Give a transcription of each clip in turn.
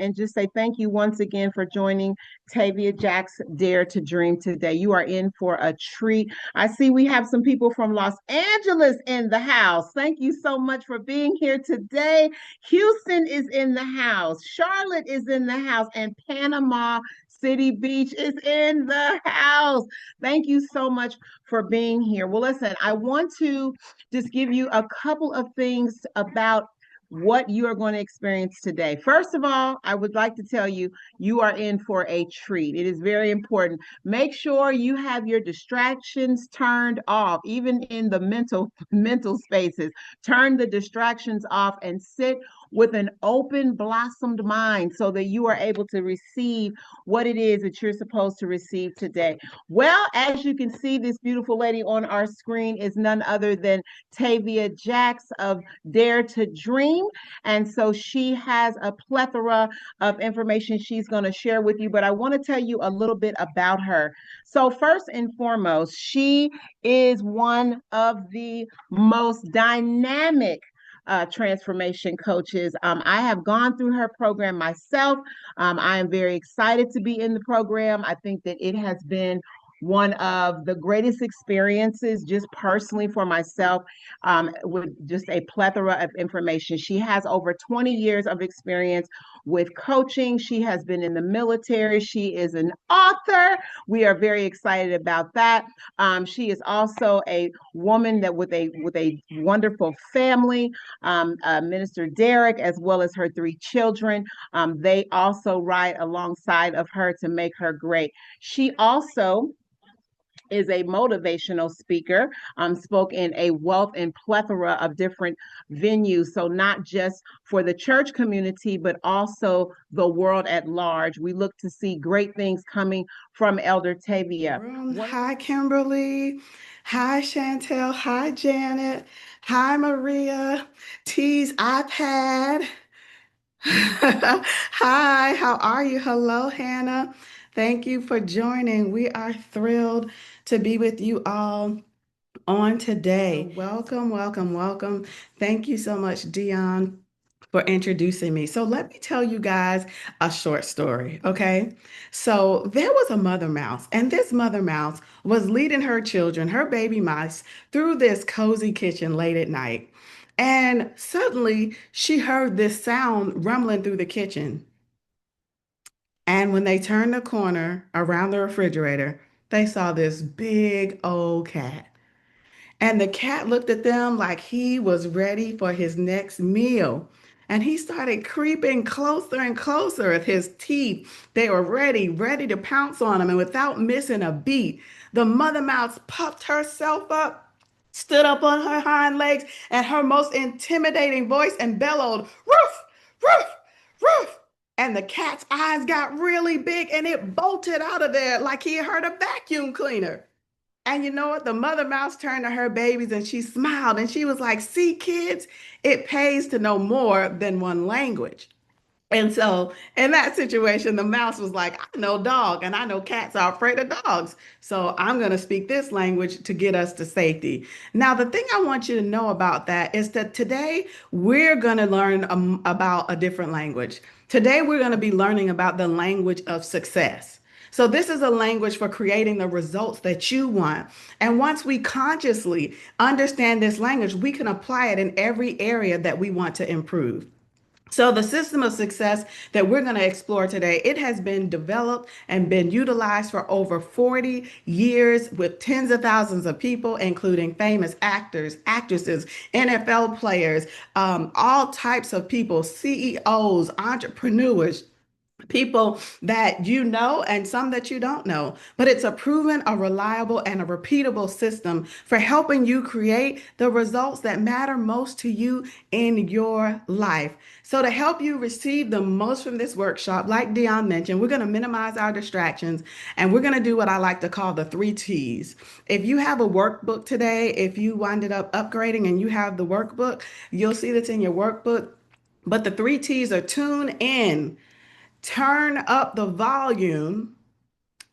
and just say thank you once again for joining Tavia Jack's Dare to Dream today. You are in for a treat. I see we have some people from Los Angeles in the house. Thank you so much for being here today. Houston is in the house. Charlotte is in the house. And Panama City Beach is in the house. Thank you so much for being here. Well, listen, I want to just give you a couple of things about what you are going to experience today. First of all, I would like to tell you, you are in for a treat. It is very important. Make sure you have your distractions turned off, even in the mental spaces. Turn the distractions off and sit with an open, blossomed mind so that you are able to receive what it is that you're supposed to receive today. Well, as you can see, this beautiful lady on our screen is none other than Tavia Jacks of Dare to Dream. And so she has a plethora of information she's going to share with you, but I want to tell you a little bit about her. So, first and foremost, she is one of the most dynamic transformation coaches. I have gone through her program myself. I am very excited to be in the program. I think that it has been one of the greatest experiences just personally for myself, with just a plethora of information. She has over 20 years of experience with coaching. She has been in the military. She is an author. We are very excited about that. She is also a woman that with a wonderful family. Minister Derek, as well as her three children, they also ride alongside of her to make her great. She also is a motivational speaker, spoke in a wealth and plethora of different venues. So, not just for the church community, but also the world at large. We look to see great things coming from Elder Tavia. Hi, Kimberly. Hi, Chantel. Hi, Janet. Hi, Maria. T's iPad. Hi, how are you? Hello, Hannah. Thank you for joining. We are thrilled to be with you all on today. Welcome, welcome, welcome. Thank you so much, Dion, for introducing me. So let me tell you guys a short story, okay? So there was a mother mouse, and this mother mouse was leading her children, her baby mice, through this cozy kitchen late at night. And suddenly she heard this sound rumbling through the kitchen. And when they turned the corner around the refrigerator, they saw this big old cat. And the cat looked at them like he was ready for his next meal. And he started creeping closer and closer with his teeth. They were ready to pounce on him. And without missing a beat, the mother mouse puffed herself up, stood up on her hind legs and her most intimidating voice and bellowed, "Roof, roof, roof." And the cat's eyes got really big and it bolted out of there like he heard a vacuum cleaner. And you know what? The mother mouse turned to her babies and she smiled and she was like, "See, kids, it pays to know more than one language." And so in that situation, the mouse was like, "I know dog and I know cats are afraid of dogs. So I'm going to speak this language to get us to safety." Now, the thing I want you to know about that is that today we're going to learn about a different language. Today we're going to be learning about the language of success. So this is a language for creating the results that you want. And once we consciously understand this language, we can apply it in every area that we want to improve. So the system of success that we're going to explore today, it has been developed and been utilized for over 40 years with tens of thousands of people, including famous actors, actresses, NFL players, all types of people, CEOs, entrepreneurs, people that you know and some that you don't know. But it's a proven, a reliable, and a repeatable system for helping you create the results that matter most to you in your life. So, to help you receive the most from this workshop, like Dion mentioned, we're going to minimize our distractions and we're going to do what I like to call the three T's. If you have a workbook today, if you winded up upgrading and you have the workbook, you'll see that's in your workbook. But the three T's are tune in, turn up the volume,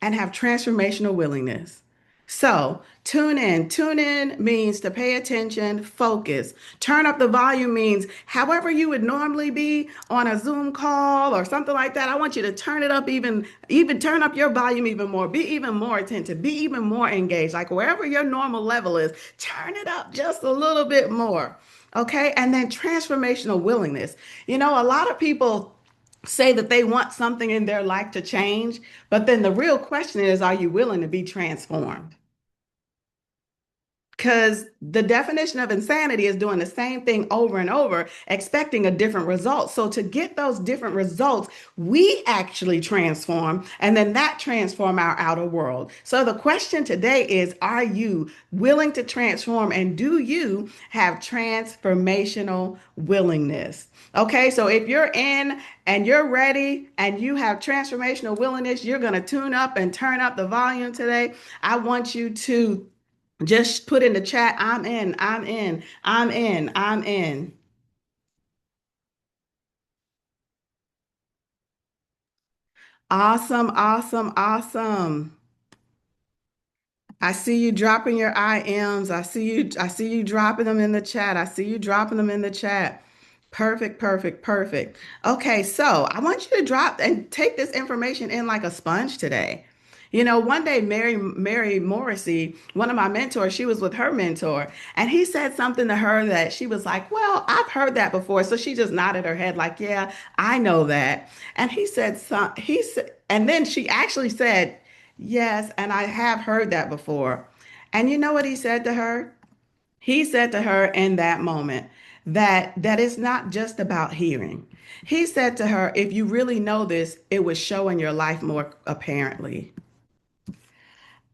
and have transformational willingness. So tune in. Tune in means to pay attention, focus. Turn up the volume means however you would normally be on a Zoom call or something like that. I want you to turn it up even turn up your volume even more. Be even more attentive. Be even more engaged. Like wherever your normal level is, turn it up just a little bit more. Okay? And then transformational willingness. A lot of people say that they want something in their life to change, but then the real question is, are you willing to be transformed? Because the definition of insanity is doing the same thing over and over, expecting a different result. So to get those different results, we actually transform, and then that transform our outer world. So the question today is, are you willing to transform, and do you have transformational willingness? Okay, so if you're in and you're ready and you have transformational willingness, you're going to tune up and turn up the volume today. I want you to just put in the chat, I'm in, I'm in, I'm in, I'm in. Awesome, awesome, awesome. I see you dropping your IMs. I see you dropping them in the chat. I see you dropping them in the chat. Perfect, perfect, perfect. Okay, so I want you to drop and take this information in like a sponge today. One day Mary Morrissey, one of my mentors, she was with her mentor, and he said something to her that she was like, "Well, I've heard that before." So she just nodded her head like, "Yeah, I know that." And he said, and then she actually said, "Yes, and I have heard that before." And you know what he said to her? He said to her in that moment that it's not just about hearing. He said to her, "If you really know this, it would show in your life more apparently."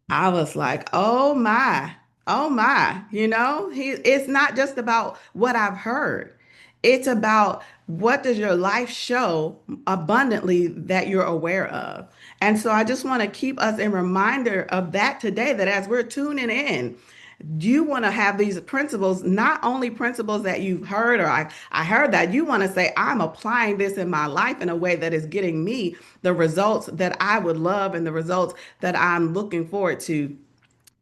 I was like, oh my, it's not just about what I've heard. It's about what does your life show abundantly that you're aware of. And so I just want to keep us in reminder of that today, that as we're tuning in, you want to have these principles, not only principles that you've heard, or I heard that. You want to say, I'm applying this in my life in a way that is getting me the results that I would love and the results that I'm looking forward to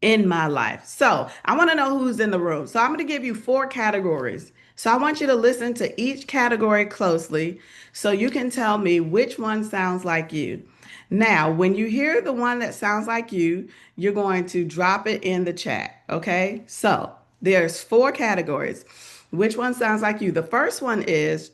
in my life. So I want to know who's in the room. So I'm going to give you 4 categories. So I want you to listen to each category closely so you can tell me which one sounds like you. Now, when you hear the one that sounds like you're going to drop it in the chat. Okay. So there's 4 categories. Which one sounds like you? The first one is,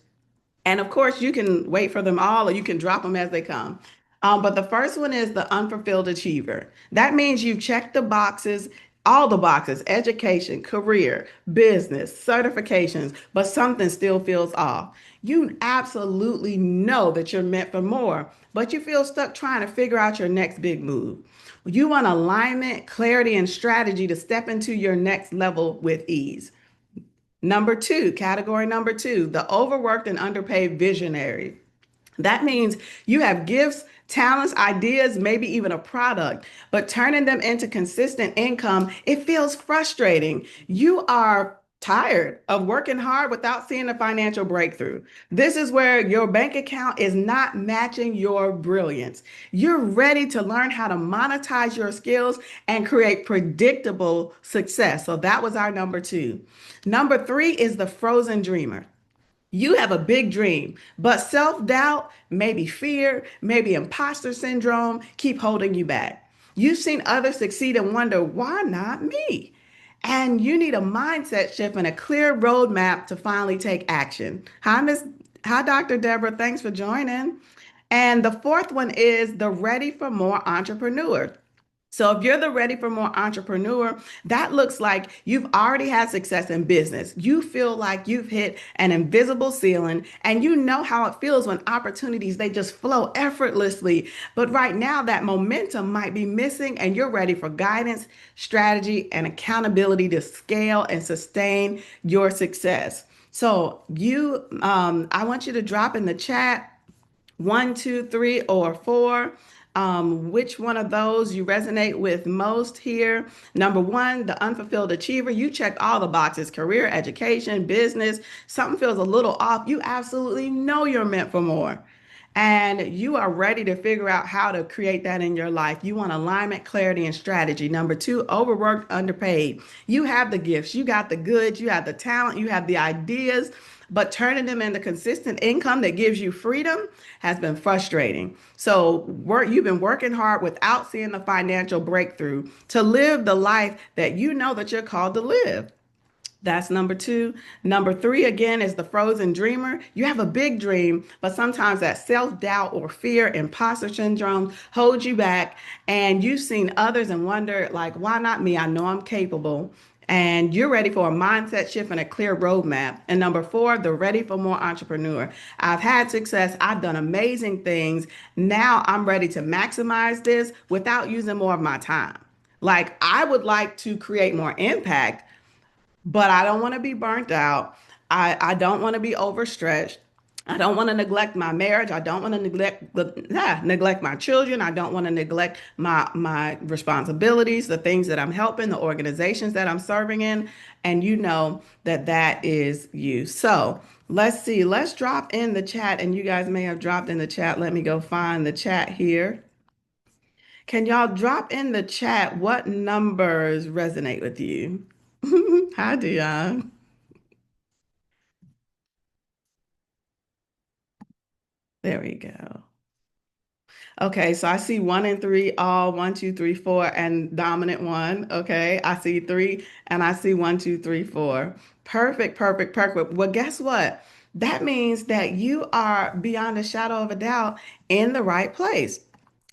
and of course, you can wait for them all or you can drop them as they come. But the first one is the unfulfilled achiever. That means you check the boxes, all the boxes: education, career, business, certifications, but something still feels off. You absolutely know that you're meant for more, but you feel stuck trying to figure out your next big move. You want alignment, clarity, and strategy to step into your next level with ease. Category number 2, the overworked and underpaid visionary. That means you have gifts, talents, ideas, maybe even a product, but turning them into consistent income, it feels frustrating. You are tired of working hard without seeing a financial breakthrough. This is where your bank account is not matching your brilliance. You're ready to learn how to monetize your skills and create predictable success. So that was our number 2. Number 3 is the frozen dreamer. You have a big dream, but self doubt, maybe fear, maybe imposter syndrome keep holding you back. You've seen others succeed and wonder, why not me? And you need a mindset shift and a clear roadmap to finally take action. Hi, Dr. Deborah. Thanks for joining. And the fourth one is the ready for more entrepreneur. So if you're the ready for more entrepreneur, that looks like you've already had success in business. You feel like you've hit an invisible ceiling and you know how it feels when opportunities they just flow effortlessly. But right now that momentum might be missing and you're ready for guidance, strategy, and accountability to scale and sustain your success. So I want you to drop in the chat 1, 2, 3, or 4. Which one of those you resonate with most here? Number 1, the unfulfilled achiever. You checked all the boxes: career, education, business. Something feels a little off. You absolutely know you're meant for more. and you are ready to figure out how to create that in your life. You want alignment, clarity, and strategy. Number two, overworked, underpaid. You have the gifts, you got the goods, you have the talent, you have the ideas, but turning them into consistent income that gives you freedom has been frustrating. So you've been working hard without seeing the financial breakthrough to live the life that you know that you're called to live. That's number two. Number three, again, is the frozen dreamer. You have a big dream, but sometimes that self doubt or fear, imposter syndrome holds you back. And you've seen others and wonder, like, why not me? I know I'm capable. And you're ready for a mindset shift and a clear roadmap. And number four, the ready for more entrepreneur. I've had success. I've done amazing things. Now I'm ready to maximize this without using more of my time. Like, I would like to create more impact, but I don't want to be burnt out. I don't want to be overstretched. I don't want to neglect my marriage. I don't want to neglect my children. I don't want to neglect my responsibilities, the things that I'm helping, the organizations that I'm serving in. And you know that that is you. So let's see. Let's drop in the chat. And you guys may have dropped in the chat. Let me go find the chat here. Can y'all drop in the chat what numbers resonate with you? Hi, Dion. There we go. Okay, so I see one and three, all one, two, three, four, and dominant one. Okay, I see three and I see one, two, three, four. Perfect, perfect, perfect. Well, guess what? That means that you are beyond a shadow of a doubt in the right place.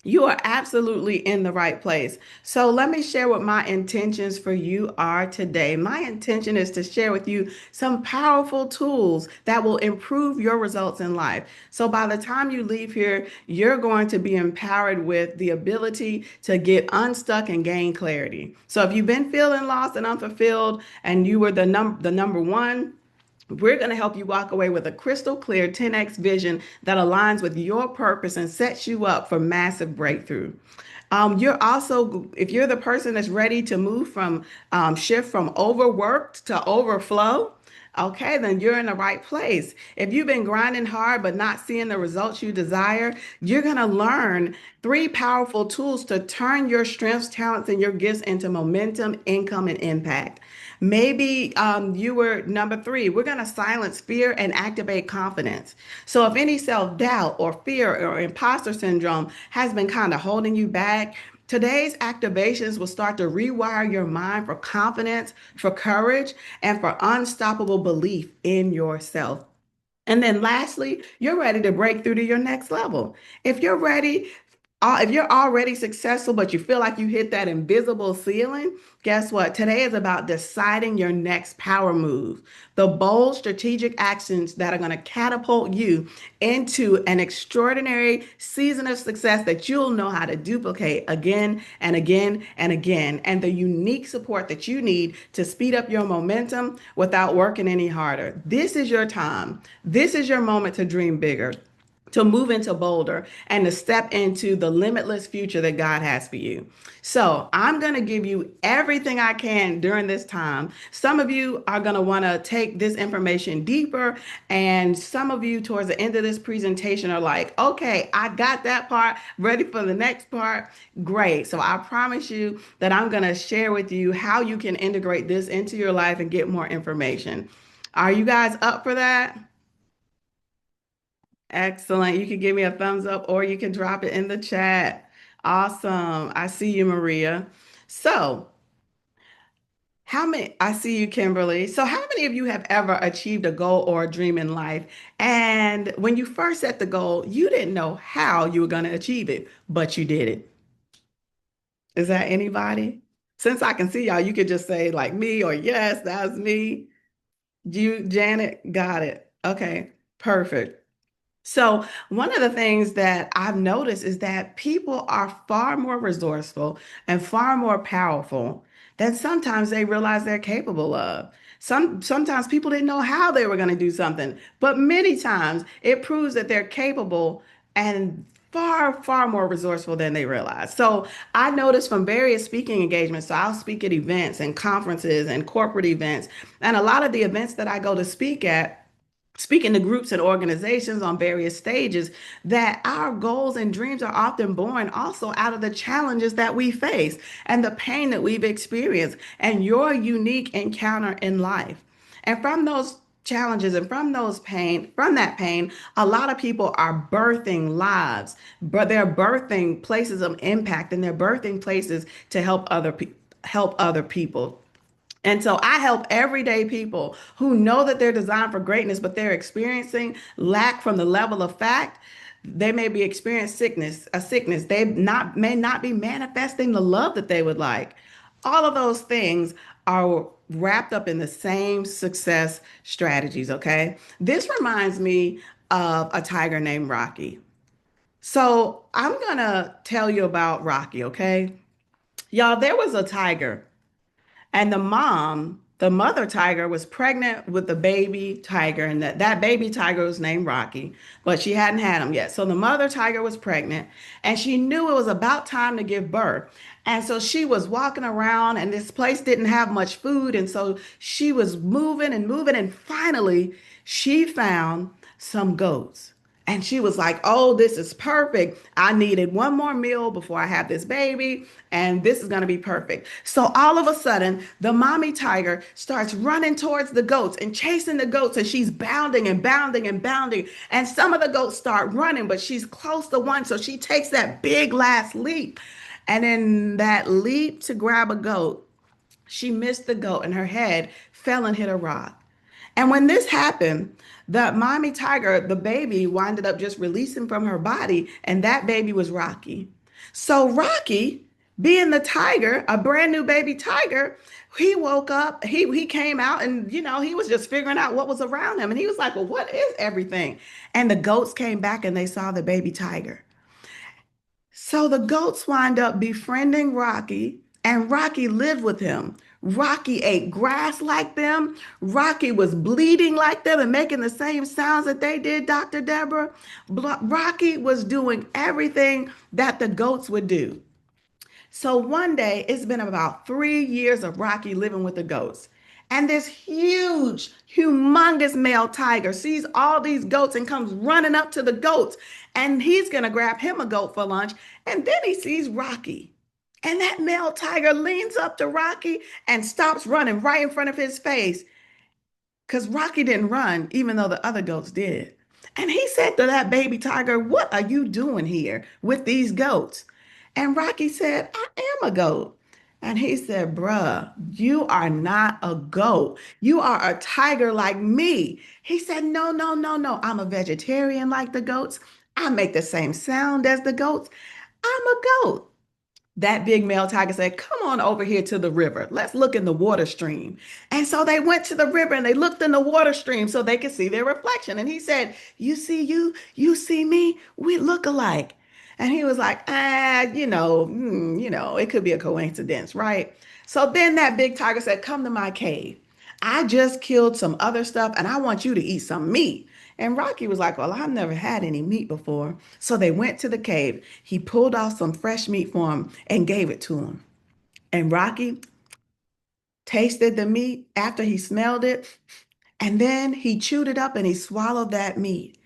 You are absolutely in the right place. So let me share what my intentions for you are today. My intention is to share with you some powerful tools that will improve your results in life. So by the time you leave here, you're going to be empowered with the ability to get unstuck and gain clarity. So if you've been feeling lost and unfulfilled and you were the number one, we're going to help you walk away with a crystal clear 10x vision that aligns with your purpose and sets you up for massive breakthrough. You're also, if you're the person that's ready to move from shift from overworked to overflow, okay, then you're in the right place. If you've been grinding hard but not seeing the results you desire, you're going to learn three powerful tools to turn your strengths, talents, and your gifts into momentum, income, and impact. Maybe you were number three. We're going to silence fear and activate confidence. So, if any self doubt or fear or imposter syndrome has been kind of holding you back, today's activations will start to rewire your mind for confidence, for courage, and for unstoppable belief in yourself. And then lastly, you're ready to break through to your next level. If you're ready, if you're already successful, but you feel like you hit that invisible ceiling, guess what? Today is about deciding your next power move, the bold strategic actions that are going to catapult you into an extraordinary season of success that you'll know how to duplicate again and again and again, and the unique support that you need to speed up your momentum without working any harder. This is your time. This is your moment to dream bigger, to move into bolder, and to step into the limitless future that God has for you. So I'm going to give you everything I can during this time. Some of you are going to want to take this information deeper, and some of you towards the end of this presentation are like, okay, I got that part, ready for the next part. Great. So I promise you that I'm going to share with you how you can integrate this into your life and get more information. Are you guys up for that? Excellent. You can give me a thumbs up or you can drop it in the chat. Awesome. I see you, Maria. So, I see you, Kimberly. So, how many of you have ever achieved a goal or a dream in life? And when you first set the goal, you didn't know how you were going to achieve it, but you did it. Is that anybody? Since I can see y'all, you could just say like me or yes, that's me. You, Janet, got it. Okay, perfect. So, one of the things that I've noticed is that people are far more resourceful and far more powerful than sometimes they realize they're capable of. Sometimes people didn't know how they were going to do something, but many times it proves that they're capable and far, far more resourceful than they realize. So, I noticed from various speaking engagements, so I'll speak at events and conferences and corporate events, and a lot of the events that I go to speak at, speaking to groups and organizations on various stages, that our goals and dreams are often born also out of the challenges that we face and the pain that we've experienced and your unique encounter in life. And from those challenges and from that pain, a lot of people are birthing lives, but they're birthing places of impact, and they're birthing places to help other people. And so I help everyday people who know that they're designed for greatness, but they're experiencing lack from the level of fact. They may be experiencing sickness. They may not be manifesting the love that they would like. All of those things are wrapped up in the same success strategies, okay? This reminds me of a tiger named Rocky. So I'm gonna tell you about Rocky, okay? Y'all, there was a tiger, and the mother tiger, was pregnant with the baby tiger, and that baby tiger was named Rocky, but she hadn't had him yet. So the mother tiger was pregnant, and she knew it was about time to give birth. And so she was walking around, and this place didn't have much food, and so she was moving and moving, and finally she found some goats. And she was like, oh, this is perfect. I needed one more meal before I have this baby, and this is going to be perfect. So all of a sudden, the mommy tiger starts running towards the goats and chasing the goats, and she's bounding and bounding and bounding. And some of the goats start running, but she's close to one. So she takes that big last leap. And in that leap to grab a goat, she missed the goat, and her head fell and hit a rock. And when this happened, the mommy tiger, the baby, winded up just releasing from her body, and that baby was Rocky. So Rocky, being the tiger, a brand new baby tiger, he woke up, he came out, and he was just figuring out what was around him. And he was like, well, what is everything? And the goats came back and they saw the baby tiger. So the goats wind up befriending Rocky, and Rocky lived with him. Rocky ate grass like them. Rocky was bleeding like them and making the same sounds that they did, Dr. Deborah. Rocky was doing everything that the goats would do. So one day, it's been about 3 years of Rocky living with the goats. And this huge, humongous male tiger sees all these goats and comes running up to the goats. And he's going to grab him a goat for lunch. And then he sees Rocky. And that male tiger leans up to Rocky and stops running right in front of his face, because Rocky didn't run, even though the other goats did. And he said to that baby tiger, what are you doing here with these goats? And Rocky said, I am a goat. And he said, bruh, you are not a goat. You are a tiger like me. He said, no, no, no, no. I'm a vegetarian like the goats. I make the same sound as the goats. I'm a goat. That big male tiger said, come on over here to the river. Let's look in the water stream. And so they went to the river and they looked in the water stream so they could see their reflection. And he said, you see you see me, we look alike. And he was like, it could be a coincidence, right? So then that big tiger said, come to my cave. I just killed some other stuff and I want you to eat some meat. And Rocky was like, well, I've never had any meat before. So they went to the cave. He pulled off some fresh meat for him and gave it to him. And Rocky tasted the meat after he smelled it. And then he chewed it up and he swallowed that meat.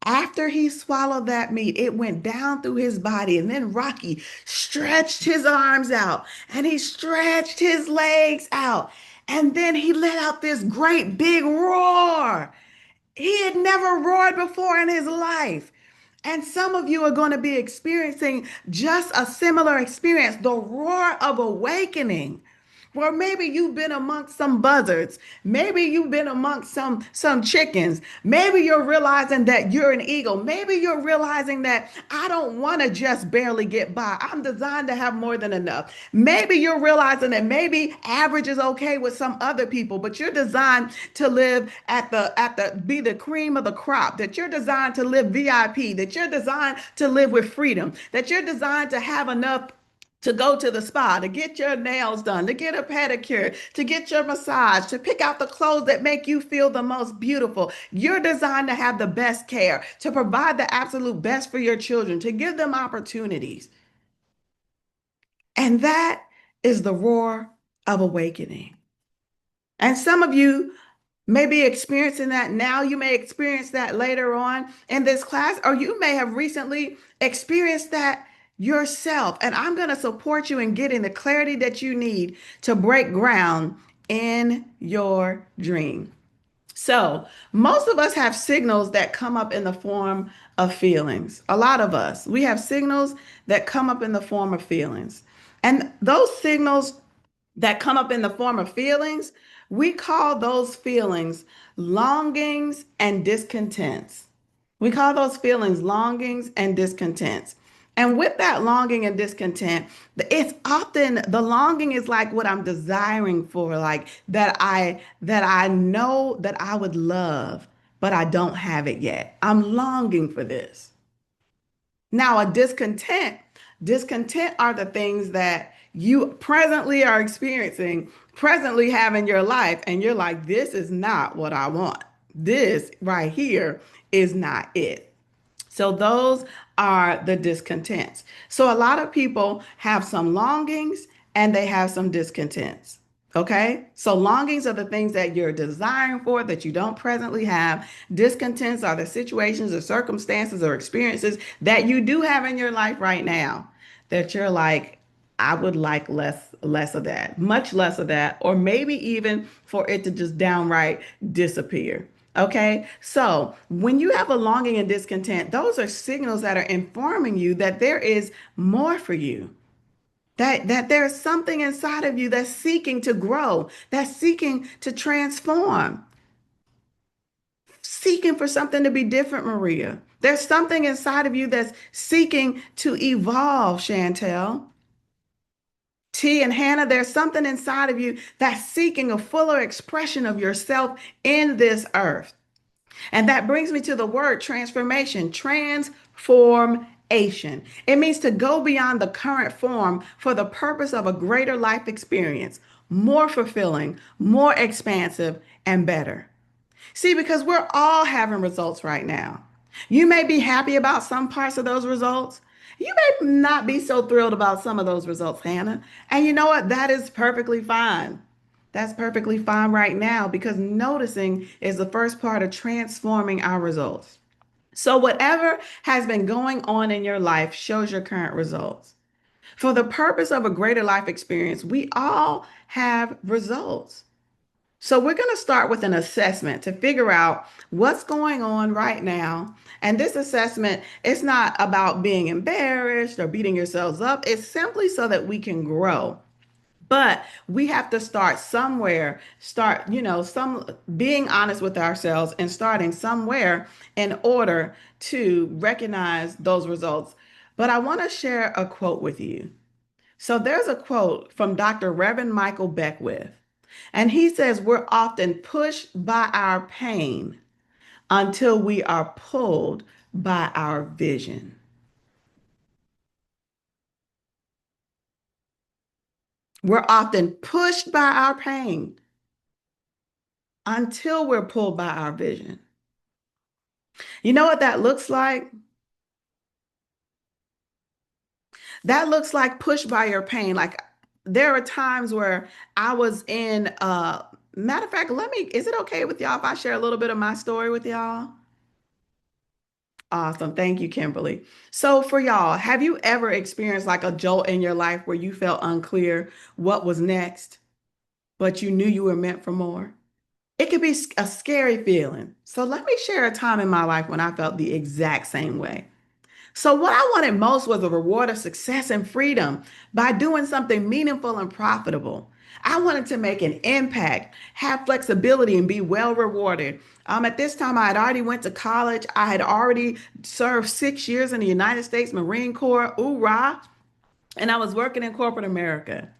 After he swallowed that meat, it went down through his body. And then Rocky stretched his arms out and he stretched his legs out. And then he let out this great big roar. He had never roared before in his life. And some of you are going to be experiencing just a similar experience, the roar of awakening. Or maybe you've been amongst some buzzards. Maybe you've been amongst some chickens. Maybe you're realizing that you're an eagle. Maybe you're realizing that I don't want to just barely get by. I'm designed to have more than enough. Maybe you're realizing that maybe average is okay with some other people, but you're designed to live be the cream of the crop, that you're designed to live VIP, that you're designed to live with freedom, that you're designed to have enough to go to the spa, to get your nails done, to get a pedicure, to get your massage, to pick out the clothes that make you feel the most beautiful. You're designed to have the best care, to provide the absolute best for your children, to give them opportunities. And that is the roar of awakening. And some of you Maybe experiencing that now. You may experience that later on in this class, or you may have recently experienced that yourself. And I'm going to support you in getting the clarity that you need to break ground in your dream. So, most of us have signals that come up in the form of feelings. A lot of us, we have signals that come up in the form of feelings. And those signals that come up in the form of feelings, we call those feelings longings and discontents. We call those feelings longings and discontents. And with that longing and discontent, it's often the longing is like what I'm desiring for, like that I know that I would love, but I don't have it yet. I'm longing for this. Now, a discontent are the things that you presently are experiencing, presently have in your life, and you're like, this is not what I want. This right here is not it. So those are the discontents. So a lot of people have some longings and they have some discontents. Okay. So longings are the things that you're desiring for that you don't presently have. Discontents are the situations or circumstances or experiences that you do have in your life right now that you're like, I would like less of that, much less of that, or maybe even for it to just downright disappear. Okay, so when you have a longing and discontent, those are signals that are informing you that there is more for you, that there's something inside of you that's seeking to grow, that's seeking to transform, seeking for something to be different, Maria. There's something inside of you that's seeking to evolve, Chantel. T and Hannah, there's something inside of you that's seeking a fuller expression of yourself in this earth. And that brings me to the word transformation, transformation. It means to go beyond the current form for the purpose of a greater life experience, more fulfilling, more expansive, and better. See, because we're all having results right now. You may be happy about some parts of those results. You may not be so thrilled about some of those results, Hannah. And you know what? That is perfectly fine. That's perfectly fine right now because noticing is the first part of transforming our results. So, whatever has been going on in your life shows your current results. For the purpose of a greater life experience, we all have results. So, we're going to start with an assessment to figure out what's going on right now. And this assessment is not about being embarrassed or beating yourselves up, it's simply so that we can grow. But we have to start somewhere, some being honest with ourselves and starting somewhere in order to recognize those results. But I want to share a quote with you. So there's a quote from Dr. Reverend Michael Beckwith, and he says, we're often pushed by our pain until we are pulled by our vision. We're often pushed by our pain until we're pulled by our vision. You know what that looks like? That looks like push by your pain. Like there are times where I was in matter of fact, is it okay with y'all if I share a little bit of my story with y'all? Awesome. Thank you, Kimberly. So for y'all, have you ever experienced like a jolt in your life where you felt unclear what was next, but you knew you were meant for more? It could be a scary feeling. So let me share a time in my life when I felt the exact same way. So, what I wanted most was a reward of success and freedom by doing something meaningful and profitable. I wanted to make an impact, have flexibility, and be well rewarded. At this time, I had already went to college. I had already served 6 years in the United States Marine Corps, hoorah, and I was working in corporate America.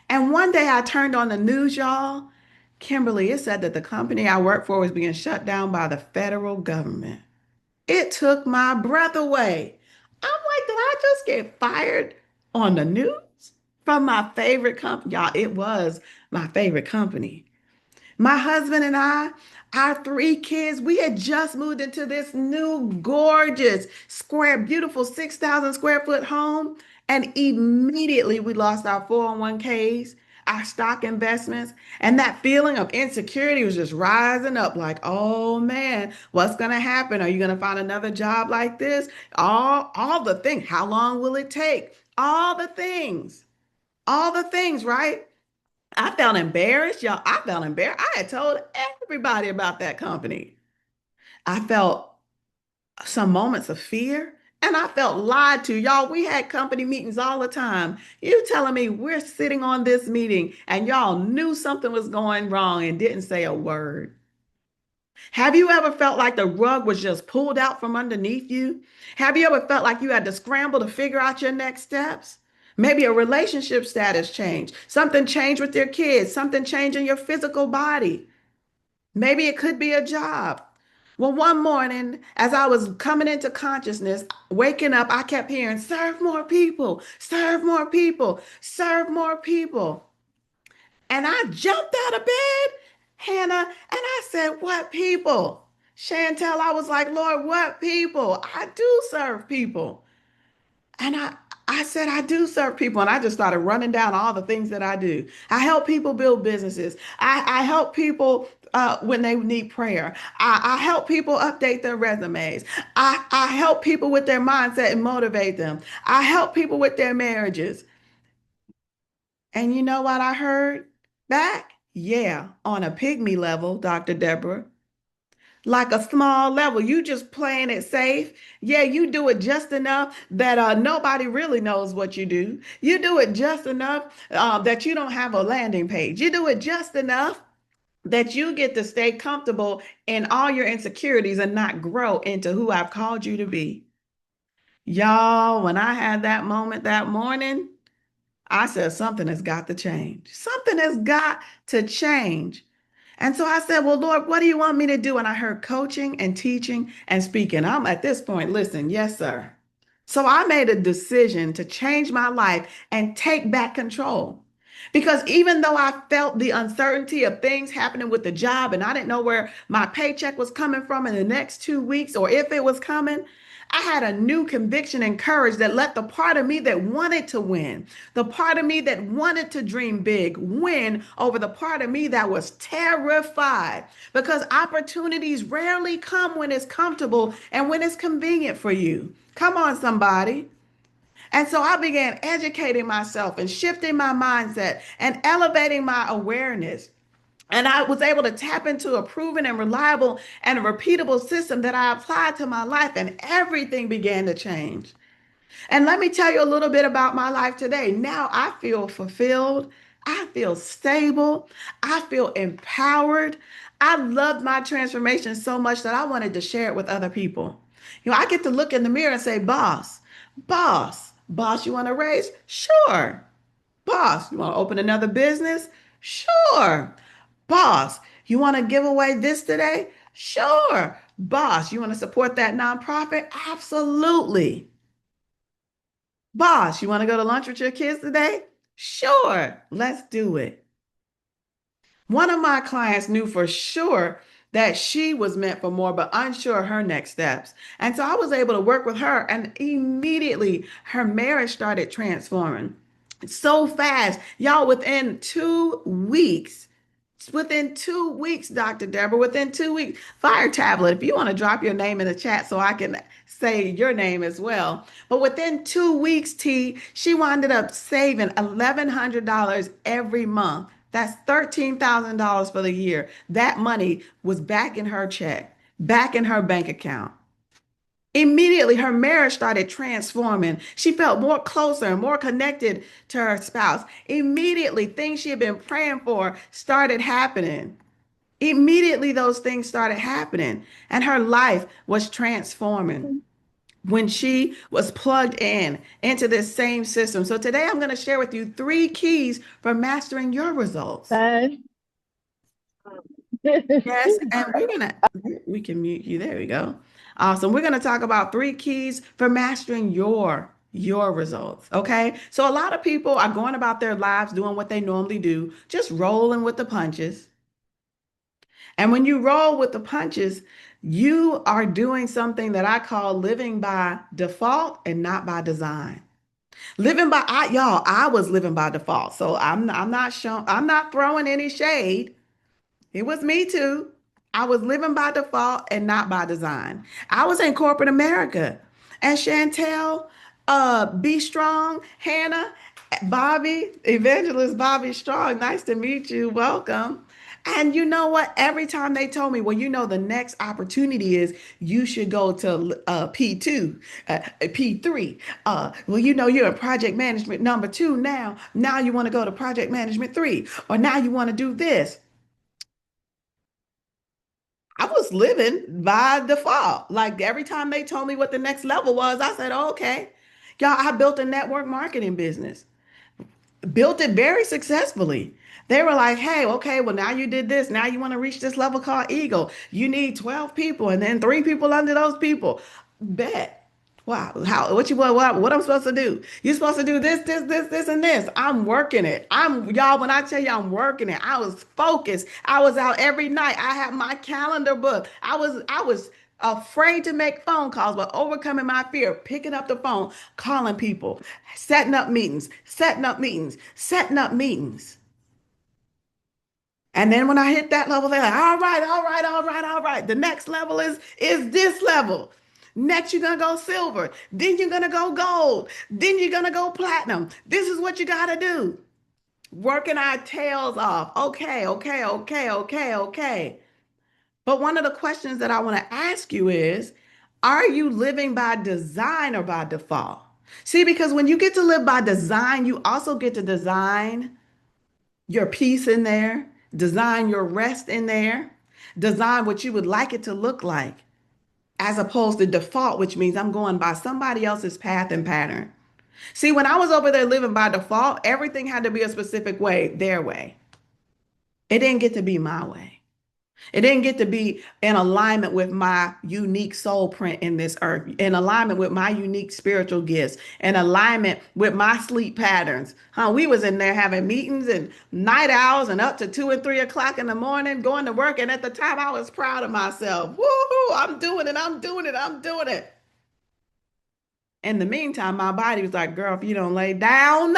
And one day I turned on the news, y'all. Kimberly, it said that the company I worked for was being shut down by the federal government. It took my breath away. I'm like, did I just get fired on the news from my favorite company? Y'all, it was my favorite company. My husband and I, our three kids, we had just moved into this new, gorgeous, beautiful 6,000 square foot home. And immediately we lost our 401ks. our stock investments. And that feeling of insecurity was just rising up like, oh man, what's going to happen? Are you going to find another job like this? All the things. How long will it take? All the things, right? I felt embarrassed, y'all. I felt embarrassed. I had told everybody about that company. I felt some moments of fear and I felt lied to. Y'all, we had company meetings all the time. You telling me we're sitting on this meeting and y'all knew something was going wrong and didn't say a word. Have you ever felt like the rug was just pulled out from underneath you? Have you ever felt like you had to scramble to figure out your next steps? Maybe a relationship status change, something changed with your kids, something changed in your physical body. Maybe it could be a job. Well, one morning, as I was coming into consciousness, waking up, I kept hearing, serve more people, serve more people, serve more people. And I jumped out of bed, Hannah, and I said, what people? Chantel, I was like, Lord, what people? I do serve people. And I said, I do serve people. And I just started running down all the things that I do. I help people build businesses. I help people when they need prayer. I help people update their resumes. I help people with their mindset and motivate them. I help people with their marriages. And you know what I heard back? Yeah, on a pygmy level, Dr. Deborah. Like a small level. You just playing it safe. Yeah, you do it just enough that nobody really knows what you do. You do it just enough that you don't have a landing page. You do it just enough that you get to stay comfortable in all your insecurities and not grow into who I've called you to be. Y'all, when I had that moment that morning, I said, something has got to change. Something has got to change. And so I said, well, Lord, what do you want me to do? And I heard coaching and teaching and speaking. I'm at this point, listen, yes, sir. So I made a decision to change my life and take back control. Because even though I felt the uncertainty of things happening with the job and I didn't know where my paycheck was coming from in the next 2 weeks or if it was coming, I had a new conviction and courage that let the part of me that wanted to win, the part of me that wanted to dream big, win over the part of me that was terrified. Because opportunities rarely come when it's comfortable and when it's convenient for you. Come on, somebody. And so I began educating myself and shifting my mindset and elevating my awareness. And I was able to tap into a proven and reliable and a repeatable system that I applied to my life, and everything began to change. And let me tell you a little bit about my life today. Now I feel fulfilled. I feel stable. I feel empowered. I loved my transformation so much that I wanted to share it with other people. I get to look in the mirror and say, boss, you want to raise? Sure. Boss, you want to open another business? Sure. Boss, you want to give away this today? Sure. Boss, you want to support that nonprofit? Absolutely. Boss, you want to go to lunch with your kids today? Sure, let's do it. One of my clients knew for sure that she was meant for more, but unsure of her next steps. And so I was able to work with her, and immediately her marriage started transforming so fast. Y'all, within 2 weeks, Dr. Deborah, within 2 weeks, Fire Tablet, if you want to drop your name in the chat so I can say your name as well. But within 2 weeks, T, she wound up saving $1,100 every month. That's $13,000 for the year. That money was back in her check, back in her bank account. Immediately, her marriage started transforming. She felt more closer and more connected to her spouse. Immediately, things she had been praying for started happening. Immediately, those things started happening, and her life was transforming when she was plugged in into this same system. So today, I'm going to share with you 3 keys for mastering your results. Yes, and we can mute you. There we go. Awesome. We're going to talk about 3 keys for mastering your results. Okay. So a lot of people are going about their lives doing what they normally do, just rolling with the punches. And when you roll with the punches, you are doing something that I call living by default and not by design. Y'all, I was living by default. So I'm not throwing any shade. It was me too. I was living by default and not by design. I was in corporate America. And Chantel, Be Strong, Hannah, Bobby, Evangelist Bobby Strong, nice to meet you. Welcome. And you know what? Every time they told me, well, the next opportunity is you should go to P2, P3. Well, you're in project management number two now. Now you want to go to project management three, or now you want to do this. I was living by default. Like every time they told me what the next level was, I said, oh, okay. Y'all, I built a network marketing business, built it very successfully. They were like, hey, okay, well, now you did this. Now you want to reach this level called Eagle. You need 12 people and then three people under those people. Bet. Wow. What I'm supposed to do? You're supposed to do this, and this. I'm working it. Y'all, when I tell you I'm working it, I was focused. I was out every night. I had my calendar book. I was afraid to make phone calls, but overcoming my fear, picking up the phone, calling people, setting up meetings, setting up meetings, setting up meetings. And then when I hit that level, they're like, all right, all right, all right, all right. The next level is this level. Next, you're gonna go silver. Then you're gonna go gold. Then you're gonna go platinum. This is what you gotta do. Working our tails off. Okay, okay, okay, okay, okay. But one of the questions that I want to ask you is, are you living by design or by default? See, because when you get to live by design, you also get to design your peace in there, design your rest in there, design what you would like it to look like, as opposed to default, which means I'm going by somebody else's path and pattern. See, when I was over there living by default, everything had to be a specific way, their way. It didn't get to be my way. It didn't get to be in alignment with my unique soul print in this earth, in alignment with my unique spiritual gifts, in alignment with my sleep patterns. We was in there having meetings and night owls and up to 2 and 3 o'clock in the morning going to work. And at the time I was proud of myself. Woohoo, I'm doing it, I'm doing it, I'm doing it. In the meantime, my body was like, girl, if you don't lay down.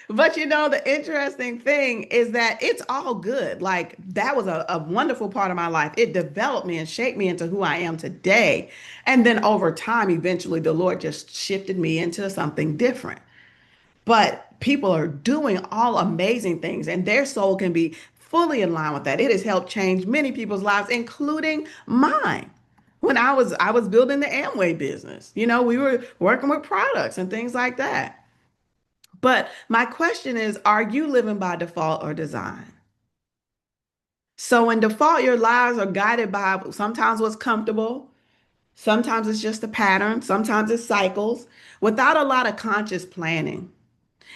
But the interesting thing is that it's all good. Like that was a wonderful part of my life. It developed me and shaped me into who I am today. And then over time, eventually the Lord just shifted me into something different. But people are doing all amazing things, and their soul can be fully in line with that. It has helped change many people's lives, including mine. When I was building the Amway business, we were working with products and things like that. But my question is, are you living by default or design? So in default, your lives are guided by sometimes what's comfortable, sometimes it's just a pattern, sometimes it's cycles, without a lot of conscious planning.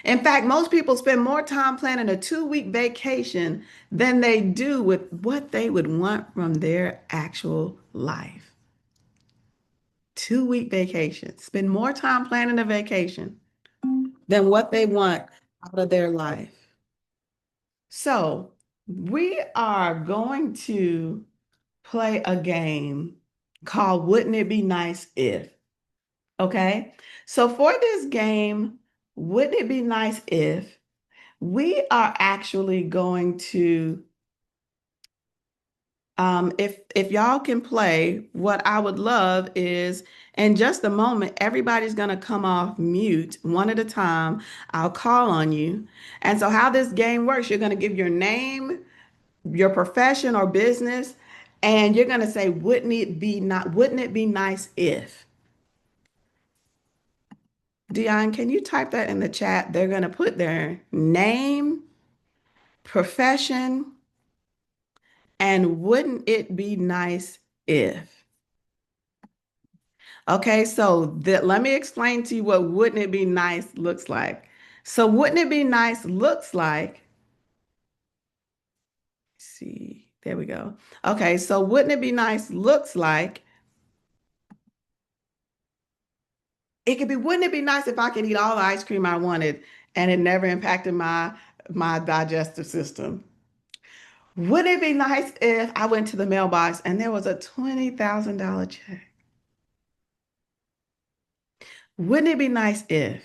In fact, most people spend more time planning a 2-week vacation than they do with what they would want from their actual life. 2-week vacation. Spend more time planning a vacation than what they want out of their life. So we are going to play a game called Wouldn't It Be Nice If? Okay. So for this game, Wouldn't It Be Nice If? We are actually going to, if y'all can play, what I would love is in just a moment, everybody's going to come off mute one at a time. I'll call on you. And so how this game works, you're going to give your name, your profession or business, and you're going to say, wouldn't it be nice if? Dion, can you type that in the chat? They're going to put their name, profession, and wouldn't it be nice if? Okay, so let me explain to you what wouldn't it be nice looks like. So wouldn't it be nice looks like, see, there we go. Okay, so wouldn't it be nice looks like, it could be, wouldn't it be nice if I could eat all the ice cream I wanted and it never impacted my digestive system? Wouldn't it be nice if I went to the mailbox and there was a $20,000 check? Wouldn't it be nice if?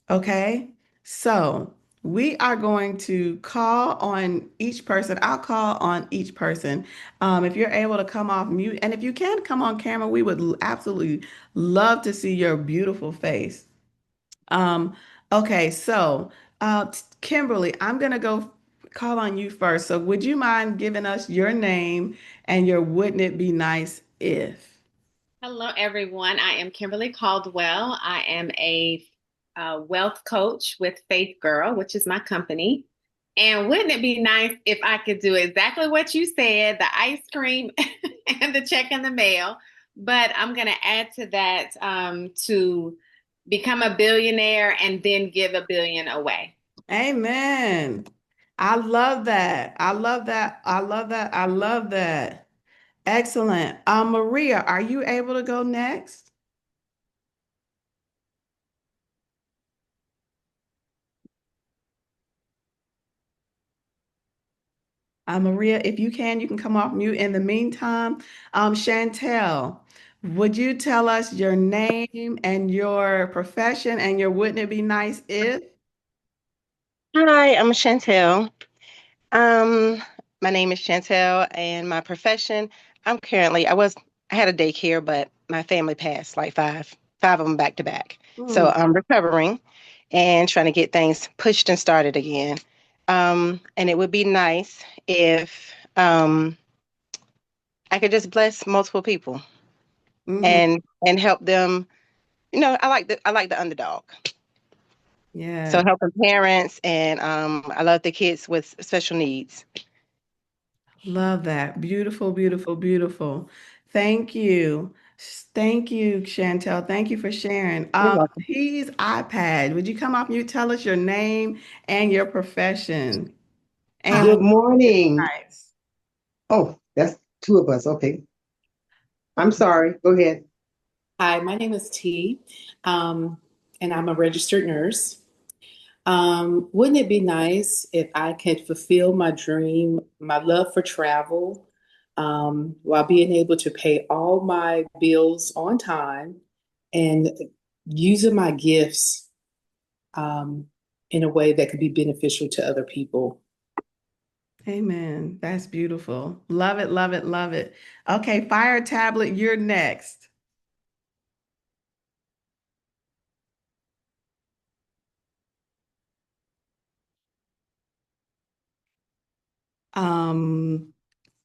Okay. So we are going to call on each person. I'll call on each person. If you're able to come off mute, and if you can come on camera, we would absolutely love to see your beautiful face. Um, okay, so Kimberly, I'm gonna go call on you first. So would you mind giving us your name and your wouldn't it be nice if? Hello, everyone. I am Kimberly Caldwell. I am a wealth coach with Faith Girl, which is my company. And wouldn't it be nice if I could do exactly what you said, the ice cream and the check in the mail? But I'm going to add to that to become a billionaire and then give a billion away. Amen. I love that. I love that. I love that. I love that. Excellent. Maria, are you able to go next? Maria, if you can come off mute. In the meantime, Chantel, would you tell us your name and your profession and your wouldn't it be nice if? Hi, I'm Chantel. Um, my name is Chantel, and my profession, I had a daycare, but my family passed like five of them back to back. So Hmm. I'm recovering and trying to get things pushed and started again. And it would be nice if I could just bless multiple people Hmm. and help them. I like the underdog. So Yeah. helping parents and I love the kids with special needs. Love that. Beautiful, beautiful, beautiful. Thank you. Thank you, Chantel. Thank you for sharing. You're welcome. Please, iPad, would you come up and you tell us your name and your profession? And Good morning. nice. Oh, that's two of us. Okay. I'm sorry. Go ahead. Hi, my name is T, um, and I'm a registered nurse. Wouldn't it be nice if I could fulfill my dream, my love for travel, while being able to pay all my bills on time and using my gifts, um, in a way that could be beneficial to other people? Amen. That's beautiful. Love it, love it, love it. Okay, Fire Tablet, you're next. Um,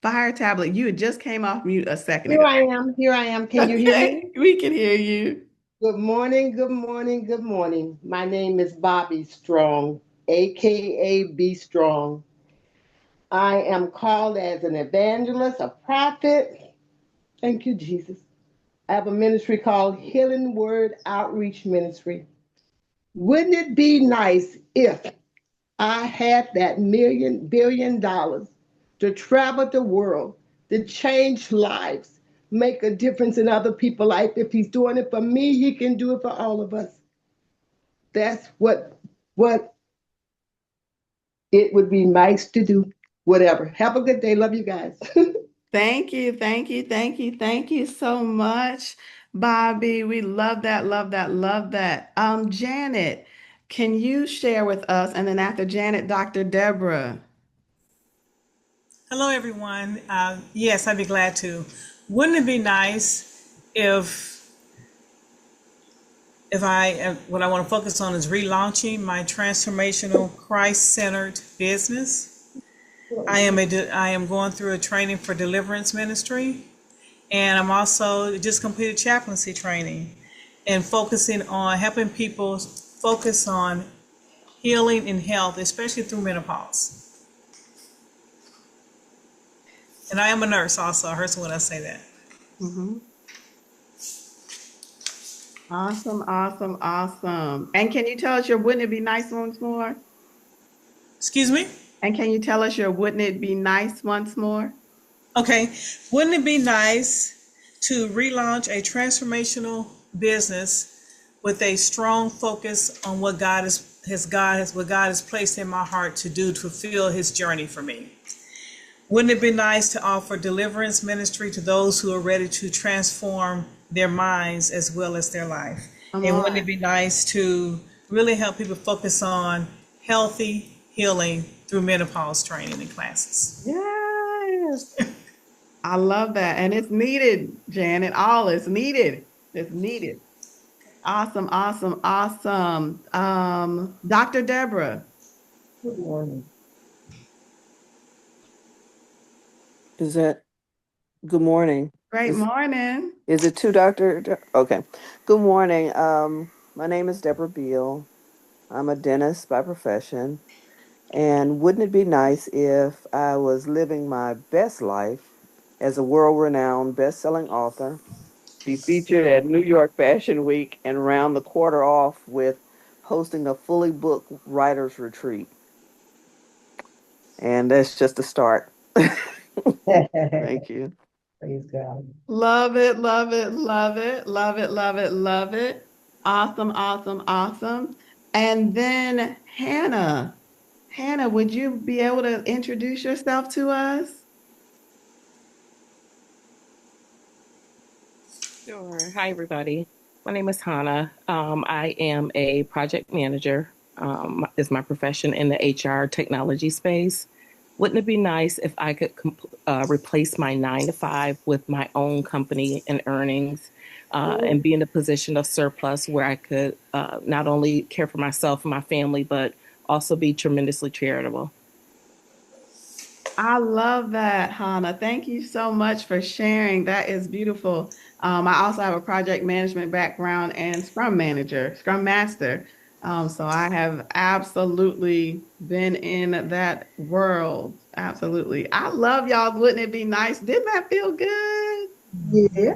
Fire Tablet, you had just came off mute a second Here ago. I am. Here I am. Can you hear Okay, me? we can hear you. Good morning. Good morning. Good morning. My name is Bobby Strong, aka Be Strong. I am called as an evangelist, a prophet. Thank you, Jesus. I have a ministry called Healing Word Outreach Ministry. Wouldn't it be nice if I had that billion dollars to travel the world, to change lives, make a difference in other people's life. If he's doing it for me, he can do it for all of us. That's what it would be nice to do. Whatever. Have a good day. Love you guys. Thank you, thank you, thank you, thank you so much, Bobby. We love that, love that, love that. Janet, can you share with us? And then after Janet, Dr. Deborah. Hello, everyone. Yes, I'd be glad to. Wouldn't it be nice if what I want to focus on is relaunching my transformational Christ-centered business. I am going through a training for deliverance ministry, and I'm also just completed chaplaincy training and focusing on helping people focus on healing and health, especially through menopause. And I am a nurse also. I heard someone else say that. Mhm. Awesome, awesome, awesome. And can you tell us your wouldn't it be nice once more? Excuse me? And can you tell us your wouldn't it be nice once more? Okay, wouldn't it be nice to relaunch a transformational business with a strong focus on what what God has placed in my heart to do to fulfill his journey for me? Wouldn't it be nice to offer deliverance ministry to those who are ready to transform their minds as well as their life? Come And wouldn't it on. be nice to really help people focus on healthy healing through menopause training and classes? Yes. I love that. And it's needed, Janet. All is needed. It's needed. Awesome, awesome, awesome. Dr. Deborah. Good morning. Is that good morning? Great Is morning. is it to Dr. Okay. Good morning. My name is Deborah Beal. I'm a dentist by profession. And wouldn't it be nice if I was living my best life as a world-renowned best-selling author, be featured at New York Fashion Week, and round the quarter off with hosting a fully booked writers retreat? And that's just a start. Thank you. Praise God. Love it, love it, love it, love it, love it, love it. Awesome, awesome, awesome. And then Hannah. Hannah, would you be able to introduce yourself to us? Sure. Hi, everybody. My name is Hannah. I am a project manager, is my profession in the HR technology space. Wouldn't it be nice if I could replace my 9 to 5 with my own company and earnings, and be in a position of surplus where I could not only care for myself and my family, but also be tremendously charitable? I love that, Hannah. Thank you so much for sharing. That is beautiful. I also have a project management background and Scrum manager, Scrum master. So I have absolutely been in that world. Absolutely. I love y'all. Wouldn't it be nice? Didn't that feel good? Yeah.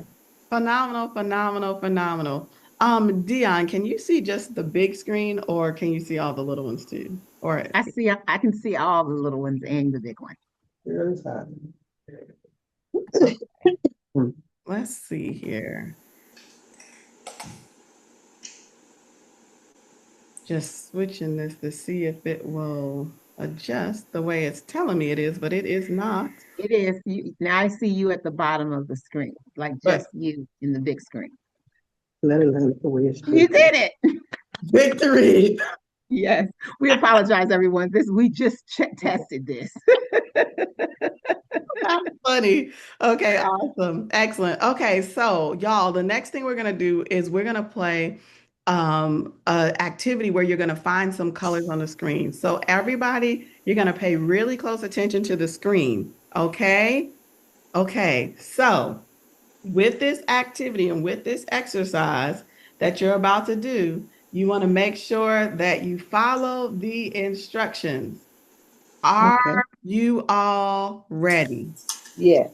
Phenomenal, phenomenal, phenomenal. Dion, can you see just the big screen or can you see all the little ones too? Or I can see all the little ones and the big one. Praise God. let's see here. Just switching this to see if it will adjust the way it's telling me it is, but it is not. It is. Now I see you at the bottom of the screen, like But just you in the big screen. Let it learn the way it's You did it. victory. Yes. We apologize, everyone. We just tested this. That's funny. Okay, awesome. Excellent. Okay, so y'all, the next thing we're gonna do is we're gonna play a activity where you're gonna find some colors on the screen. So everybody, you're gonna pay really close attention to the screen. Okay? Okay, so with this activity and with this exercise that you're about to do, you want to make sure that you follow the instructions. Are Okay. you all ready? Yeah.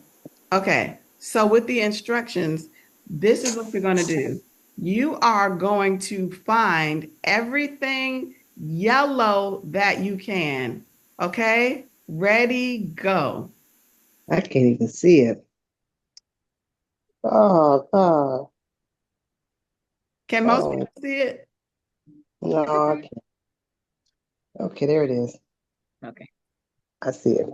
Okay, so with the instructions, this is what you're going to do. You are going to find everything yellow that you can. Okay, ready, go. I can't even see it. Oh, God. Can most Oh, people see it? no, I can't. Okay, there it is. Okay. I see it.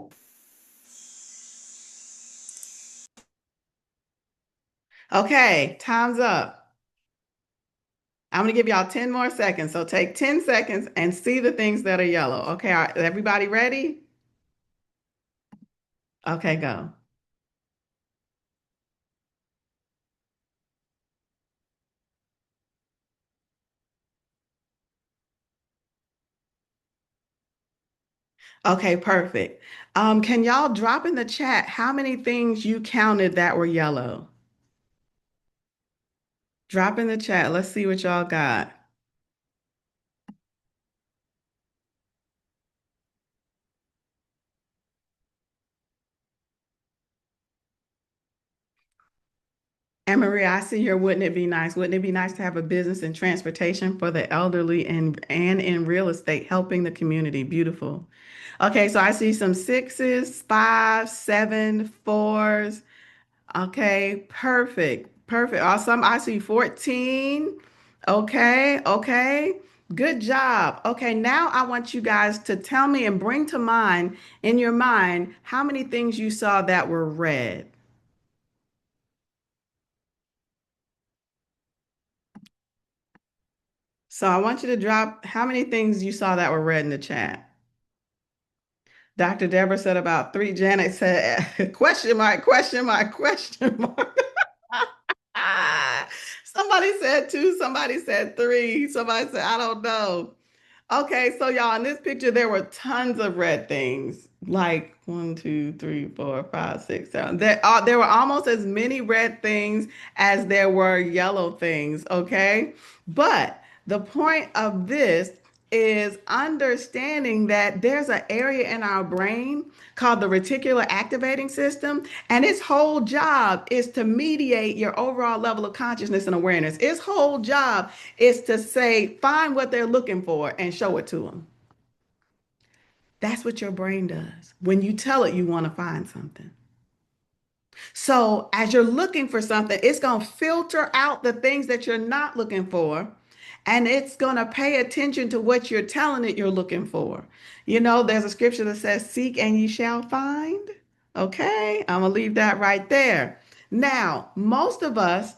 Okay, time's up. I'm going to give y'all 10 more seconds. So take 10 seconds and see the things that are yellow. Okay, everybody ready? Okay, go. Okay, perfect. Can y'all drop in the chat how many things you counted that were yellow? Drop in the chat. Let's see what y'all got. Anne Marie, I see your wouldn't it be nice? Wouldn't it be nice to have a business in transportation for the elderly and in real estate, helping the community? Beautiful. Okay, so I see some sixes, fives, seven, fours. Okay, perfect. Perfect. Awesome. I see 14. Okay, okay. Good job. Okay, now I want you guys to tell me and bring to mind in your mind how many things you saw that were red. So I want you to drop how many things you saw that were red in the chat. Dr. Deborah said about 3. Janet said, question mark, question mark, question mark. Somebody said 2, somebody said 3, somebody said, I don't know. Okay, so y'all, in this picture, there were tons of red things, like 1, 2, 3, 4, 5, 6, 7. There were almost as many red things as there were yellow things, okay? But the point of this is understanding that there's an area in our brain called the reticular activating system, and its whole job is to mediate your overall level of consciousness and awareness. Its whole job is to say, find what they're looking for and show it to them. That's what your brain does when you tell it you want to find something. So as you're looking for something, it's going to filter out the things that you're not looking for, and it's going to pay attention to what you're telling it you're looking for. You know, there's a scripture that says, seek and you shall find. Okay, I'm going to leave that right there. Now, most of us,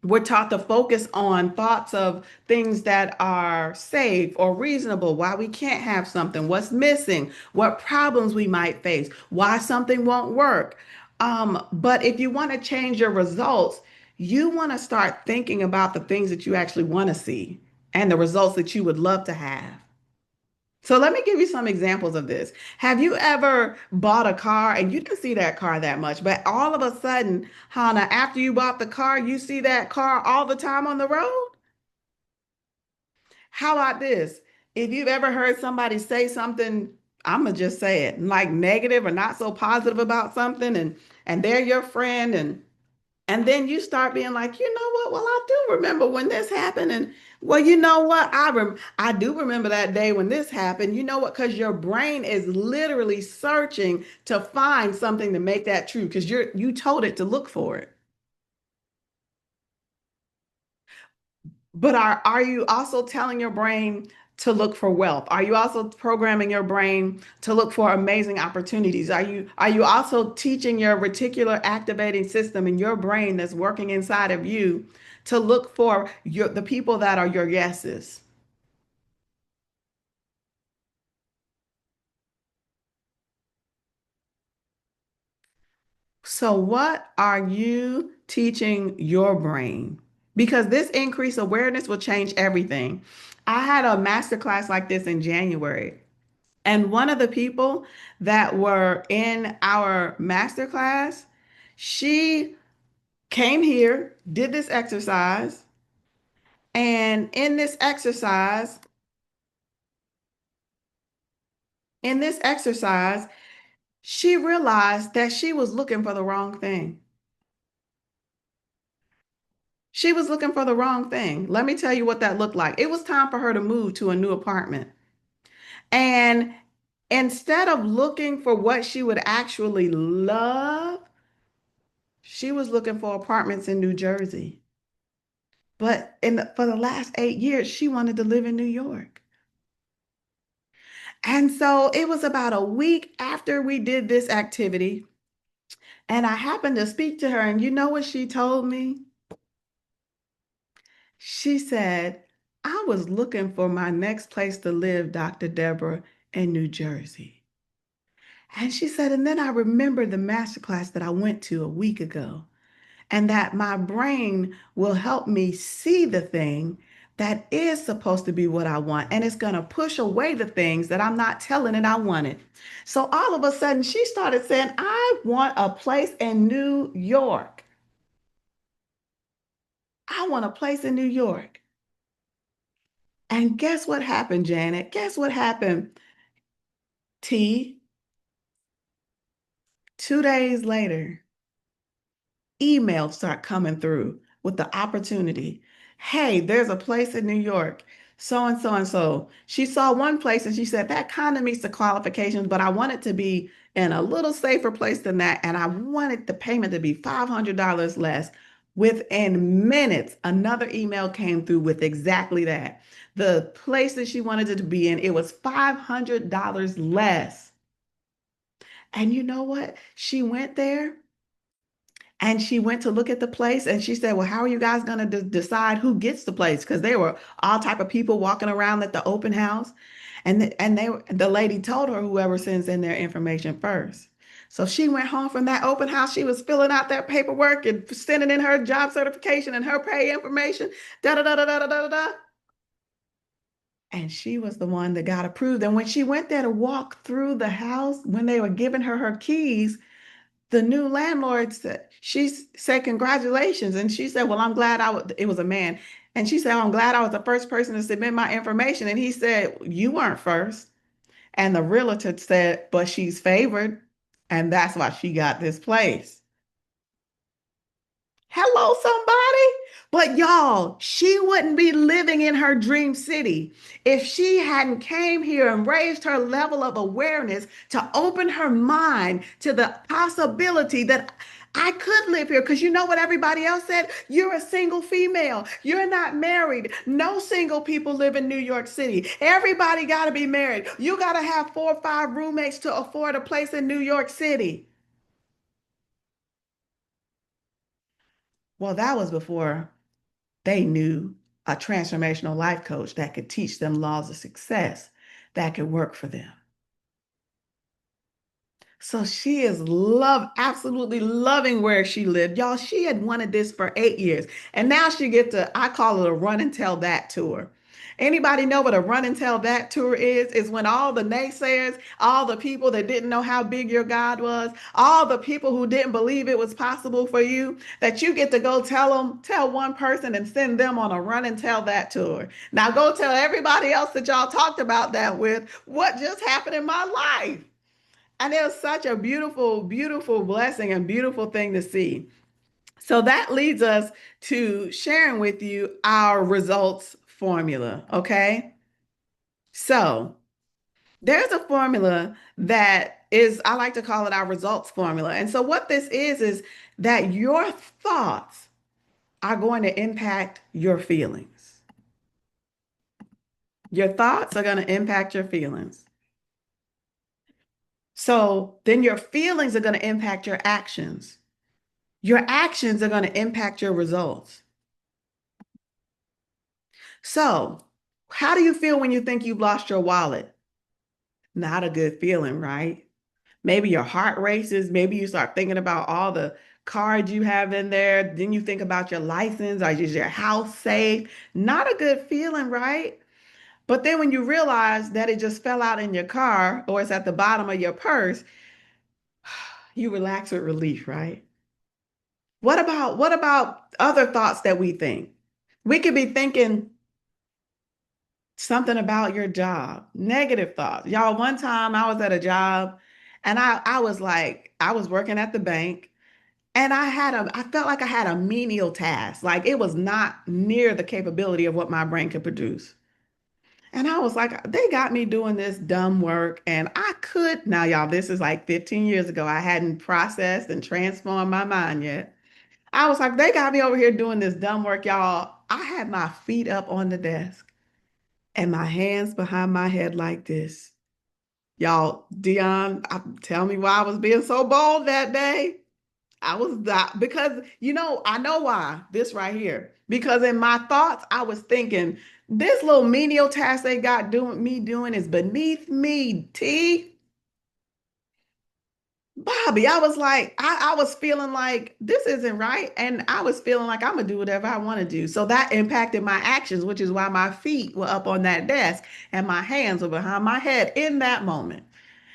we're taught to focus on thoughts of things that are safe or reasonable, why we can't have something, what's missing, what problems we might face, why something won't work. But if you want to change your results, you want to start thinking about the things that you actually want to see and the results that you would love to have. So let me give you some examples of this. Have you ever bought a car and you didn't see that car that much, but all of a sudden, Hannah, after you bought the car, you see that car all the time on the road? How about this? If you've ever heard somebody say something, I'm gonna just say it, like negative or not so positive about something, and they're your friend, and then you start being like, you know what? Well, I do remember when this happened. And well, you know what? I do remember that day when this happened. You know what? Because your brain is literally searching to find something to make that true because you told it to look for it. But are you also telling your brain to look for wealth? Are you also programming your brain to look for amazing opportunities? Are you also teaching your reticular activating system in your brain that's working inside of you to look for the people that are your yeses? So what are you teaching your brain? Because this increased awareness will change everything. I had a masterclass like this in January. And one of the people that were in our masterclass, she came here, did this exercise, and in this exercise, she realized that she was looking for the wrong thing. She was looking for the wrong thing. Let me tell you what that looked like. It was time for her to move to a new apartment. And instead of looking for what she would actually love, she was looking for apartments in New Jersey. But for the last 8 years, she wanted to live in New York. And so it was about a week after we did this activity, and I happened to speak to her, and you know what she told me? She said, I was looking for my next place to live, Dr. Deborah, in New Jersey. And she said, and then I remembered the masterclass that I went to a week ago, and that my brain will help me see the thing that is supposed to be what I want. And it's going to push away the things that I'm not telling it I wanted. So all of a sudden, she started saying, I want a place in New York. I want a place in New York. And guess what happened, Janet? Guess what happened, T? 2 days later, emails start coming through with the opportunity. Hey, there's a place in New York, so and so and so. She saw one place and she said, that kind of meets the qualifications, but I want it to be in a little safer place than that. And I wanted the payment to be $500 less. Within minutes, another email came through with exactly that. The place that she wanted it to be in, it was $500 less. And you know what? She went there. And she went to look at the place and she said, well, how are you guys going to decide who gets the place? Because there were all type of people walking around at the open house. The lady told her whoever sends in their information first. So she went home from that open house. She was filling out that paperwork and sending in her job certification and her pay information. Da da da da da da da da. And she was the one that got approved. And when she went there to walk through the house, when they were giving her keys, the new landlord said, she said, congratulations. And she said, well, I'm glad it was a man. And she said, I'm glad I was the first person to submit my information. And he said, you weren't first. And the realtor said, but she's favored. And that's why she got this place. Hello, somebody. But y'all, she wouldn't be living in her dream city if she hadn't came here and raised her level of awareness to open her mind to the possibility that I could live here. Because you know what everybody else said? You're a single female. You're not married. No single people live in New York City. Everybody got to be married. You got to have 4 or 5 roommates to afford a place in New York City. Well, that was before they knew a transformational life coach that could teach them laws of success that could work for them. So she is absolutely loving where she lived. Y'all, she had wanted this for 8 years. And now she gets I call it a run and tell that tour. Anybody know what a run and tell that tour is? It's when all the naysayers, all the people that didn't know how big your God was, all the people who didn't believe it was possible for you, that you get to go tell one person and send them on a run and tell that tour. Now go tell everybody else that y'all talked about that with what just happened in my life. And it was such a beautiful, beautiful blessing and beautiful thing to see. So that leads us to sharing with you our results formula, okay? So there's a formula that is, I like to call it our results formula. And so what this is that your thoughts are going to impact your feelings. Your thoughts are going to impact your feelings. So then your feelings are going to impact your actions. Your actions are going to impact your results. So how do you feel when you think you've lost your wallet? Not a good feeling, right? Maybe your heart races. Maybe you start thinking about all the cards you have in there. Then you think about your license. Is your house safe? Not a good feeling, right? But then when you realize that it just fell out in your car or it's at the bottom of your purse, you relax with relief, right? What about other thoughts that we think? We could be thinking something about your job, negative thoughts. Y'all, one time I was at a job and I was working at the bank and I felt like I had a menial task. Like it was not near the capability of what my brain could produce. And I was like, they got me doing this dumb work and now y'all, this is like 15 years ago. I hadn't processed and transformed my mind yet. I was like, they got me over here doing this dumb work, y'all. I had my feet up on the desk and my hands behind my head like this. Y'all, Dion, tell me why I was being so bold that day. I was that because, I know why. This right here. Because in my thoughts, I was thinking, this little menial task they got doing is beneath me, T. Bobby, I was like, I was feeling like this isn't right. And I was feeling like I'm going to do whatever I want to do. So that impacted my actions, which is why my feet were up on that desk and my hands were behind my head in that moment.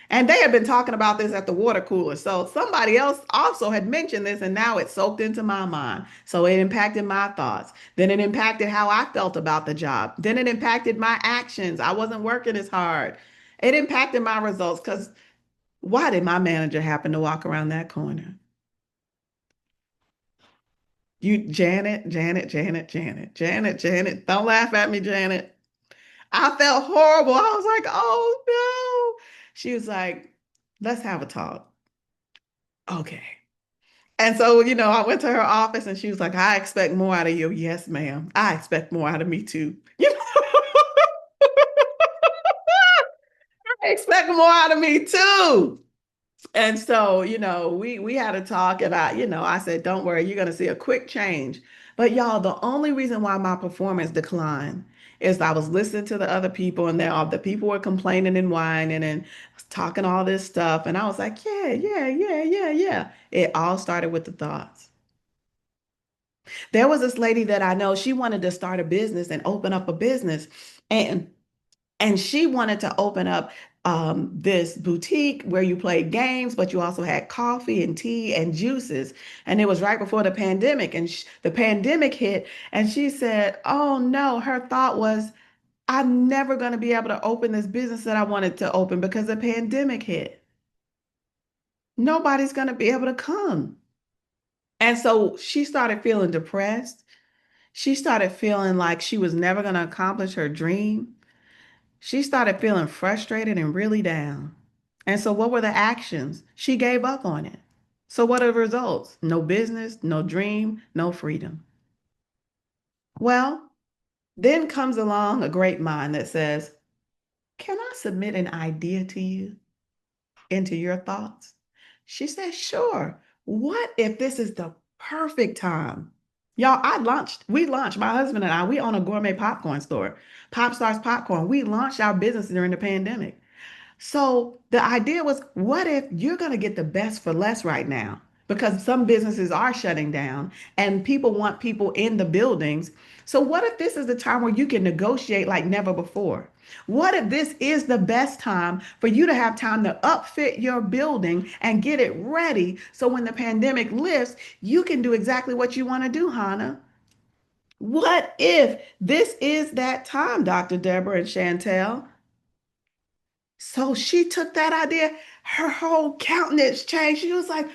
And they had been talking about this at the water cooler. So somebody else also had mentioned this and now it soaked into my mind. So it impacted my thoughts. Then it impacted how I felt about the job. Then it impacted my actions. I wasn't working as hard. It impacted my results because why did my manager happen to walk around that corner? Janet, don't laugh at me, Janet. I felt horrible. I was like, oh no. She was like, let's have a talk. Okay. And so, I went to her office and she was like, I expect more out of you. Yes, ma'am. I expect more out of me too. I expect more out of me too. And so, we had a talk about, I said, don't worry, you're going to see a quick change. But y'all, the only reason why my performance declined is I was listening to the other people and all the people were complaining and whining and talking all this stuff. And I was like, yeah, yeah, yeah, yeah, yeah. It all started with the thoughts. There was this lady that I know, she wanted to start a business and open up a business. And she wanted to open up this boutique where you played games, but you also had coffee and tea and juices. And it was right before the pandemic. And the pandemic hit. And she said, oh no, her thought was, I'm never going to be able to open this business that I wanted to open because the pandemic hit. Nobody's going to be able to come. And so she started feeling depressed. She started feeling like she was never going to accomplish her dream. She started feeling frustrated and really down. And so, what were the actions? She gave up on it. So, what are the results? No business, no dream, no freedom. Well, then comes along a great mind that says, can I submit an idea to you into your thoughts? She said, sure. What if this is the perfect time? Y'all, we launched, my husband and I, we own a gourmet popcorn store, Pop Stars Popcorn. We launched our business during the pandemic. So the idea was, what if you're going to get the best for less right now? Because some businesses are shutting down and people want people in the buildings. So what if this is the time where you can negotiate like never before? What if this is the best time for you to have time to upfit your building and get it ready so when the pandemic lifts, you can do exactly what you want to do, Hannah? What if this is that time, Dr. Deborah and Chantel? So she took that idea, her whole countenance changed. She was like,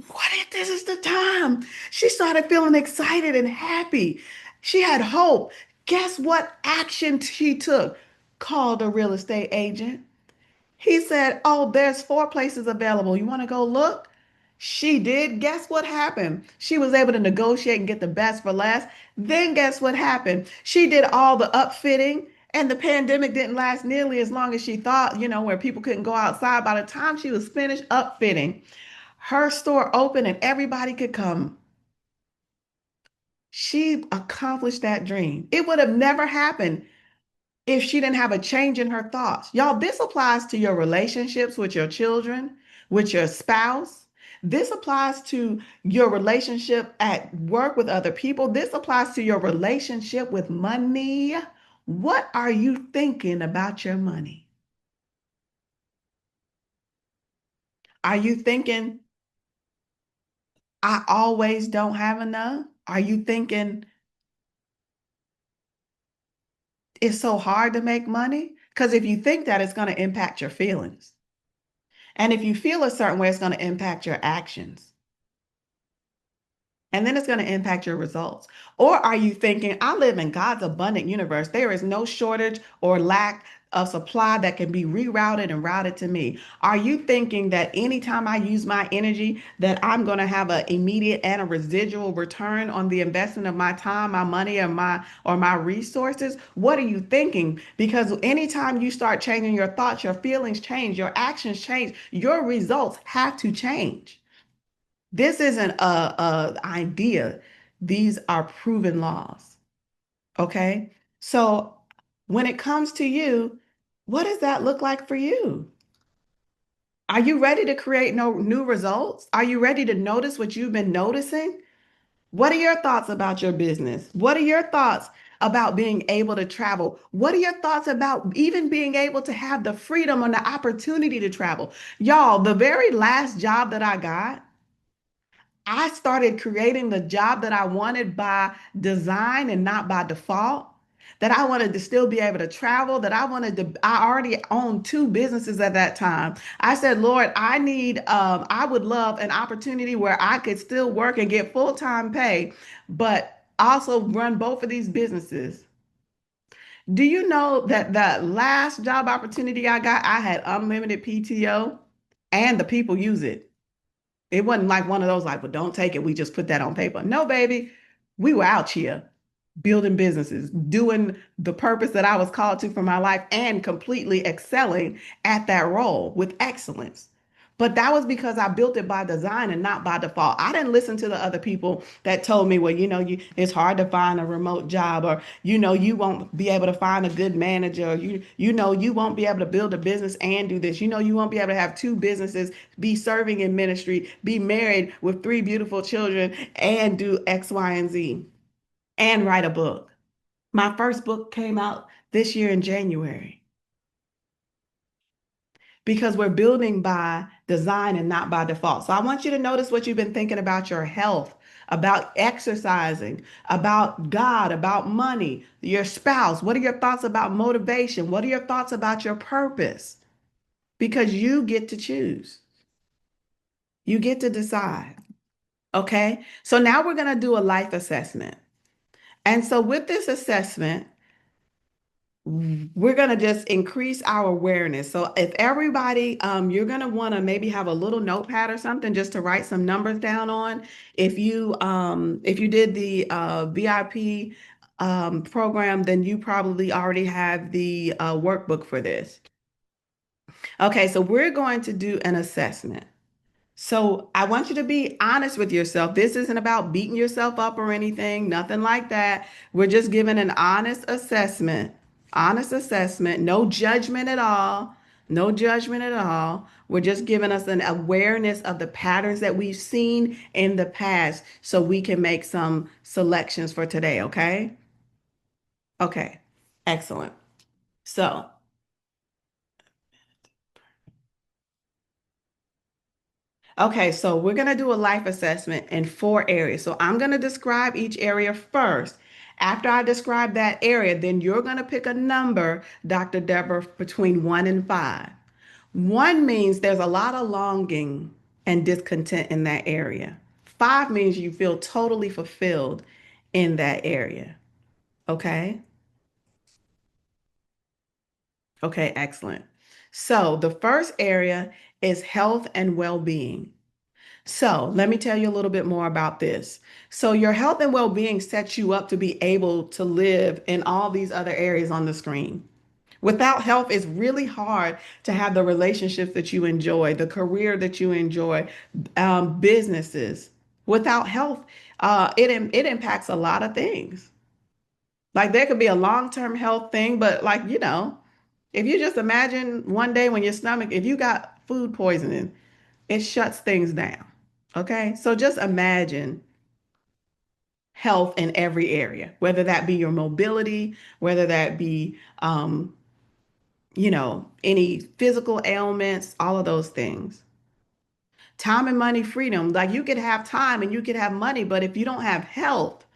what if this is the time? She started feeling excited and happy. She had hope. Guess what action she took? Called a real estate agent. He said, oh, there's 4 places available. You want to go look? She did. Guess what happened? She was able to negotiate and get the best for less. Then guess what happened? She did all the upfitting, and the pandemic didn't last nearly as long as she thought, where people couldn't go outside. By the time she was finished upfitting, her store opened and everybody could come. She accomplished that dream. It would have never happened if she didn't have a change in her thoughts. Y'all, this applies to your relationships with your children, with your spouse. This applies to your relationship at work with other people. This applies to your relationship with money. What are you thinking about your money? Are you thinking, I always don't have enough? Are you thinking, it's so hard to make money? Because if you think that, it's going to impact your feelings. And if you feel a certain way, it's going to impact your actions. And then it's going to impact your results. Or are you thinking, I live in God's abundant universe. There is no shortage or lack of supply that can be rerouted and routed to me. Are you thinking that anytime I use my energy, that I'm going to have an immediate and a residual return on the investment of my time, my money, or my resources? What are you thinking? Because anytime you start changing your thoughts, your feelings change, your actions change, your results have to change. This isn't a idea. These are proven laws. Okay. So when it comes to you, what does that look like for you? Are you ready to create no new results? Are you ready to notice what you've been noticing? What are your thoughts about your business? What are your thoughts about being able to travel? What are your thoughts about even being able to have the freedom and the opportunity to travel? Y'all, the very last job that I got, I started creating the job that I wanted by design and not by default. That I wanted to still be able to travel, I already owned 2 businesses at that time. I said, Lord, I would love an opportunity where I could still work and get full-time pay, but also run both of these businesses. Do you know that the last job opportunity I got, I had unlimited PTO and the people use it? It wasn't like one of those like, well, don't take it. We just put that on paper. No, baby. We were out here building businesses, doing the purpose that I was called to for my life and completely excelling at that role with excellence. But that was because I built it by design and not by default. I didn't listen to the other people that told me, well, it's hard to find a remote job, or you won't be able to find a good manager, or you won't be able to build a business and do this. You won't be able to have two businesses, be serving in ministry, be married with three beautiful children, and do X, Y, and Z, and write a book. My first book came out this year in January, because we're building by design and not by default. So I want you to notice what you've been thinking about your health, about exercising, about God, about money, your spouse. What are your thoughts about motivation? What are your thoughts about your purpose? Because you get to choose. You get to decide. Okay? So now we're going to do a life assessment. And so with this assessment, we're going to just increase our awareness. So if everybody, you're going to want to maybe have a little notepad or something just to write some numbers down on. If you did the VIP program, then you probably already have the workbook for this. Okay, so we're going to do an assessment. So I want you to be honest with yourself. This isn't about beating yourself up or anything, nothing like that. We're just giving an honest assessment, no judgment at all, no judgment at all. We're just giving us an awareness of the patterns that we've seen in the past so we can make some selections for today, okay? Okay, excellent. So okay, so we're going to do a life assessment in 4 areas. So I'm going to describe each area first. After I describe that area, then you're going to pick a number, Dr. Deborah, between 1 and 5. 1 means there's a lot of longing and discontent in that area. 5 means you feel totally fulfilled in that area. Okay? Okay, excellent. So the first area is health and well-being. So let me tell you a little bit more about this. So your health and well-being sets you up to be able to live in all these other areas on the screen. Without health, it's really hard to have the relationships that you enjoy, the career that you enjoy, businesses. Without health, it impacts a lot of things. Like there could be a long-term health thing, but if you just imagine one day when your stomach, if you got food poisoning, it shuts things down. Okay, so just imagine health in every area, whether that be your mobility, whether that be, any physical ailments, all of those things. Time and money freedom, like you could have time and you could have money, but if you don't have health,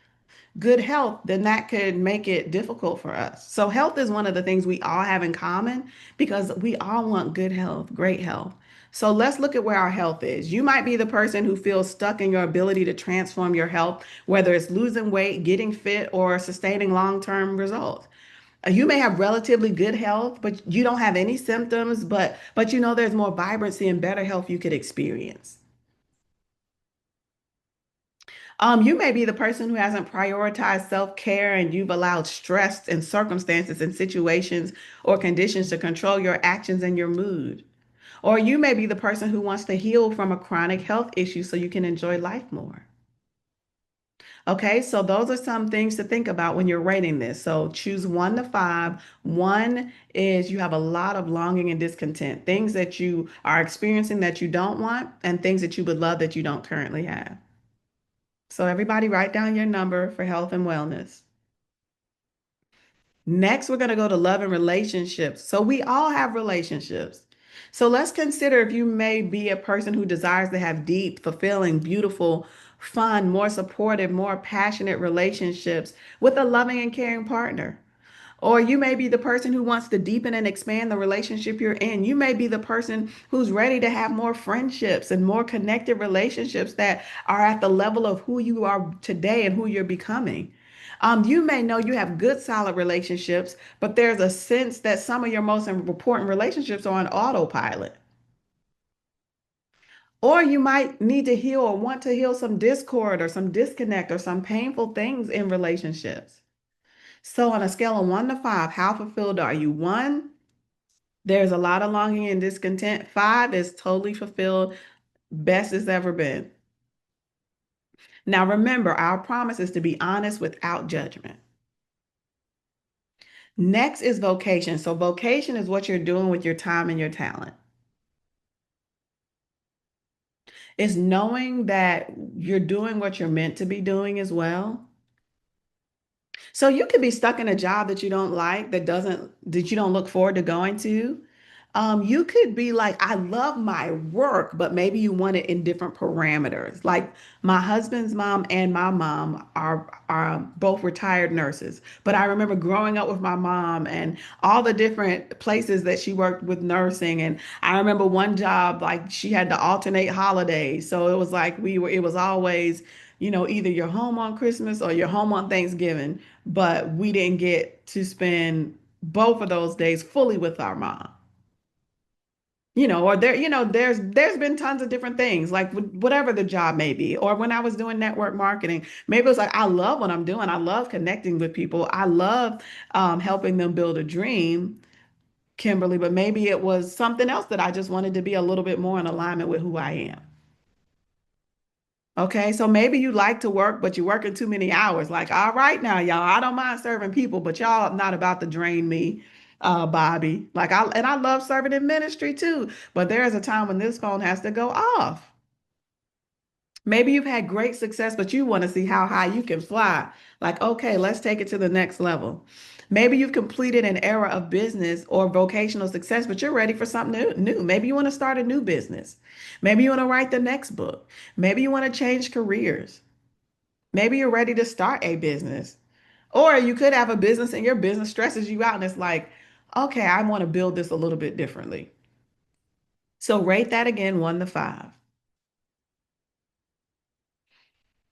good health, then that could make it difficult for us. So health is one of the things we all have in common because we all want good health, great health. So let's look at where our health is. You might be the person who feels stuck in your ability to transform your health, whether it's losing weight, getting fit, or sustaining long-term results. You may have relatively good health, but you don't have any symptoms, but there's more vibrancy and better health you could experience. You may be the person who hasn't prioritized self-care and you've allowed stress and circumstances and situations or conditions to control your actions and your mood. Or you may be the person who wants to heal from a chronic health issue so you can enjoy life more. Okay, so those are some things to think about when you're rating this. So choose 1 to 5. 1 is you have a lot of longing and discontent, things that you are experiencing that you don't want, and things that you would love that you don't currently have. So everybody write down your number for health and wellness. Next, we're going to go to love and relationships. So we all have relationships. So let's consider if you may be a person who desires to have deep, fulfilling, beautiful, fun, more supportive, more passionate relationships with a loving and caring partner. Or you may be the person who wants to deepen and expand the relationship you're in. You may be the person who's ready to have more friendships and more connected relationships that are at the level of who you are today and who you're becoming. You may know you have good, solid relationships, but there's a sense that some of your most important relationships are on autopilot. Or you might need to heal or want to heal some discord or some disconnect or some painful things in relationships. So on a scale of 1 to 5, how fulfilled are you? 1, There's a lot of longing and discontent. 5 is totally fulfilled, best it's ever been. Now remember, our promise is to be honest without judgment. Next is vocation. So vocation is what you're doing with your time and your talent. It's knowing that you're doing what you're meant to be doing as well. So you could be stuck in a job that you don't like, that you don't look forward to going to. You could be like, I love my work, but maybe you want it in different parameters. Like my husband's mom and my mom are both retired nurses. But I remember growing up with my mom and all the different places that she worked with nursing. And I remember one job, like she had to alternate holidays. So it was like it was always, either you're home on Christmas or you're home on Thanksgiving, but we didn't get to spend both of those days fully with our mom. Or there's been tons of different things, like whatever the job may be. Or when I was doing network marketing, maybe it was like, I love what I'm doing. I love connecting with people. I love helping them build a dream, Kimberly, but maybe it was something else that I just wanted to be a little bit more in alignment with who I am. Okay, so maybe you like to work, but you're working too many hours. Like, all right now, y'all, I don't mind serving people, but y'all not about to drain me, Bobby. I love serving in ministry too, but there is a time when this phone has to go off. Maybe you've had great success, but you want to see how high you can fly. Like, okay, let's take it to the next level. Maybe you've completed an era of business or vocational success, but you're ready for something new. Maybe you want to start a new business. Maybe you want to write the next book. Maybe you want to change careers. Maybe you're ready to start a business. Or you could have a business and your business stresses you out and it's like, okay, I want to build this a little bit differently. So rate that again, 1 to 5.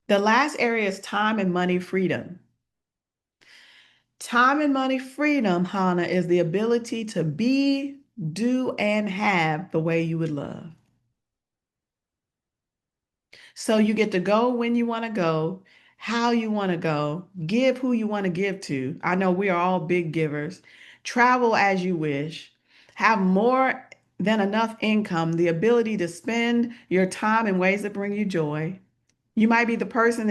The last area is time and money freedom. Time and money freedom, Hannah, is the ability to be, do, and have the way you would love. So you get to go when you want to go, how you want to go, give who you want to give to. I know we are all big givers. Travel as you wish, have more than enough income, the ability to spend your time in ways that bring you joy. You might be the person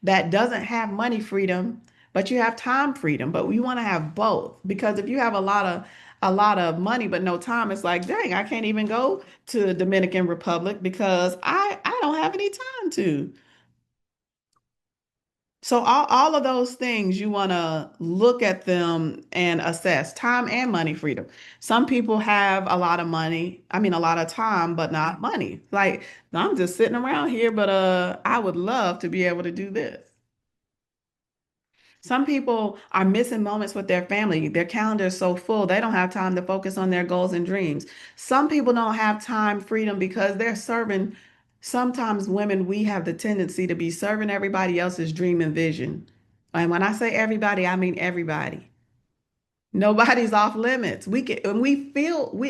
that doesn't have money freedom, but you have time freedom. But we want to have both, because if you have a lot of money but no time, it's like, dang, I can't even go to the Dominican Republic because I don't have any time to. So all of those things, you want to look at them and assess time and money freedom. Some people have a lot of money, I mean a lot of time, but not money. Like, I'm just sitting around here, but I would love to be able to do this. Some people are missing moments with their family. Their calendar is so full, they don't have time to focus on their goals and dreams. Some people don't have time freedom because they're serving. Sometimes women, we have the tendency to be serving everybody else's dream and vision. And when I say everybody, I mean everybody. Nobody's off limits. We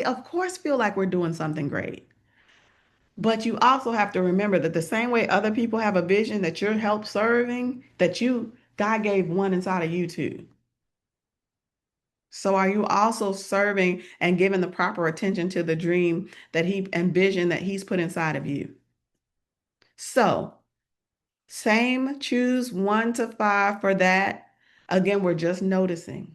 of course feel like we're doing something great. But you also have to remember that the same way other people have a vision that you're help serving, God gave one inside of you too. So are you also serving and giving the proper attention to the dream that he and vision that he's put inside of you? So choose 1 to 5 for that. Again, we're just noticing.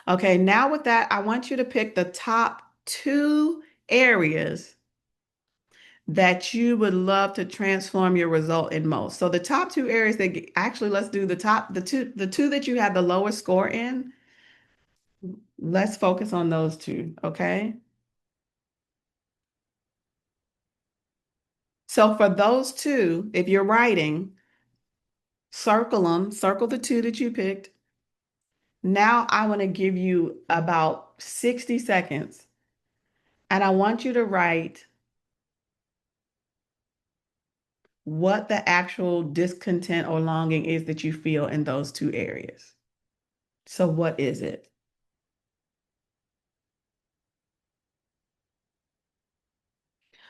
Okay, now with that, I want you to pick the top 2 areas that you would love to transform your result in most. So the top 2 areas actually, let's do the two that you have the lowest score in. Let's focus on those 2, okay? So for those 2, if you're writing, circle them, circle the 2 that you picked. Now I want to give you about 60 seconds, and I want you to write what the actual discontent or longing is that you feel in those 2 areas. So what is it?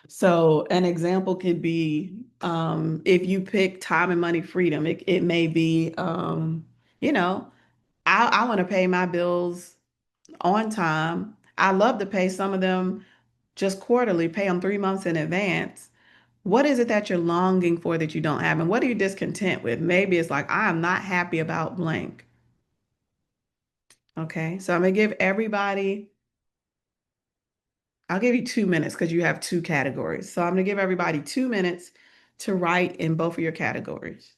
So an example could be if you pick time and money freedom, it may be, you know, I want to pay my bills on time. I love to pay some of them just quarterly, pay them 3 months in advance. What is it that you're longing for that you don't have? And what are you discontent with? Maybe it's like, I am not happy about blank. Okay, so I'm gonna give everybody, I'll give you 2 minutes because you have two categories. So I'm gonna give everybody 2 minutes to write in both of your categories.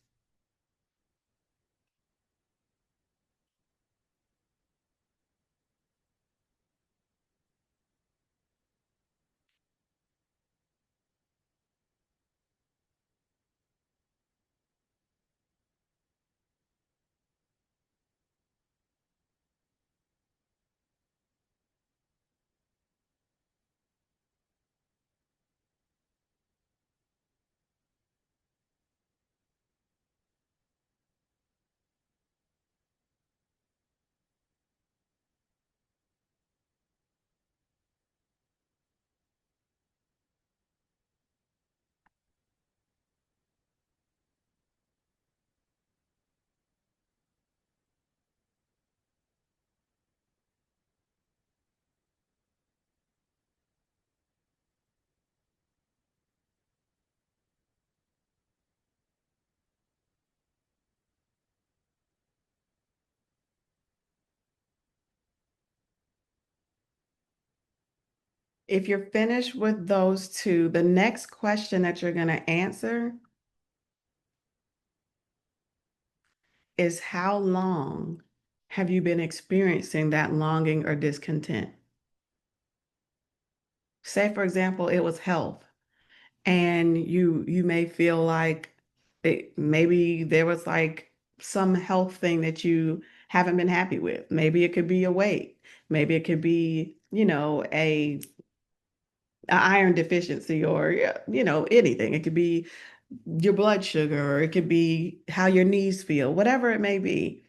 If you're finished with those two, the next question that you're going to answer is how long have you been experiencing that longing or discontent? Say, for example, it was health, and you may feel like maybe there was like some health thing that you haven't been happy with. Maybe it could be your weight. Maybe it could be, a iron deficiency or anything. It could be your blood sugar, or it could be how your knees feel, whatever it may be.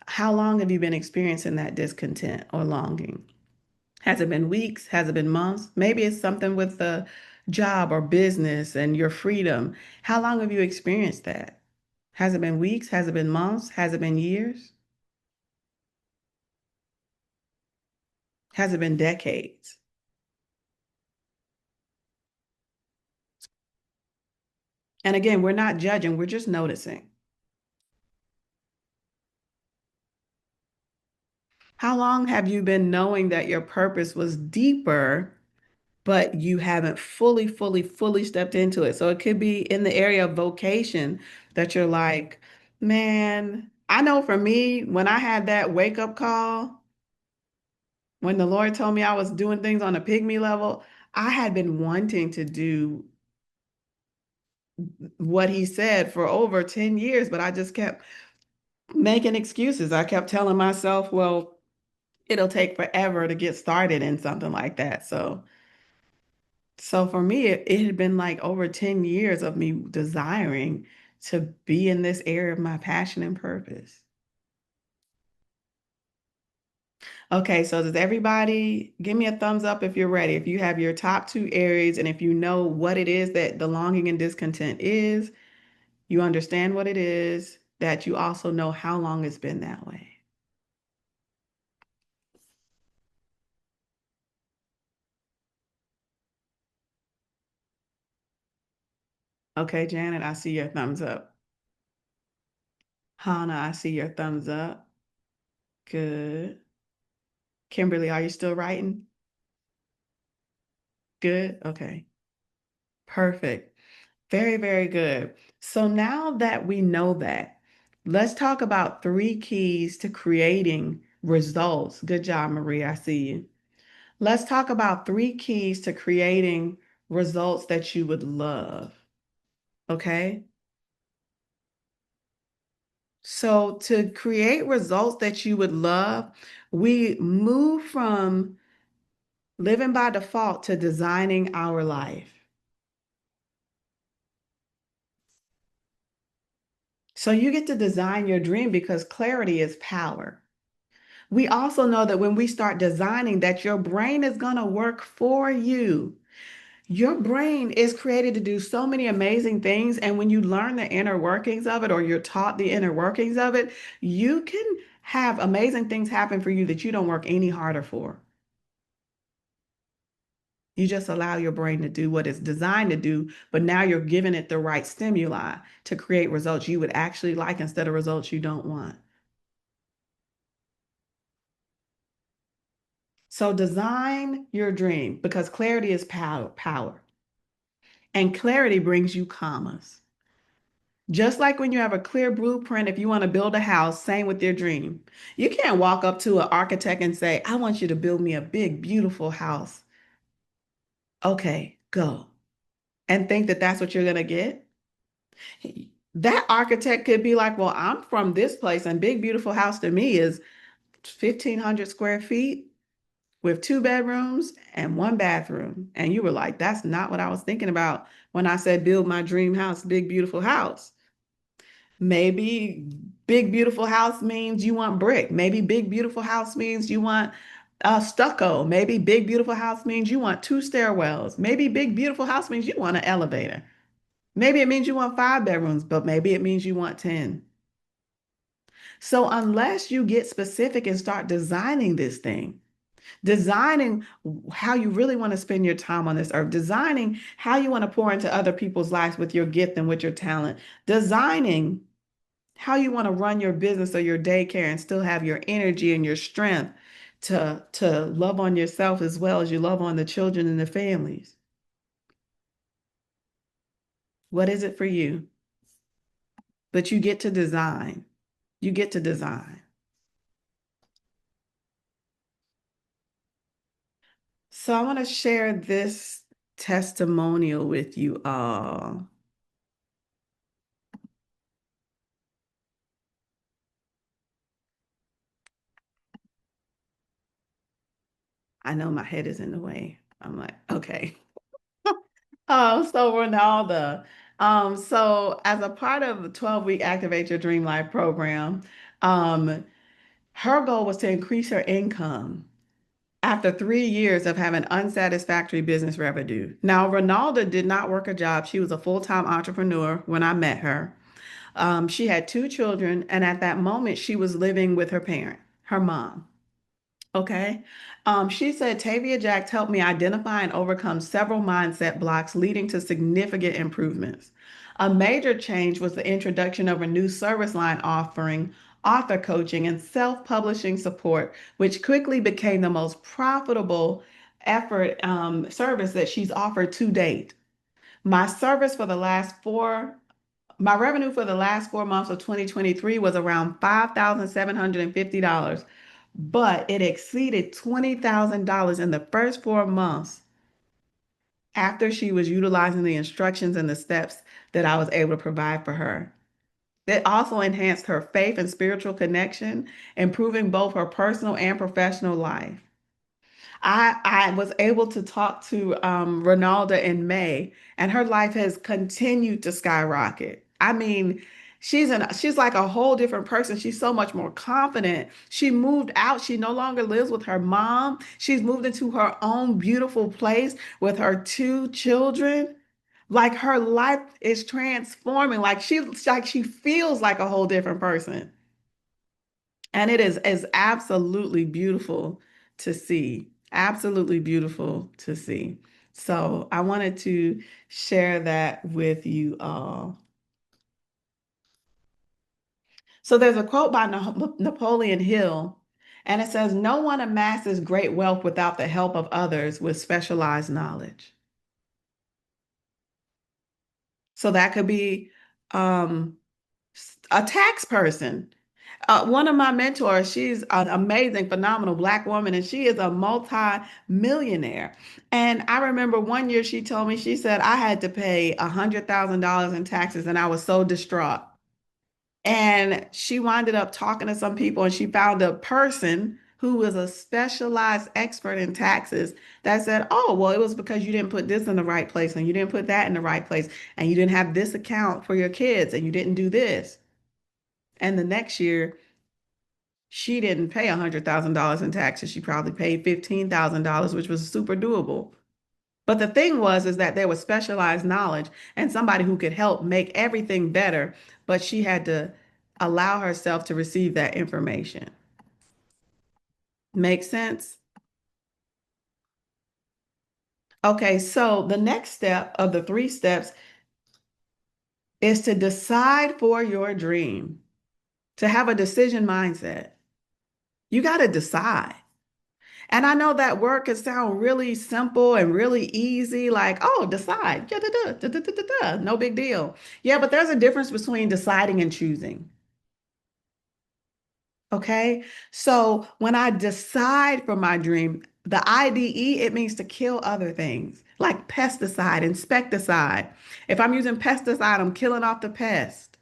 How long have you been experiencing that discontent or longing? Has it been weeks? Has it been months? Maybe it's something with the job or business and your freedom. How long have you experienced that? Has it been weeks? Has it been months? Has it been years? Has it been decades? And again, we're not judging, we're just noticing. How long have you been knowing that your purpose was deeper, but you haven't fully stepped into it? So it could be in the area of vocation that you're like, man, I know for me, when I had that wake up call, when the Lord told me I was doing things on a pygmy level, I had been wanting to do what he said for over 10 years, but I just kept making excuses. I kept telling myself, well, it'll take forever to get started in something like that. So for me, it had been like over 10 years of me desiring to be in this area of my passion and purpose. Okay, so does everybody give me a thumbs up if you're ready? If you have your top two areas and if you know what it is that the longing and discontent is, you understand what it is, that you also know how long it's been that way. Okay, Janet, I see your thumbs up. Hannah, I see your thumbs up. Good. Kimberly, are you still writing? Good. Okay. Perfect. Very good. So now that we know that, let's talk about 3 keys to creating results. Good job, Maria. I see you. Let's talk about 3 keys to creating results that you would love. Okay. So to create results that you would love, we move from living by default to designing our life. So you get to design your dream because clarity is power. We also know that when we start designing that your brain is going to work for you. Your brain is created to do so many amazing things. And when you learn the inner workings of it, or you're taught the inner workings of it, you can have amazing things happen for you that you don't work any harder for. You just allow your brain to do what it's designed to do, but now you're giving it the right stimuli to create results you would actually like instead of results you don't want. So design your dream, because clarity is power. And clarity brings you commas. Just like when you have a clear blueprint, if you want to build a house, same with your dream. You can't walk up to an architect and say, I want you to build me a big, beautiful house. Okay, go. And think that that's what you're going to get. That architect could be like, well, I'm from this place, and big, beautiful house to me is 1,500 square feet with 2 bedrooms and 1 bathroom. And you were like, that's not what I was thinking about when I said build my dream house, big, beautiful house. Maybe big, beautiful house means you want brick. Maybe big, beautiful house means you want stucco. Maybe big, beautiful house means you want 2 stairwells. Maybe big, beautiful house means you want an elevator. Maybe it means you want 5 bedrooms, but maybe it means you want 10. So unless you get specific and start designing this thing, designing how you really want to spend your time on this earth, designing how you want to pour into other people's lives with your gift and with your talent, designing how you want to run your business or your daycare and still have your energy and your strength to love on yourself as well as you love on the children and the families. What is it for you? But you get to design. You get to design. So I want to share this testimonial with you all. I know my head is in the way. I'm like, okay. So Ronaldo, so as a part of the 12-week Activate Your Dream Life program, her goal was to increase her income after 3 years of having unsatisfactory business revenue. Now, Ronaldo did not work a job. She was a full-time entrepreneur when I met her. She had 2 children, and at that moment, she was living with her parent, her mom. Okay. She said, Tavia Jacks helped me identify and overcome several mindset blocks, leading to significant improvements. A major change was the introduction of a new service line offering author coaching and self-publishing support, which quickly became the most profitable effort service that she's offered to date. My revenue for the last 4 months of 2023 was around $5,750, but it exceeded $20,000 in the first 4 months after she was utilizing the instructions and the steps that I was able to provide for her. It also enhanced her faith and spiritual connection, improving both her personal and professional life. I was able to talk to Ronaldo in May, and her life has continued to skyrocket. I mean, she's like a whole different person. She's so much more confident. She moved out. She no longer lives with her mom. She's moved into her own beautiful place with her 2 children. Like her life is transforming. Like she feels like a whole different person. And it is absolutely beautiful to see. Absolutely beautiful to see. So I wanted to share that with you all. So there's a quote by Napoleon Hill, and it says, no one amasses great wealth without the help of others with specialized knowledge. So that could be a tax person. One of my mentors, she's an amazing, phenomenal Black woman, and she is a multi-millionaire. And I remember one year she told me, she said, I had to pay $100,000 in taxes, and I was so distraught. And she winded up talking to some people, and she found a person who was a specialized expert in taxes that said, oh, well, it was because you didn't put this in the right place, and you didn't put that in the right place, and you didn't have this account for your kids, and you didn't do this. And the next year, she didn't pay $100,000 in taxes. She probably paid $15,000, which was super doable. But the thing is that there was specialized knowledge and somebody who could help make everything better, but she had to allow herself to receive that information. Make sense? Okay, so the next step of the 3 steps is to decide for your dream, to have a decision mindset. You got to decide. And I know that word can sound really simple and really easy, like, oh, decide. No big deal. Yeah, but there's a difference between deciding and choosing. Okay. So when I decide for my dream, the IDE, it means to kill other things like pesticide, insecticide. If I'm using pesticide, I'm killing off the pest.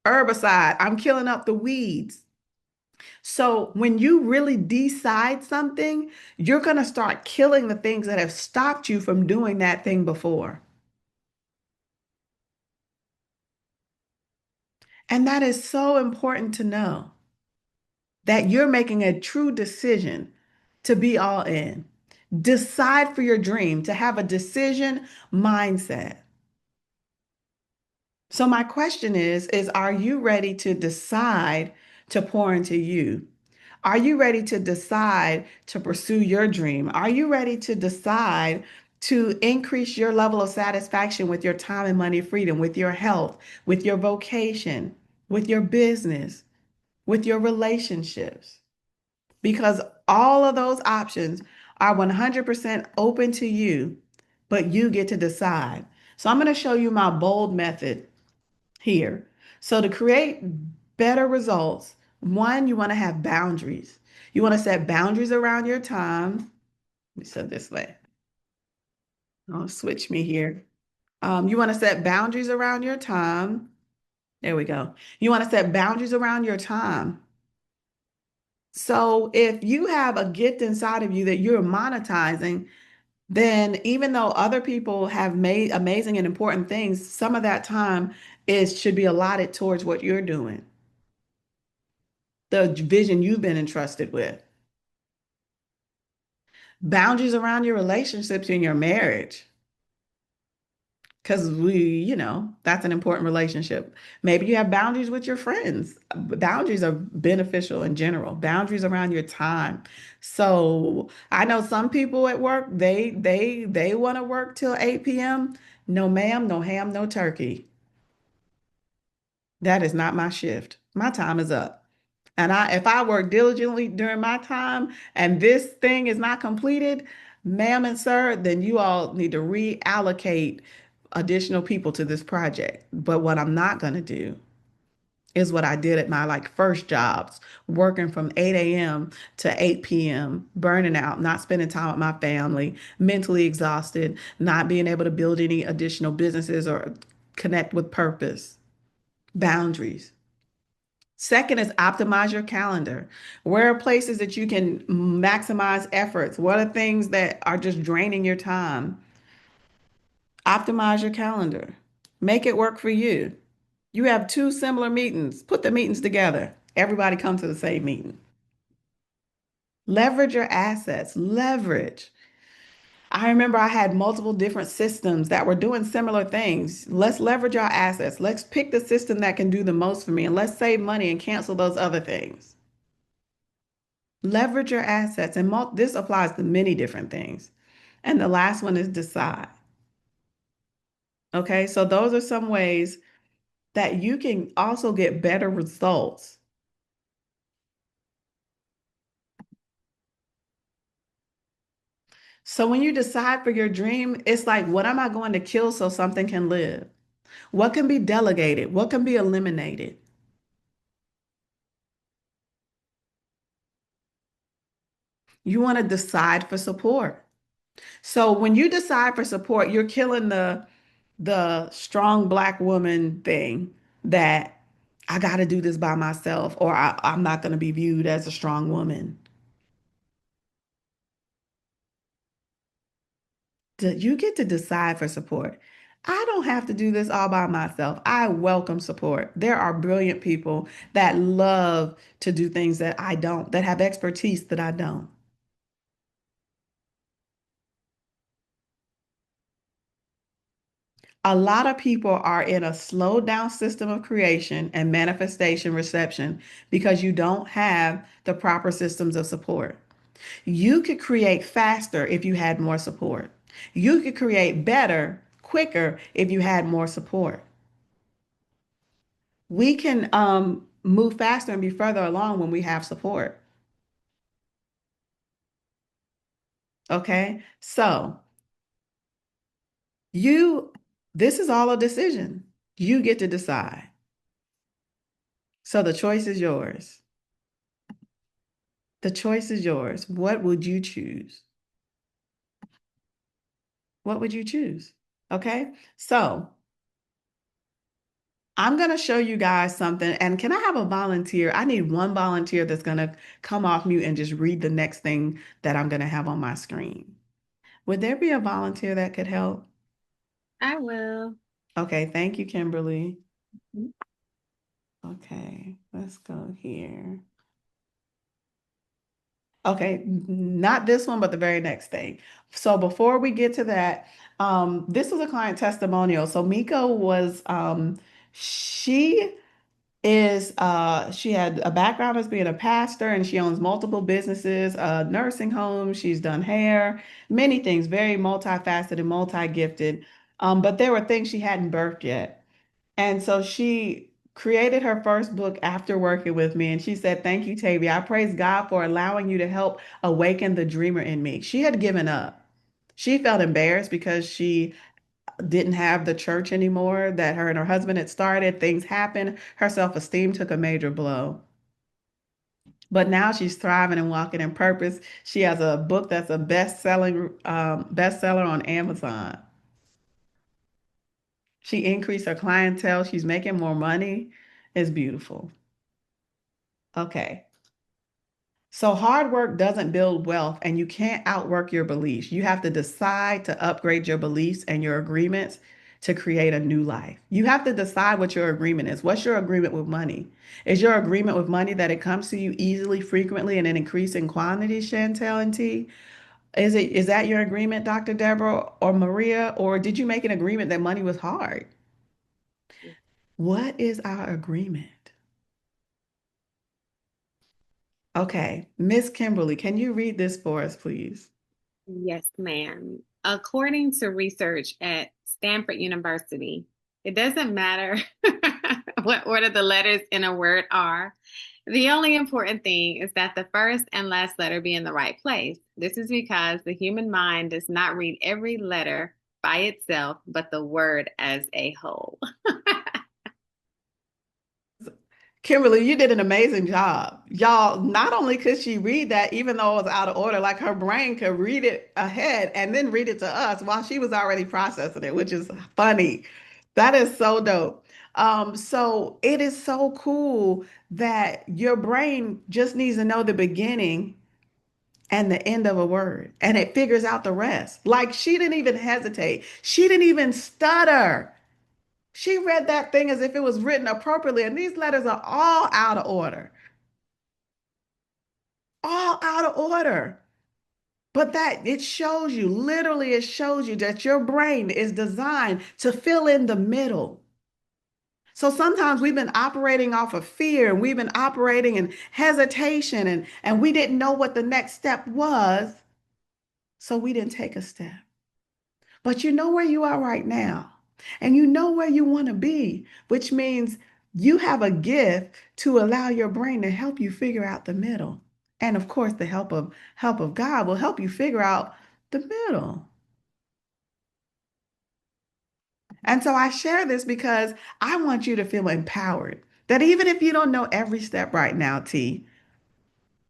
Herbicide, I'm killing up the weeds. So when you really decide something, you're going to start killing the things that have stopped you from doing that thing before. And that is so important to know that you're making a true decision to be all in. Decide for your dream, to have a decision mindset. So my question is are you ready to decide to pour into you? Are you ready to decide to pursue your dream? Are you ready to decide to increase your level of satisfaction with your time and money freedom, with your health, with your vocation, with your business, with your relationships? Because all of those options are 100% open to you, but you get to decide. So I'm going to show you my bold method here. So to create better results, one, you want to have boundaries. You want to set boundaries around your time. Let me set this way. I'll switch me here. You want to set boundaries around your time. There we go. You want to set boundaries around your time. So if you have a gift inside of you that you're monetizing, then even though other people have made amazing and important things, some of that time should be allotted towards what you're doing, the vision you've been entrusted with. Boundaries around your relationships in your marriage. Because that's an important relationship. Maybe you have boundaries with your friends. Boundaries are beneficial in general. Boundaries around your time. So I know some people at work, they want to work till 8 p.m. No, ma'am, no ham, no turkey. That is not my shift. My time is up. And if I work diligently during my time and this thing is not completed, ma'am and sir, then you all need to reallocate additional people to this project. But what I'm not going to do is what I did at my first jobs, working from 8 a.m. to 8 p.m., burning out, not spending time with my family, mentally exhausted, not being able to build any additional businesses or connect with purpose. Boundaries. Second is optimize your calendar. Where are places that you can maximize efforts? What are things that are just draining your time? Optimize your calendar. Make it work for you. You have 2 similar meetings. Put the meetings together. Everybody come to the same meeting. Leverage your assets. Leverage. I remember I had multiple different systems that were doing similar things. Let's leverage our assets. Let's pick the system that can do the most for me, and let's save money and cancel those other things. Leverage your assets. And this applies to many different things. And the last one is decide. Okay, so those are some ways that you can also get better results. So when you decide for your dream, it's like, what am I going to kill so something can live? What can be delegated? What can be eliminated? You want to decide for support. So when you decide for support, you're killing the strong Black woman thing that I got to do this by myself, or I'm not going to be viewed as a strong woman. You get to decide for support. I don't have to do this all by myself. I welcome support. There are brilliant people that love to do things that I don't, that have expertise that I don't. A lot of people are in a slowed down system of creation and manifestation reception because you don't have the proper systems of support. You could create faster if you had more support. You could create better, quicker if you had more support. We can move faster and be further along when we have support. Okay, so this is all a decision. You get to decide. So the choice is yours. The choice is yours. What would you choose? What would you choose? Okay, so I'm going to show you guys something. And can I have a volunteer? I need one volunteer that's going to come off mute and just read the next thing that I'm going to have on my screen. Would there be a volunteer that could help? I will. Okay, thank you, Kimberly. Okay, let's go here. Okay, not this one, but the very next thing. So before we get to that, this was a client testimonial. So Miko was, she she had a background as being a pastor and she owns multiple businesses, nursing homes, she's done hair, many things, very multifaceted, multi-gifted. But there were things she hadn't birthed yet. And so she created her first book after working with me. And she said, "Thank you, Tavia. I praise God for allowing you to help awaken the dreamer in me." She had given up. She felt embarrassed because she didn't have the church anymore that her and her husband had started. Things happened. Her self-esteem took a major blow. But now she's thriving and walking in purpose. She has a book that's a bestseller on Amazon. She increased her clientele. She's making more money. It's beautiful. Okay. So hard work doesn't build wealth, and you can't outwork your beliefs. You have to decide to upgrade your beliefs and your agreements to create a new life. You have to decide what your agreement is. What's your agreement with money? Is your agreement with money that it comes to you easily, frequently, and in increasing quantity, Chantel and T? Is that your agreement, Dr. Deborah or Maria? Or did you make an agreement that money was hard? What is our agreement? Okay, Miss Kimberly, can you read this for us, please? Yes, ma'am. According to research at Stanford University, it doesn't matter what order the letters in a word are. The only important thing is that the first and last letter be in the right place. This is because the human mind does not read every letter by itself, but the word as a whole. Kimberly, you did an amazing job. Y'all, not only could she read that, even though it was out of order, like her brain could read it ahead and then read it to us while she was already processing it, which is funny. That is so dope. So it is so cool that your brain just needs to know the beginning and the end of a word, and it figures out the rest. Like she didn't even hesitate. She didn't even stutter. She read that thing as if it was written appropriately, and these letters are all out of order. All out of order. But that it shows you, literally, it shows you that your brain is designed to fill in the middle. So sometimes we've been operating off of fear and we've been operating in hesitation and we didn't know what the next step was. So we didn't take a step. But you know where you are right now, and you know where you want to be, which means you have a gift to allow your brain to help you figure out the middle. And of course, the help of God will help you figure out the middle. And so I share this because I want you to feel empowered. That even if you don't know every step right now, T,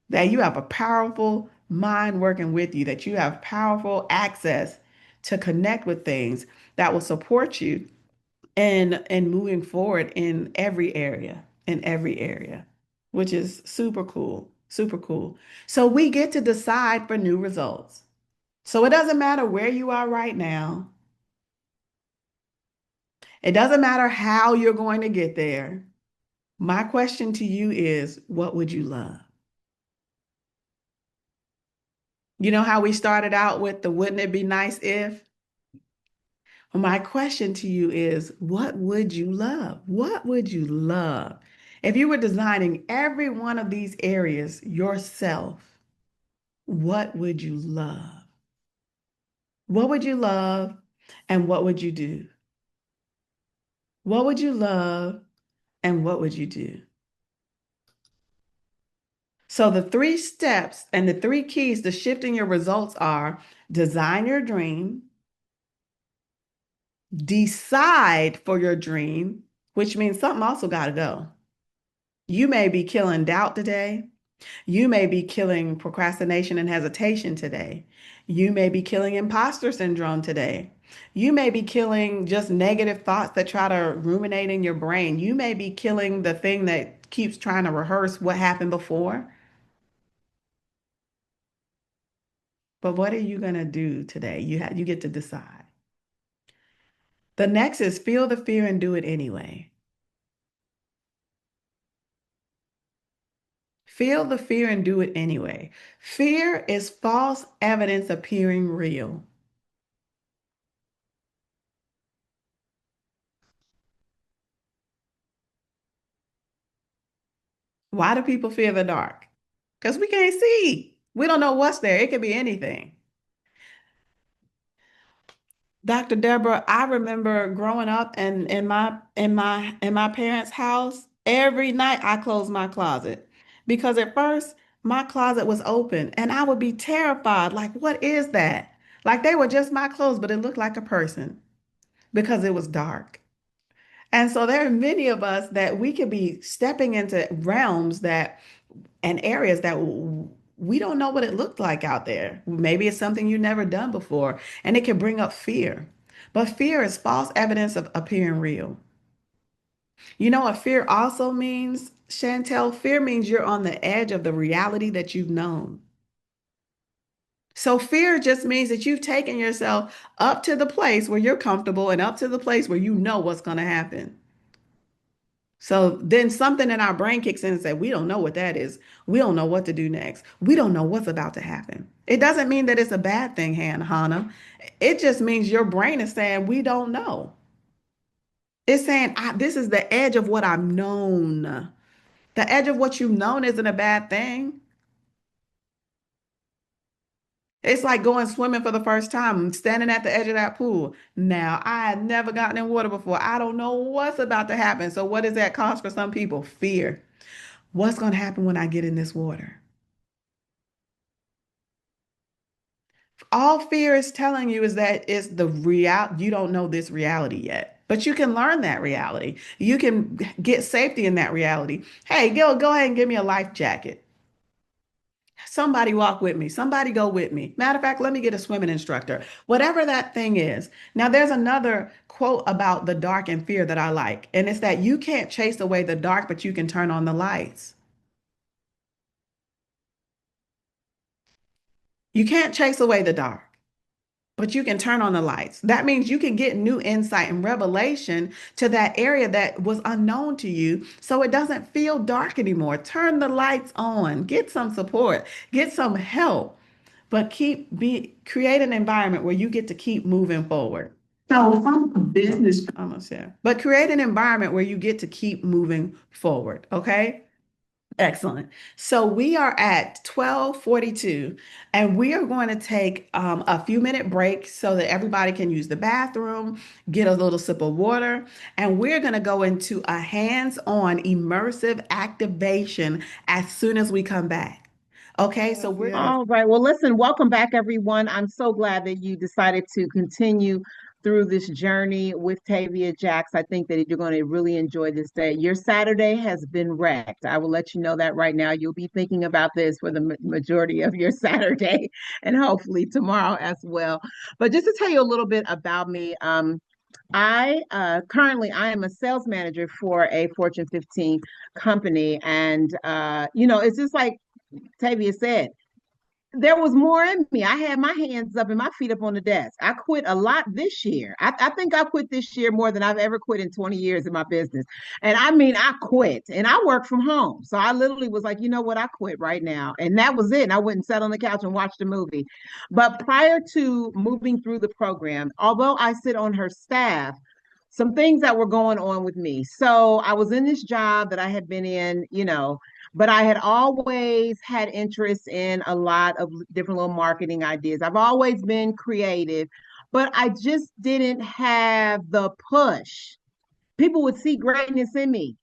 that you have a powerful mind working with you, that you have powerful access to connect with things that will support you in moving forward in every area, which is super cool, super cool. So we get to decide for new results. So it doesn't matter where you are right now. It doesn't matter how you're going to get there. My question to you is, what would you love? You know how we started out with the wouldn't it be nice if? My question to you is, what would you love? What would you love? If you were designing every one of these areas yourself, what would you love? What would you love and what would you do? What would you love and what would you do? So the 3 steps and the 3 keys to shifting your results are design your dream, decide for your dream, which means something also got to go. You may be killing doubt today. You may be killing procrastination and hesitation today. You may be killing imposter syndrome today. You may be killing just negative thoughts that try to ruminate in your brain. You may be killing the thing that keeps trying to rehearse what happened before. But what are you going to do today? You get to decide. The next is feel the fear and do it anyway. Feel the fear and do it anyway. Fear is false evidence appearing real. Why do people fear the dark? Because we can't see. We don't know what's there. It could be anything. Dr. Deborah, I remember growing up and in my parents' house, every night I closed my closet because at first my closet was open and I would be terrified. Like, what is that? Like they were just my clothes, but it looked like a person because it was dark. And so there are many of us that we could be stepping into realms that and areas that we don't know what it looked like out there. Maybe it's something you've never done before, and it can bring up fear. But fear is false evidence of appearing real. You know what fear also means, Chantel? Fear means you're on the edge of the reality that you've known. So fear just means that you've taken yourself up to the place where you're comfortable and up to the place where you know what's going to happen. So then something in our brain kicks in and says, we don't know what that is. We don't know what to do next. We don't know what's about to happen. It doesn't mean that it's a bad thing, Hannah. It just means your brain is saying, we don't know. It's saying, this is the edge of what I've known. The edge of what you've known isn't a bad thing. It's like going swimming for the first time, standing at the edge of that pool. Now, I had never gotten in water before. I don't know what's about to happen. So what does that cause for some people? Fear. What's going to happen when I get in this water? All fear is telling you is that it's the you don't know this reality yet, but you can learn that reality. You can get safety in that reality. Hey, go ahead and give me a life jacket. Somebody walk with me. Somebody go with me. Matter of fact, let me get a swimming instructor. Whatever that thing is. Now, there's another quote about the dark and fear that I like, and it's that you can't chase away the dark, but you can turn on the lights. You can't chase away the dark, but you can turn on the lights. That means you can get new insight and revelation to that area that was unknown to you so it doesn't feel dark anymore. Turn the lights on, get some support, get some help, but create an environment where you get to keep moving forward. So from a business, almost there, but create an environment where you get to keep moving forward, okay? Excellent. So we are at 12:42, and we are going to take a few minute break so that everybody can use the bathroom, get a little sip of water, and we're going to go into a hands-on immersive activation as soon as we come back. Okay, so we're All right. Well, listen, welcome back, everyone. I'm so glad that you decided to continue through this journey with Tavia Jax. I think that you're going to really enjoy this day. Your Saturday has been wrecked. I will let you know that right now. You'll be thinking about this for the majority of your Saturday and hopefully tomorrow as well. But just to tell you a little bit about me, I am a sales manager for a Fortune 15 company, and it's just like Tavia said, there was more in me. I had my hands up and my feet up on the desk. I quit a lot this year. I think I quit this year more than I've ever quit in 20 years in my business. And I mean, I quit and I work from home. So I literally was like, you know what? I quit right now. And that was it. And I went and sat on the couch and watched a movie. But prior to moving through the program, although I sit on her staff, some things that were going on with me. So I was in this job that I had been in, but I had always had interest in a lot of different little marketing ideas. I've always been creative, but I just didn't have the push. People would see greatness in me,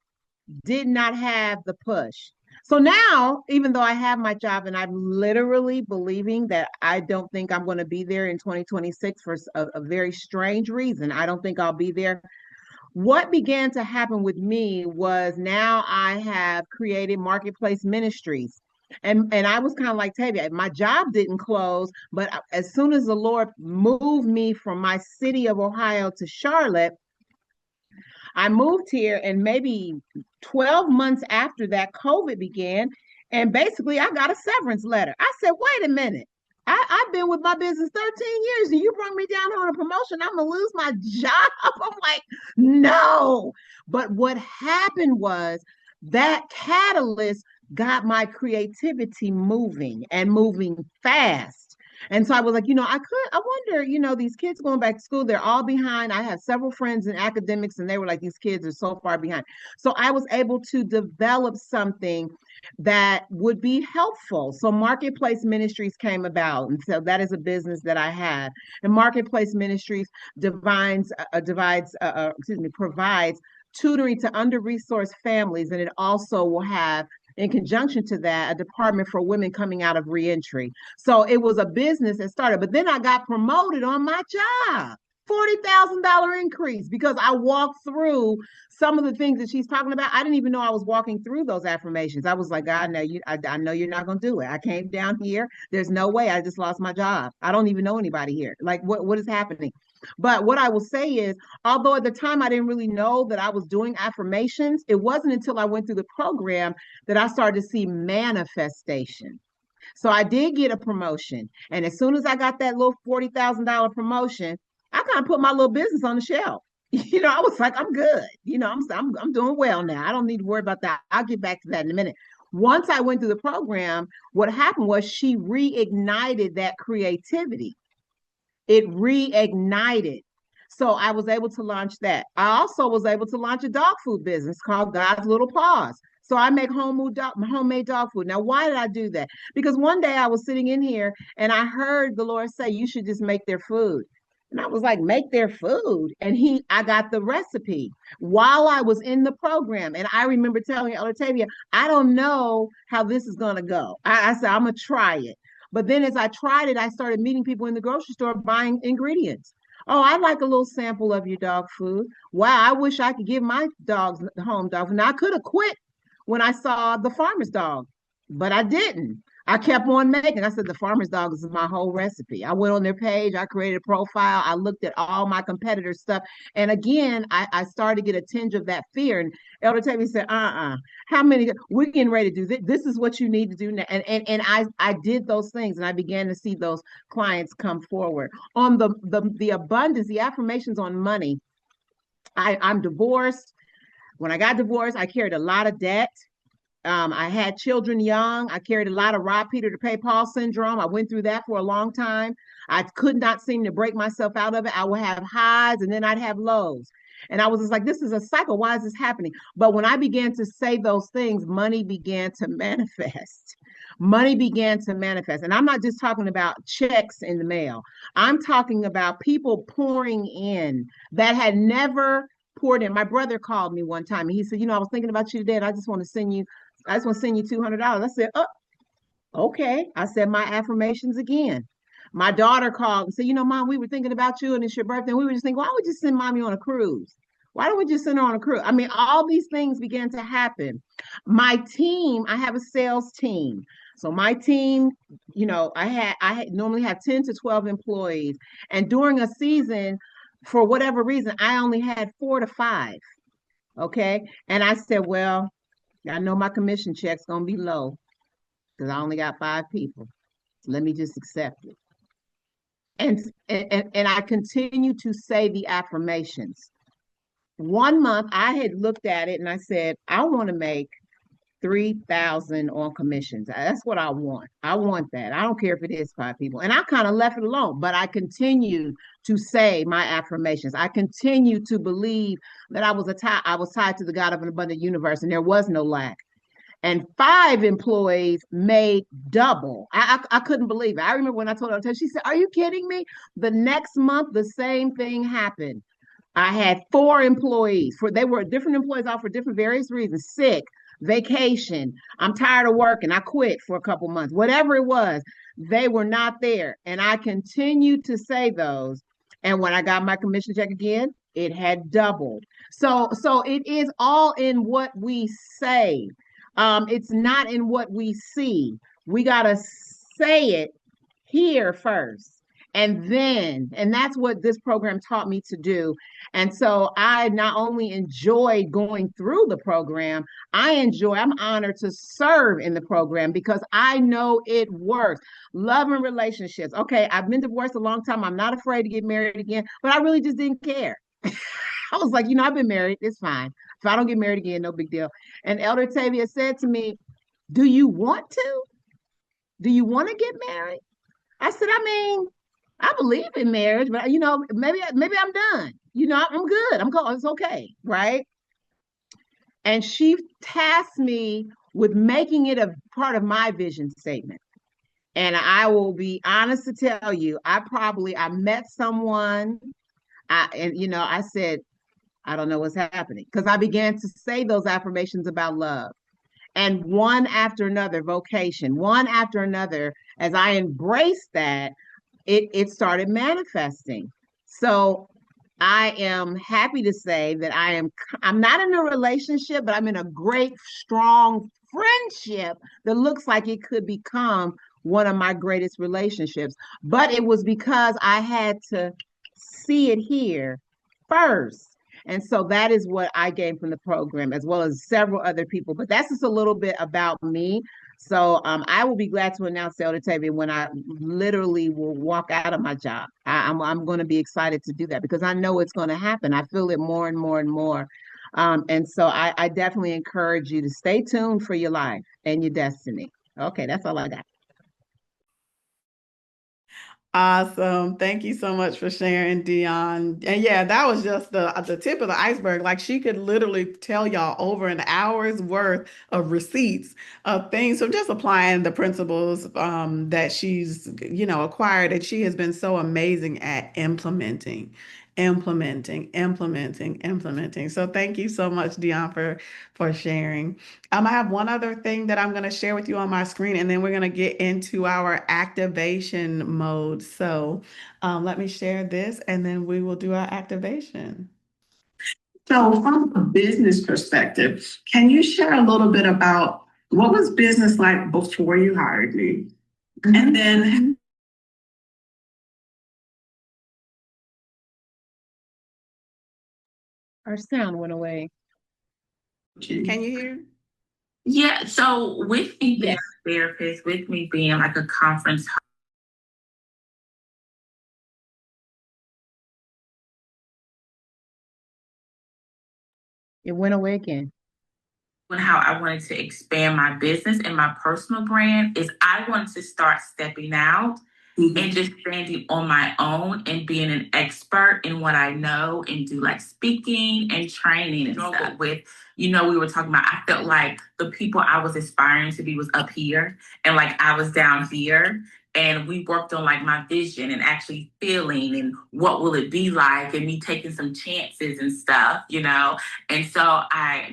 did not have the push. So now, even though I have my job and I'm literally believing that I don't think I'm going to be there in 2026 for a very strange reason, I don't think I'll be there. What began to happen with me was now I have created Marketplace Ministries. And I was kind of like Tavia, my job didn't close, but as soon as the Lord moved me from my city of Ohio to Charlotte, I moved here, and maybe 12 months after that, COVID began. And basically, I got a severance letter. I said, wait a minute. I've been with my business 13 years and you brought me down on a promotion. I'm going to lose my job. I'm like, no. But what happened was that catalyst got my creativity moving and moving fast. And so I was like, I wonder, these kids going back to school, they're all behind. I have several friends in academics and they were like, these kids are so far behind. So I was able to develop something that would be helpful. So Marketplace Ministries came about. And so that is a business that I have. And Marketplace Ministries provides tutoring to under-resourced families. And it also will have, in conjunction to that, a department for women coming out of reentry. So it was a business that started, but then I got promoted on my job. $40,000 increase because I walked through some of the things that she's talking about. I didn't even know I was walking through those affirmations. I was like, God, I know you're not going to do it. I came down here. There's no way. I just lost my job. I don't even know anybody here. Like, what is happening? But what I will say is, although at the time I didn't really know that I was doing affirmations, it wasn't until I went through the program that I started to see manifestation. So I did get a promotion. And as soon as I got that little $40,000 promotion, I kind of put my little business on the shelf. I was like, I'm good. I'm doing well now. I don't need to worry about that. I'll get back to that in a minute. Once I went through the program, what happened was she reignited that creativity. It reignited. So I was able to launch that. I also was able to launch a dog food business called God's Little Paws. So I make homemade dog food. Now, why did I do that? Because one day I was sitting in here and I heard the Lord say, you should just make their food. And I was like, make their food. And I got the recipe while I was in the program. And I remember telling Elder Tavia, I don't know how this is going to go. I said, I'm going to try it. But then as I tried it, I started meeting people in the grocery store buying ingredients. Oh, I'd like a little sample of your dog food. Wow, I wish I could give my dogs the home dog food. Now, I could have quit when I saw the farmer's dog, but I didn't. I kept on making. I said, the farmer's dog is my whole recipe. I went on their page. I created a profile. I looked at all my competitors' stuff. And again, I started to get a tinge of that fear. And Elder Tavia said, how many? We're getting ready to do this. This is what you need to do now. And I did those things, and I began to see those clients come forward. On the abundance, the affirmations on money, I'm divorced. When I got divorced, I carried a lot of debt. I had children young. I carried a lot of rob Peter to pay Paul syndrome. I went through that for a long time. I could not seem to break myself out of it. I would have highs and then I'd have lows. And I was just like, this is a cycle. Why is this happening? But when I began to say those things, money began to manifest. Money began to manifest. And I'm not just talking about checks in the mail. I'm talking about people pouring in that had never poured in. My brother called me one time and he said, I was thinking about you today and I just want to send you $200. I said, oh, okay. I said my affirmations again. My daughter called and said, Mom, we were thinking about you and it's your birthday. And we were just thinking, why don't we just send Mommy on a cruise? Why don't we just send her on a cruise? I mean, all these things began to happen. My team, I have a sales team. So my team, I normally have 10 to 12 employees. And during a season, for whatever reason, I only had 4 to 5. Okay. And I said, well, I know my commission check's going to be low because I only got 5 people. Let me just accept it. And I continue to say the affirmations. 1 month I had looked at it and I said, I want to make 3,000 on commissions. That's what I want. I want that. I don't care if it is 5 people. And I kind of left it alone, but I continue to say my affirmations. I continue to believe that I was tied to the God of an abundant universe and there was no lack. And 5 employees made double. I couldn't believe it. I remember when I told her, she said, are you kidding me? The next month, the same thing happened. I had 4 employees. They were different employees out for different various reasons, sick, vacation, I'm tired of working, I quit for a couple months, whatever it was, they were not there. And I continued to say those. And when I got my commission check again, it had doubled. So it is all in what we say. It's not in what we see. We got to say it here first. And that's what this program taught me to do. And so I not only enjoy going through the program, I'm honored to serve in the program because I know it works. Love and relationships. Okay, I've been divorced a long time. I'm not afraid to get married again, but I really just didn't care. I was like, I've been married. It's fine. If I don't get married again, no big deal. And Elder Tavia said to me, do you want to? Do you want to get married? I said, I believe in marriage, but maybe I'm done. I'm good. I'm cool. It's okay, right? And she tasked me with making it a part of my vision statement. And I will be honest to tell you, I met someone, I said, I don't know what's happening, because I began to say those affirmations about love. And one after another, vocation, one after another, as I embraced that, it started manifesting. So I am happy to say that I'm not in a relationship, but I'm in a great, strong friendship that looks like it could become one of my greatest relationships. But it was because I had to see it here first. And so that is what I gained from the program, as well as several other people. But that's just a little bit about me. So I will be glad to announce, Elder Tavia, when I literally will walk out of my job. I'm going to be excited to do that because I know it's going to happen. I feel it more and more and more. And so I definitely encourage you to stay tuned for your life and your destiny. Okay, that's all I got. Awesome. Thank you so much for sharing, Dion. And yeah, that was just the tip of the iceberg. Like she could literally tell y'all over an hour's worth of receipts of things. So just applying the principles that she's, acquired, that she has been so amazing at implementing. So thank you so much, Dion, for sharing. I have one other thing that I'm going to share with you on my screen, and then we're going to get into our activation mode. So let me share this, and then we will do our activation. So from a business perspective, can you share a little bit about what was business like before you hired me? Mm-hmm. And then our sound went away. Can you hear? Yeah, so with me being a therapist, with me being like a conference, it went away again. and how I wanted to expand my business and my personal brand is I wanted to start stepping out and just standing on my own and being an expert in what I know and do like speaking and training and stuff with, we were talking about, I felt like the people I was aspiring to be was up here and like I was down here. And we worked on like my vision and actually feeling and what will it be like and me taking some chances and stuff, And so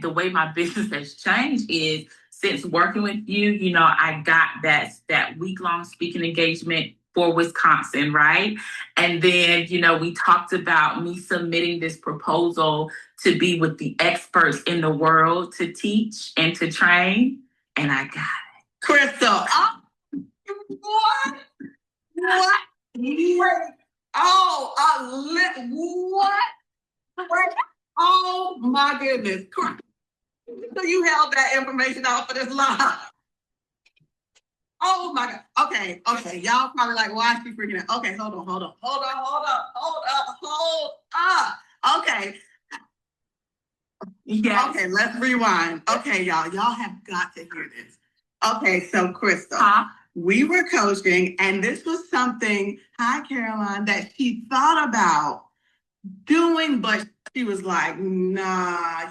the way my business has changed is since working with you, I got that week-long speaking engagement for Wisconsin, right? And then, we talked about me submitting this proposal to be with the experts in the world to teach and to train. And I got it. Crystal, what? What? What? Oh my goodness. So you held that information out for this long. Oh my God. Okay. Y'all probably like, why is she freaking out? Okay, hold on. Hold up. Okay. Yes. Okay, let's rewind. Okay, y'all have got to hear this. Okay, so Crystal, we were coaching, and this was something, hi Caroline, that she thought about doing, but she was like, nah,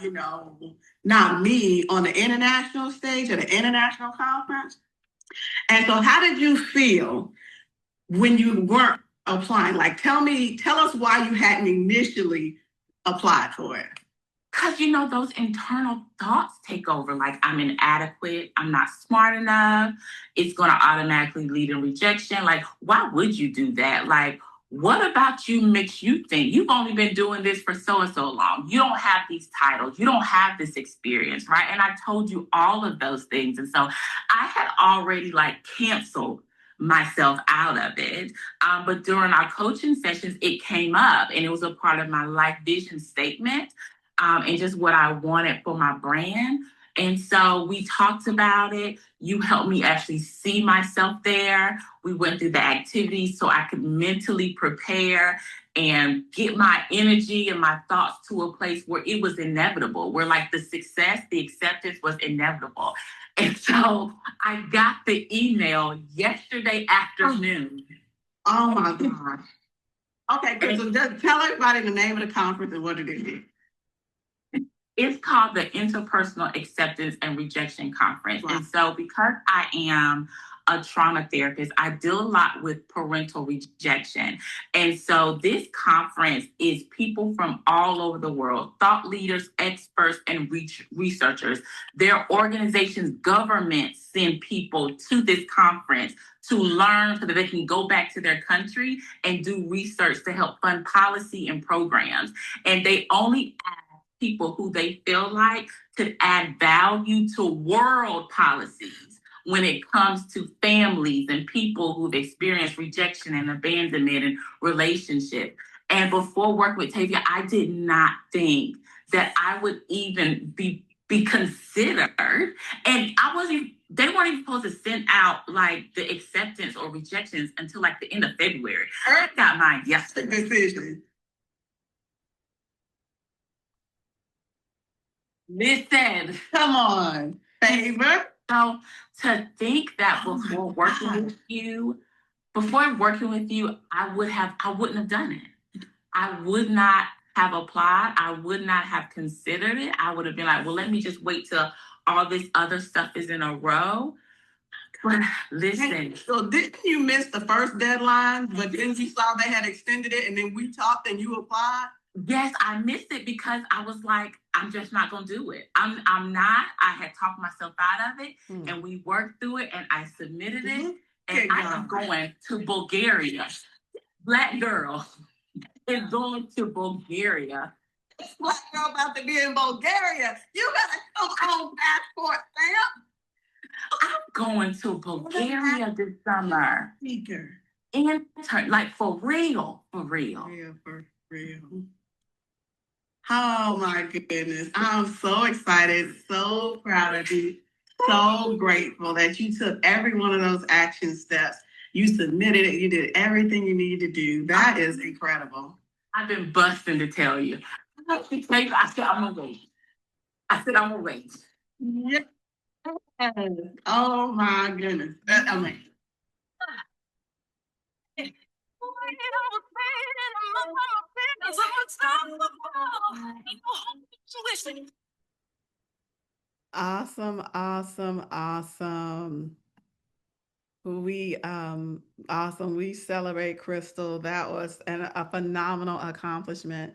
not me on the international stage at an international conference. And so how did you feel when you weren't applying? Like, tell us why you hadn't initially applied for it. Because, those internal thoughts take over. Like, I'm inadequate. I'm not smart enough. It's going to automatically lead in rejection. Like, why would you do that? Like, what about you makes you think you've only been doing this for so and so long? You don't have these titles. You don't have this experience, right? And I told you all of those things. And so I had already canceled myself out of it. But during our coaching sessions, it came up and it was a part of my life vision statement. And just what I wanted for my brand. And so we talked about it. You helped me actually see myself there. We went through the activities so I could mentally prepare and get my energy and my thoughts to a place where it was inevitable, where the success, the acceptance was inevitable. And so I got the email yesterday afternoon. Oh my God. Okay, so just tell everybody the name of the conference and what it is. It's called the Interpersonal Acceptance and Rejection Conference. Wow. And so because I am a trauma therapist, I deal a lot with parental rejection. And so this conference is people from all over the world, thought leaders, experts, and researchers. Their organizations, governments send people to this conference to learn so that they can go back to their country and do research to help fund policy and programs. And they only ask people who they feel like could add value to world policies when it comes to families and people who've experienced rejection and abandonment and relationship. And before working with Tavia, I did not think that I would even be considered. And they weren't even supposed to send out the acceptance or rejections until the end of February. I got mine yesterday. Decision. Listen, come on, favor. So to think that before working with you, I wouldn't have done it. I would not have applied. I would not have considered it. I would have been like, well, let me just wait till all this other stuff is in a row. But listen. So didn't you miss the first deadline, but then you saw they had extended it and then we talked and you applied? Yes, I missed it because I was like, I'm just not gonna do it. I'm not. I had talked myself out of it, and we worked through it, and I submitted it, and I am going to Bulgaria. Black girl is going to Bulgaria. This Black girl about to be in Bulgaria. You gotta come on passport stamp. I'm going to Bulgaria this summer. Speaker. And for real. For real. Oh my goodness. I'm so excited, so proud of you, so grateful that you took every one of those action steps. You submitted it, you did everything you needed to do. That is incredible. I've been busting to tell you. I said, I'm gonna wait. Yes. Oh my goodness. Amazing. Awesome. Awesome. We celebrate Crystal. That was a phenomenal accomplishment.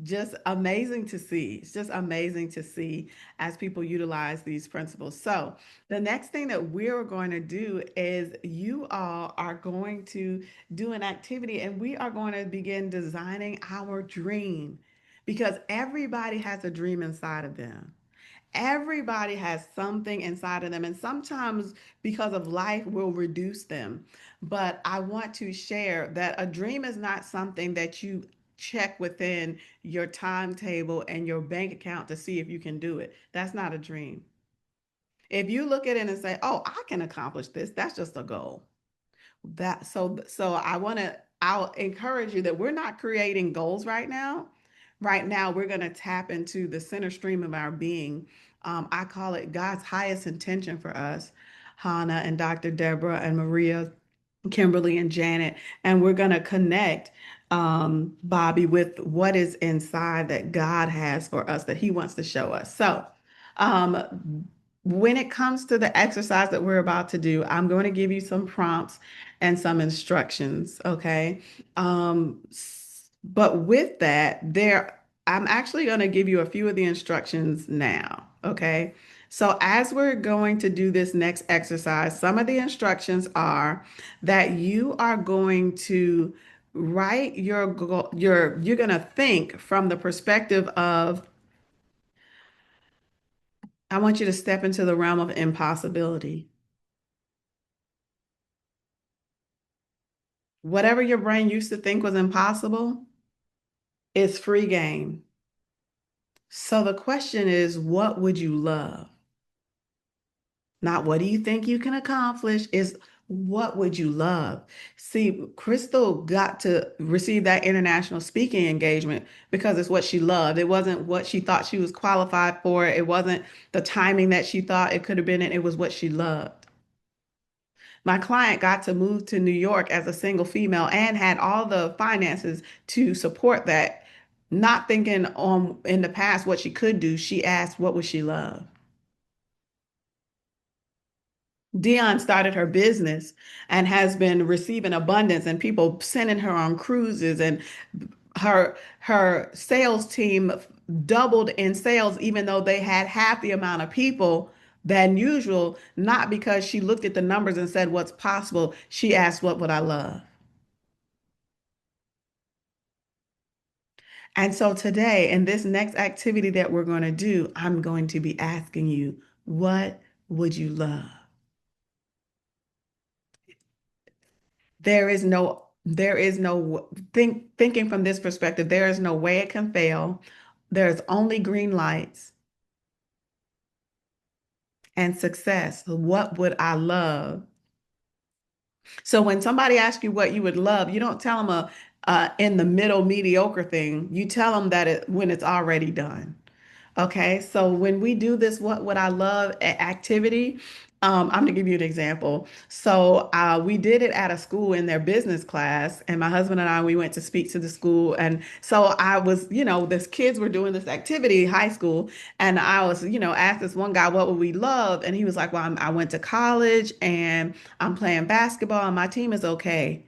Just amazing to see. It's just amazing to see as people utilize these principles. So the next thing that we're going to do is you all are going to do an activity and we are going to begin designing our dream because everybody has a dream inside of them. Everybody has something inside of them, and sometimes because of life, we'll reduce them. But I want to share that a dream is not something that you check within your timetable and your bank account to see if you can do it. That's not a dream. If you look at it and say, "Oh, I can accomplish this," that's just a goal. I'll encourage you that we're not creating goals right now. Right now, we're going to tap into the center stream of our being. I call it God's highest intention for us, Hannah and Dr. Deborah and Maria, Kimberly and Janet, and we're going to connect, Bobby, with what is inside that God has for us, that He wants to show us. So, when it comes to the exercise that we're about to do, I'm going to give you some prompts and some instructions, okay? But with that, I'm actually going to give you a few of the instructions now, okay? So as we're going to do this next exercise, some of the instructions are that you are going to write your goal, you're going to think from the perspective of, I want you to step into the realm of impossibility. Whatever your brain used to think was impossible is free game. So the question is, what would you love? Not what do you think you can accomplish, is what would you love? See, Crystal got to receive that international speaking engagement because it's what she loved. It wasn't what she thought she was qualified for. It wasn't the timing that she thought it could have been. It was what she loved. My client got to move to New York as a single female and had all the finances to support that. Not thinking on in the past what she could do, she asked, what would she love? Dion started her business and has been receiving abundance and people sending her on cruises, and her sales team doubled in sales even though they had half the amount of people than usual, not because she looked at the numbers and said what's possible. She asked, what would I love? And so today, in this next activity that we're going to do, I'm going to be asking you, what would you love? Thinking from this perspective, there is no way it can fail. There's only green lights and success. What would I love? So when somebody asks you what you would love, you don't tell them a in the middle mediocre thing. You tell them that when it's already done. Okay, so when we do this, what would I love activity? I'm gonna give you an example. So we did it at a school in their business class, and my husband and I, we went to speak to the school. And so I was, this kids were doing this activity, high school, and I was, asked this one guy, what would we love? And he was like, well, I went to college and I'm playing basketball and my team is okay.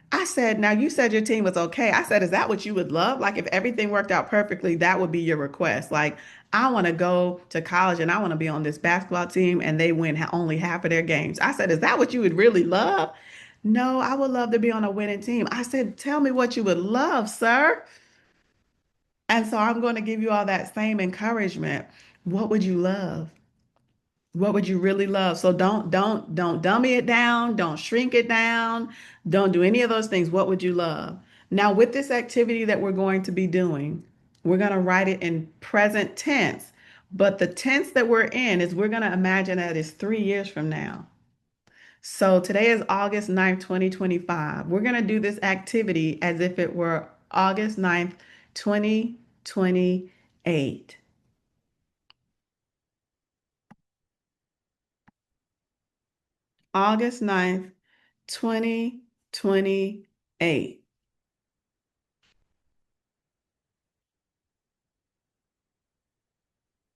I said, now you said your team was okay. I said, is that what you would love? Like, if everything worked out perfectly, that would be your request. Like, I want to go to college and I want to be on this basketball team and they win only half of their games. I said, is that what you would really love? No, I would love to be on a winning team. I said, tell me what you would love, sir. And so I'm going to give you all that same encouragement. What would you love? What would you really love? So don't dummy it down, don't shrink it down, don't do any of those things. What would you love? Now, with this activity that we're going to be doing, we're going to write it in present tense. But the tense that we're in is we're going to imagine that it's 3 years from now. So today is August 9th, 2025. We're going to do this activity as if it were August 9th, 2028. August 9th, 2028.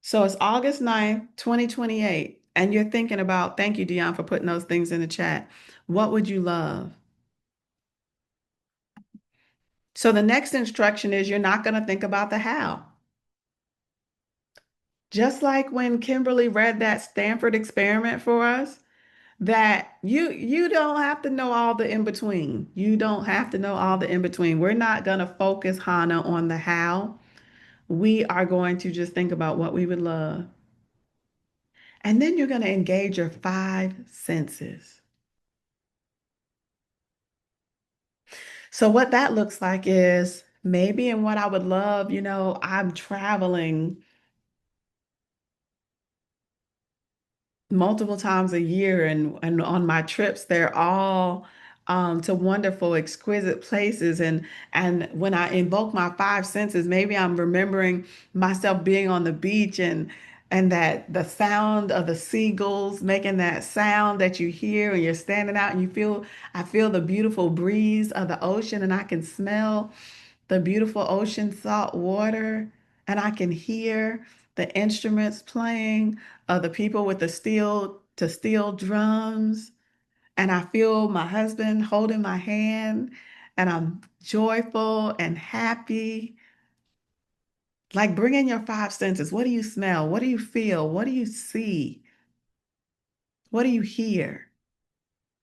So it's August 9th, 2028, and you're thinking about, thank you, Dion, for putting those things in the chat. What would you love? So the next instruction is you're not going to think about the how. Just like when Kimberly read that Stanford experiment for us, that you don't have to know all the in between. You don't have to know all the in between. We're not going to focus, Hannah, on the how. We are going to just think about what we would love. And then you're going to engage your 5 senses. So what that looks like is maybe in what I would love, I'm traveling multiple times a year, and on my trips, they're all to wonderful, exquisite places. And when I invoke my five senses, maybe I'm remembering myself being on the beach and that the sound of the seagulls making that sound that you hear and you're standing out and I feel the beautiful breeze of the ocean, and I can smell the beautiful ocean salt water, and I can hear the instruments playing, the people with the steel drums, and I feel my husband holding my hand, and I'm joyful and happy. Like, bring in your five senses. What do you smell? What do you feel? What do you see? What do you hear?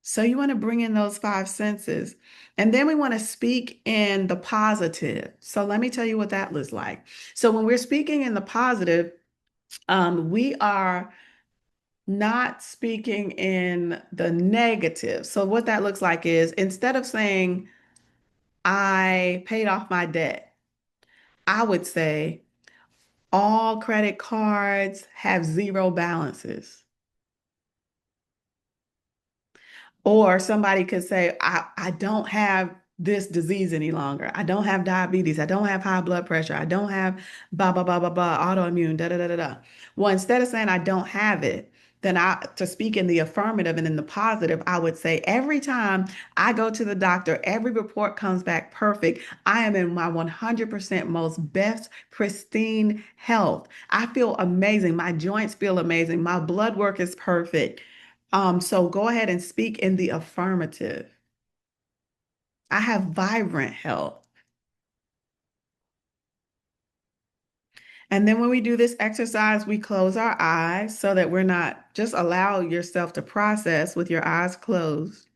So you want to bring in those five senses. And then we want to speak in the positive. So let me tell you what that looks like. So when we're speaking in the positive, we are not speaking in the negative. So what that looks like is, instead of saying, I paid off my debt, I would say, all credit cards have zero balances. Or somebody could say, I don't have this disease any longer. I don't have diabetes. I don't have high blood pressure. I don't have blah, blah, blah, blah, blah, autoimmune, da, da, da, da, da. Well, instead of saying I don't have it, then to speak in the affirmative and in the positive, I would say, every time I go to the doctor, every report comes back perfect. I am in my 100% most best pristine health. I feel amazing. My joints feel amazing. My blood work is perfect. So go ahead and speak in the affirmative. I have vibrant health. And then when we do this exercise, we close our eyes so that we're not, just allow yourself to process with your eyes closed.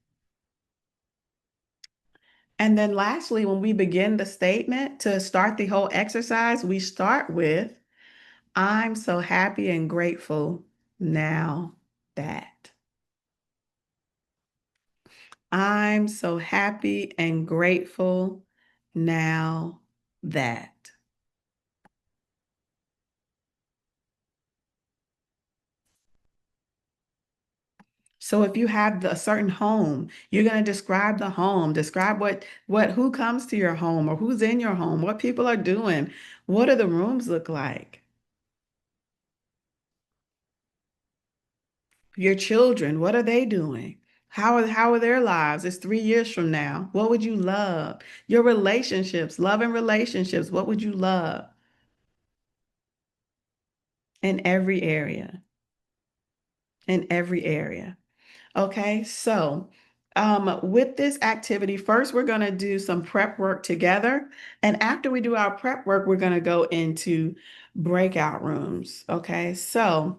And then lastly, when we begin the statement to start the whole exercise, we start with, I'm so happy and grateful now that. I'm so happy and grateful now that. So if you have a certain home, you're going to describe the home, describe who comes to your home or who's in your home, what people are doing, what do the rooms look like? Your children, what are they doing? How are their lives? It's 3 years from now. What would you love? Your relationships, love and relationships, what would you love? In every area. In every area. Okay, so with this activity, first we're going to do some prep work together. And after we do our prep work, we're going to go into breakout rooms. Okay, so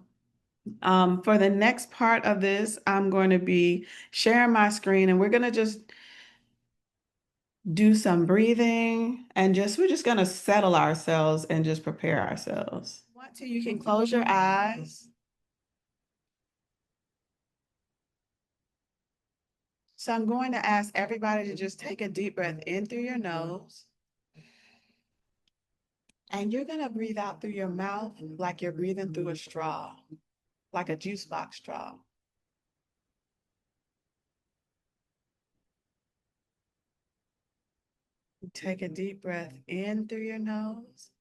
for the next part of this, I'm going to be sharing my screen, and we're going to just do some breathing, and we're just going to settle ourselves and just prepare ourselves. If you want to, you can close your eyes. So I'm going to ask everybody to just take a deep breath in through your nose. And you're going to breathe out through your mouth like you're breathing through a straw, like a juice box straw. Take a deep breath in through your nose.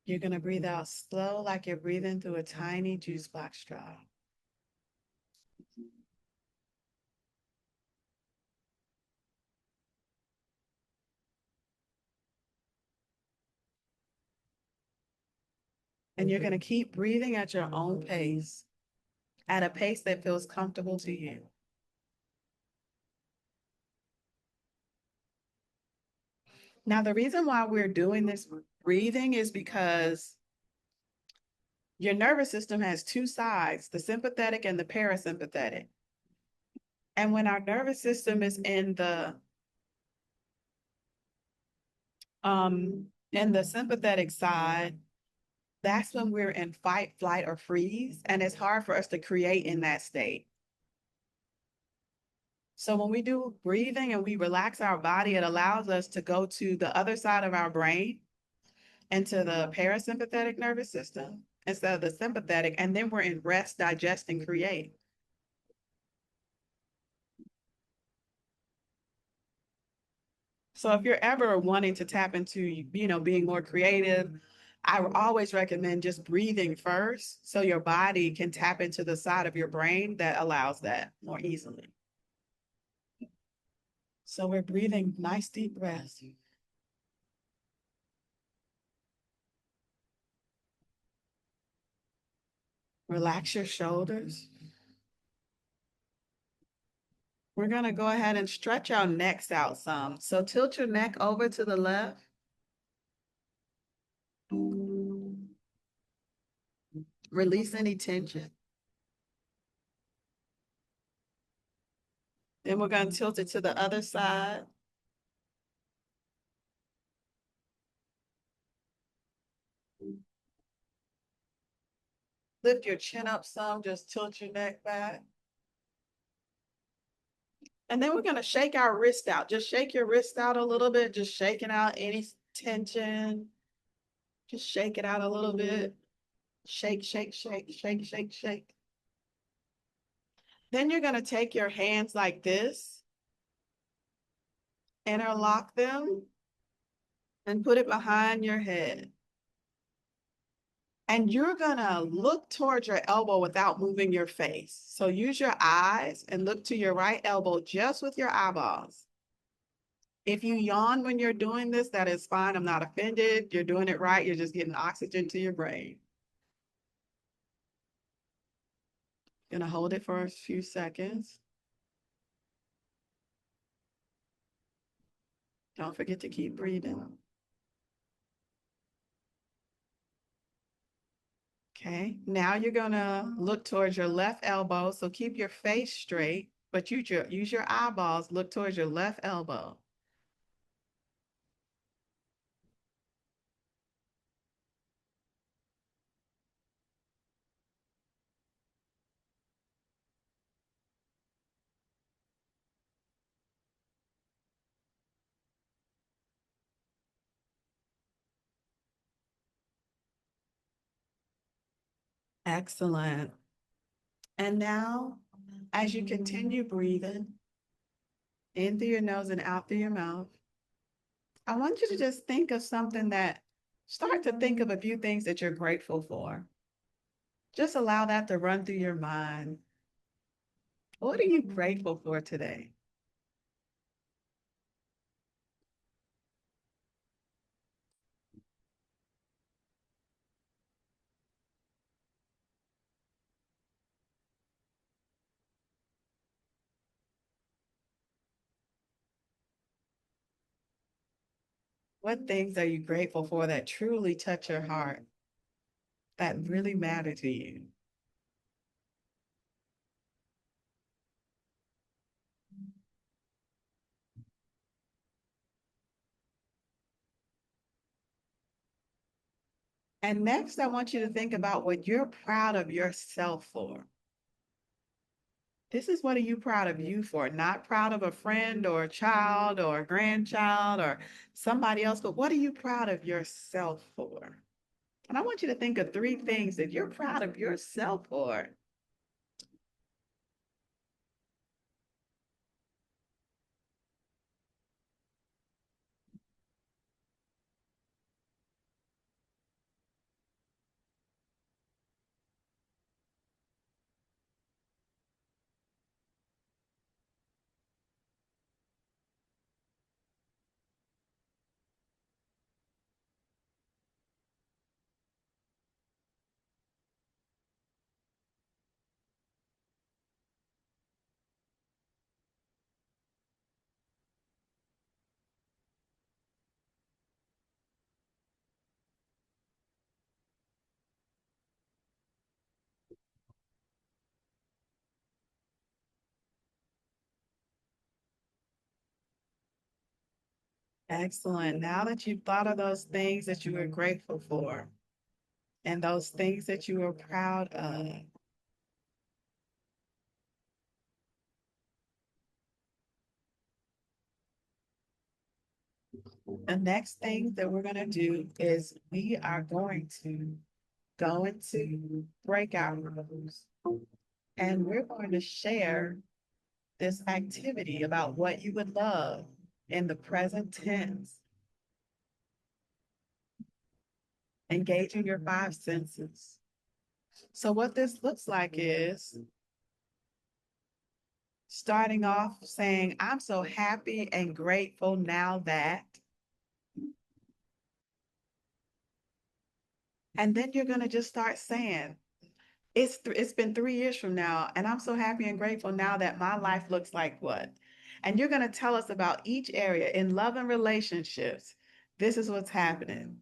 You're going to breathe out slow like you're breathing through a tiny juice box straw. And you're going to keep breathing at your own pace, at a pace that feels comfortable to you. Now, the reason why we're doing this breathing is because your nervous system has two sides, the sympathetic and the parasympathetic. And when our nervous system is in the sympathetic side, that's when we're in fight, flight, or freeze, and it's hard for us to create in that state. So when we do breathing and we relax our body, it allows us to go to the other side of our brain, into the parasympathetic nervous system, instead of the sympathetic, and then we're in rest, digest, and create. So if you're ever wanting to tap into, being more creative, I would always recommend just breathing first so your body can tap into the side of your brain that allows that more easily. So we're breathing nice deep breaths. Relax your shoulders. We're going to go ahead and stretch our necks out some. So tilt your neck over to the left. Release any tension. Then we're going to tilt it to the other side. Lift your chin up some, just tilt your neck back. And then we're going to shake our wrist out. Just shake your wrist out a little bit, just shaking out any tension. Just shake it out a little bit. Shake, shake, shake, shake, shake, shake. Then you're going to take your hands like this, interlock them, and put it behind your head. And you're going to look towards your elbow without moving your face. So use your eyes and look to your right elbow just with your eyeballs. If you yawn when you're doing this, that is fine. I'm not offended. You're doing it right. You're just getting oxygen to your brain. Gonna hold it for a few seconds. Don't forget to keep breathing. Okay, now you're gonna look towards your left elbow. So keep your face straight, but use your eyeballs, look towards your left elbow. Excellent. And now, as you continue breathing in through your nose and out through your mouth, I want you to just start to think of a few things that you're grateful for. Just allow that to run through your mind. What are you grateful for today? What things are you grateful for that truly touch your heart, that really matter to you? And next, I want you to think about what you're proud of yourself for. This is what are you proud of you for? Not proud of a friend or a child or a grandchild or somebody else, but what are you proud of yourself for? And I want you to think of 3 things that you're proud of yourself for. Excellent. Now that you've thought of those things that you were grateful for and those things that you were proud of, the next thing that we're going to do is we are going to go into breakout rooms, and we're going to share this activity about what you would love in the present tense, engaging your five senses. So what this looks like is starting off saying, I'm so happy and grateful now that. And then you're going to just start saying, it's been 3 years from now, and I'm so happy and grateful now that my life looks like what? And you're going to tell us about each area in love and relationships. This is what's happening.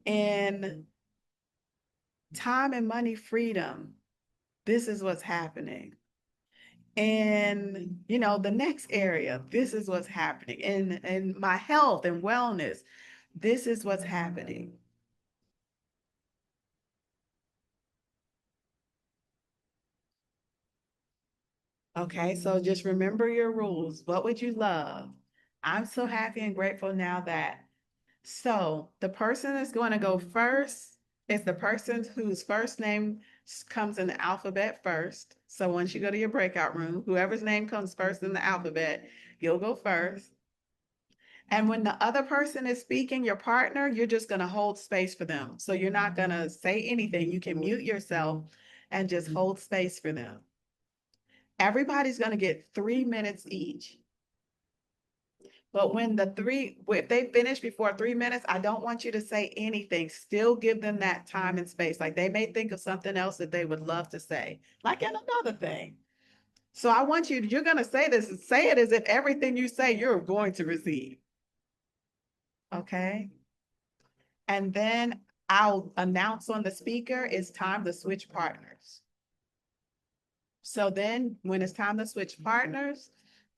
In time and money freedom, this is what's happening. And the next area, this is what's happening. In my health and wellness, this is what's happening. Okay, so just remember your rules. What would you love? I'm so happy and grateful now that. So the person that's going to go first is the person whose first name comes in the alphabet first. So once you go to your breakout room, whoever's name comes first in the alphabet, you'll go first. And when the other person is speaking, your partner, you're just going to hold space for them. So you're not going to say anything. You can mute yourself and just hold space for them. Everybody's going to get 3 minutes each. But if they finish before 3 minutes, I don't want you to say anything. Still give them that time and space. Like they may think of something else that they would love to say, like in another thing. So I want you're going to say this, say it as if everything you say, you're going to receive. Okay. And then I'll announce on the speaker, it's time to switch partners. So then when it's time to switch partners,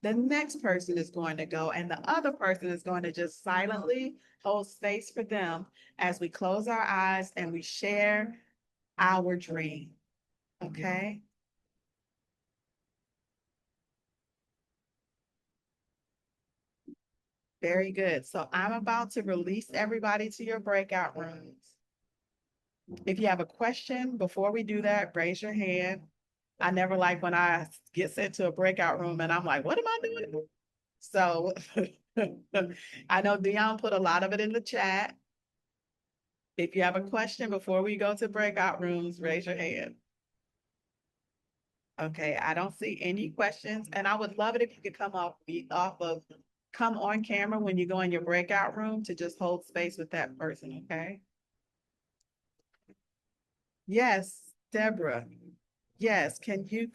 the next person is going to go, and the other person is going to just silently hold space for them as we close our eyes and we share our dream. Okay? Very good. So I'm about to release everybody to your breakout rooms. If you have a question before we do that, raise your hand. I never like when I get sent to a breakout room and I'm like, what am I doing? So I know Dion put a lot of it in the chat. If you have a question before we go to breakout rooms, raise your hand. Okay, I don't see any questions, and I would love it if you could come on camera when you go in your breakout room to just hold space with that person, okay? Yes, Deborah. Yes, can you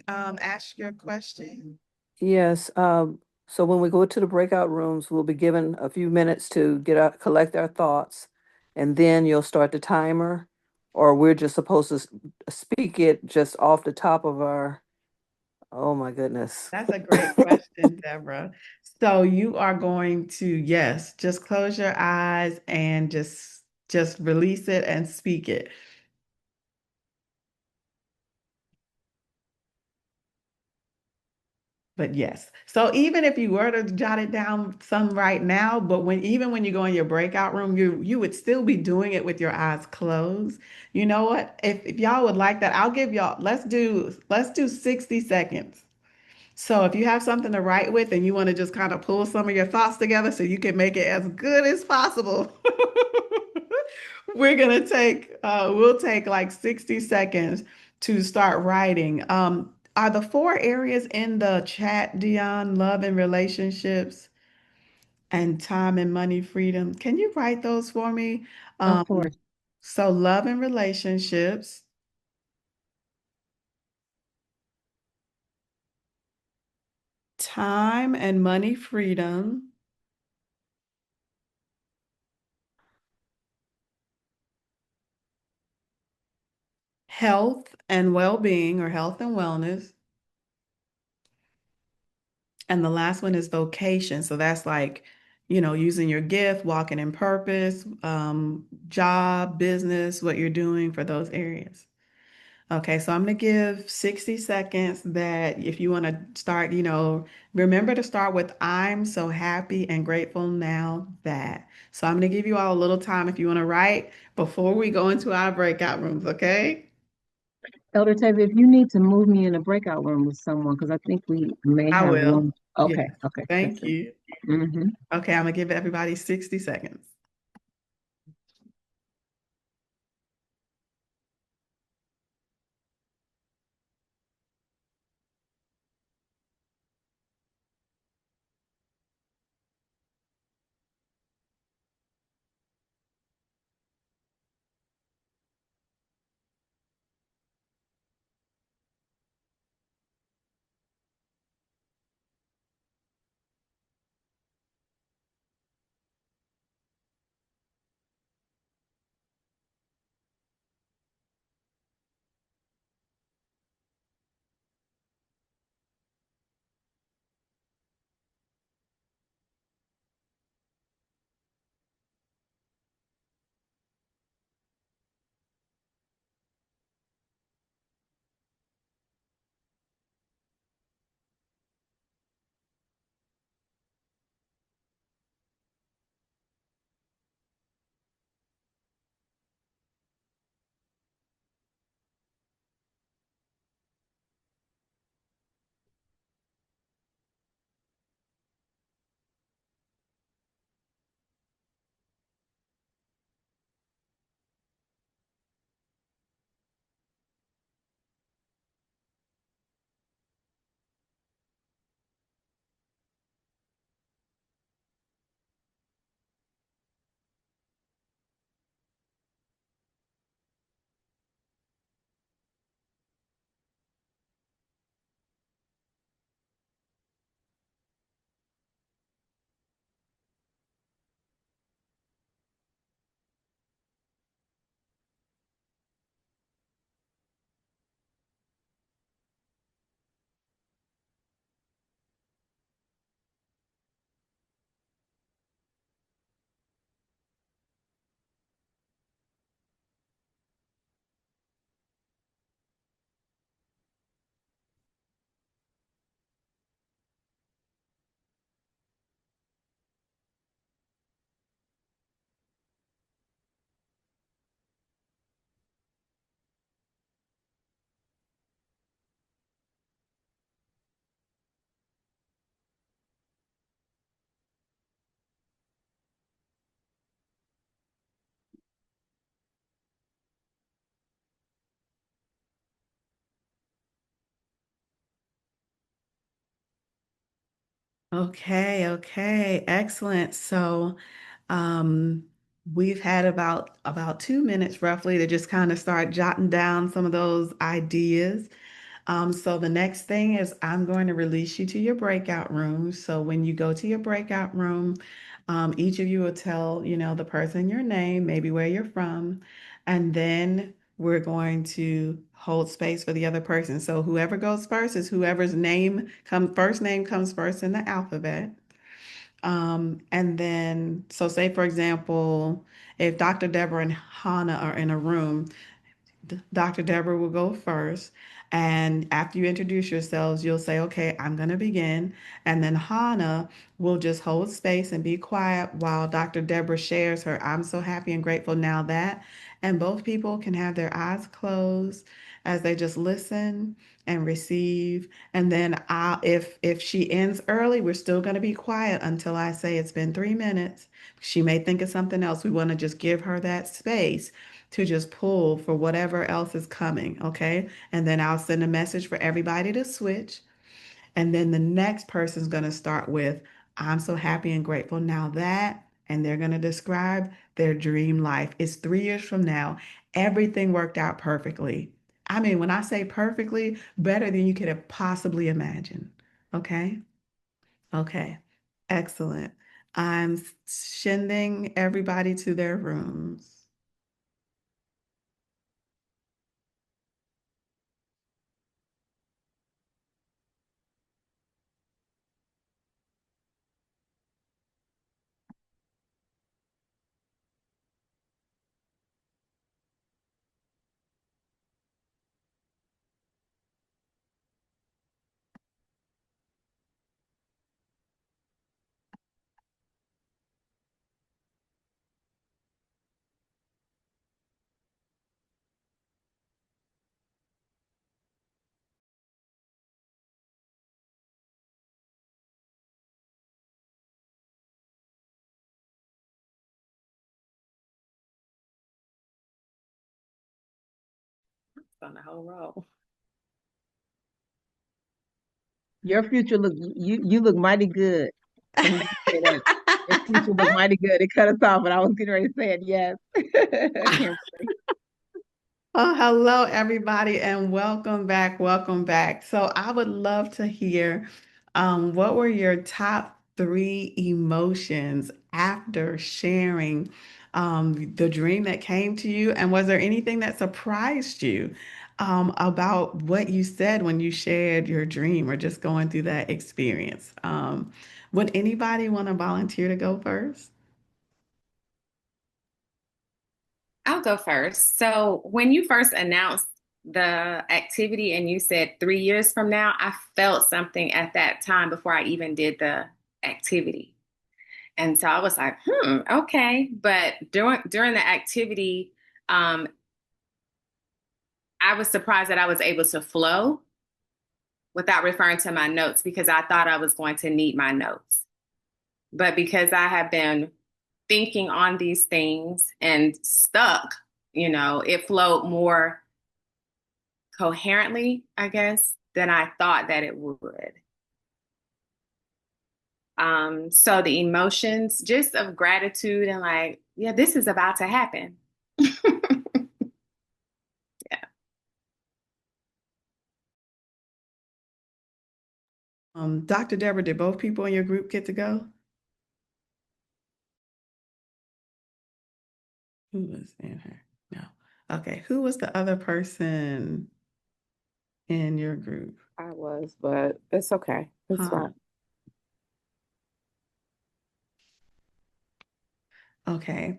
ask your question? Yes, so when we go to the breakout rooms, we'll be given a few minutes to collect our thoughts, and then you'll start the timer, or we're just supposed to speak it just off the top of our, oh my goodness. That's a great question, Deborah. So you are going to, yes, just close your eyes and just release it and speak it. But yes, so even if you were to jot it down some right now, but even when you go in your breakout room, you would still be doing it with your eyes closed. You know what? If y'all would like that, I'll give y'all, let's do 60 seconds. So if you have something to write with and you want to just kind of pull some of your thoughts together so you can make it as good as possible, we'll take like 60 seconds to start writing. Are the 4 areas in the chat, Dion, love and relationships and time and money freedom? Can you write those for me? Of course. So love and relationships, time and money freedom, health and well-being or health and wellness. And the last one is vocation. So that's like, using your gift, walking in purpose, job, business, what you're doing for those areas. Okay, so I'm going to give 60 seconds that if you want to start, remember to start with I'm so happy and grateful now that. So I'm going to give you all a little time if you want to write before we go into our breakout rooms, okay? Elder Tavia, if you need to move me in a breakout room with someone, because I think we may I have will. one. Yeah. Okay, okay. Thank you. Mm-hmm. Okay, I'm going to give everybody 60 seconds. Okay, excellent. So, um, we've had about 2 minutes roughly to just kind of start jotting down some of those ideas. So the next thing is I'm going to release you to your breakout room. So when you go to your breakout room, each of you will tell, the person your name, maybe where you're from, and then we're going to hold space for the other person. So whoever goes first is whoever's first name comes first in the alphabet. And then, so say for example, if Dr. Deborah and Hannah are in a room, Dr. Deborah will go first. And after you introduce yourselves, you'll say, okay, I'm going to begin. And then Hannah will just hold space and be quiet while Dr. Deborah shares her, I'm so happy and grateful now that. And both people can have their eyes closed as they just listen and receive. And then if she ends early, we're still going to be quiet until I say it's been 3 minutes. She may think of something else. We want to just give her that space to just pull for whatever else is coming, okay? And then I'll send a message for everybody to switch. And then the next person's going to start with, I'm so happy and grateful now that, and they're going to describe their dream life. It's 3 years from now. Everything worked out perfectly. I mean, when I say perfectly, better than you could have possibly imagined. Okay? Okay. Excellent. I'm sending everybody to their rooms. on the whole roll. Your future you look mighty good. So when you say that, your future look mighty good. It cut us off, but I was getting ready to say it. Yes. Kimberly. Oh, hello, everybody, and welcome back. Welcome back. So, I would love to hear what were your top three emotions after sharing the dream that came to you? And was there anything that surprised you about what you said when you shared your dream or just going through that experience? Would anybody want to volunteer to go first? I'll go first. So when you first announced the activity and you said 3 years from now, I felt something at that time before I even did the activity. And so I was like, okay. But during the activity, I was surprised that I was able to flow without referring to my notes because I thought I was going to need my notes. But because I have been thinking on these things and stuck, it flowed more coherently, I guess, than I thought that it would. So the emotions just of gratitude and like, yeah, this is about to happen. Yeah. Dr. Deborah, did both people in your group get to go? Who was in her? No. Okay. Who was the other person in your group? I was, but it's okay. It's Huh. fine. Okay.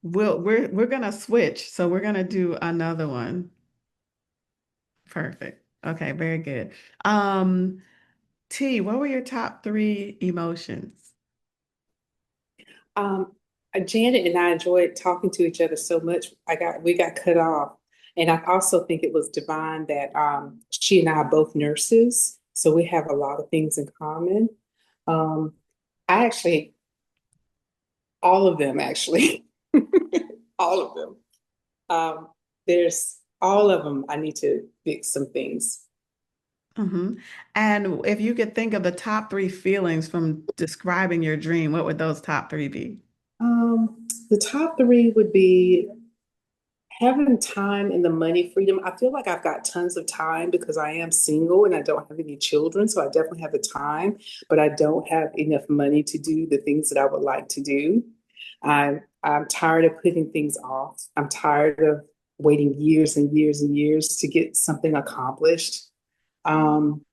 We're gonna switch. So we're gonna do another one. Perfect. Okay, very good. T, what were your top three emotions? Um, Janet and I enjoyed talking to each other so much. We got cut off, and I also think it was divine that she and I are both nurses, so we have a lot of things in common. I actually, all of them actually, all of them. There's all of them. I need to fix some things. Mm-hmm. And if you could think of the top three feelings from describing your dream, what would those top three be? The top three would be having time and the money freedom. I feel like I've got tons of time because I am single and I don't have any children. So I definitely have the time, but I don't have enough money to do the things that I would like to do. I'm tired of putting things off. I'm tired of waiting years and years and years to get something accomplished. Um,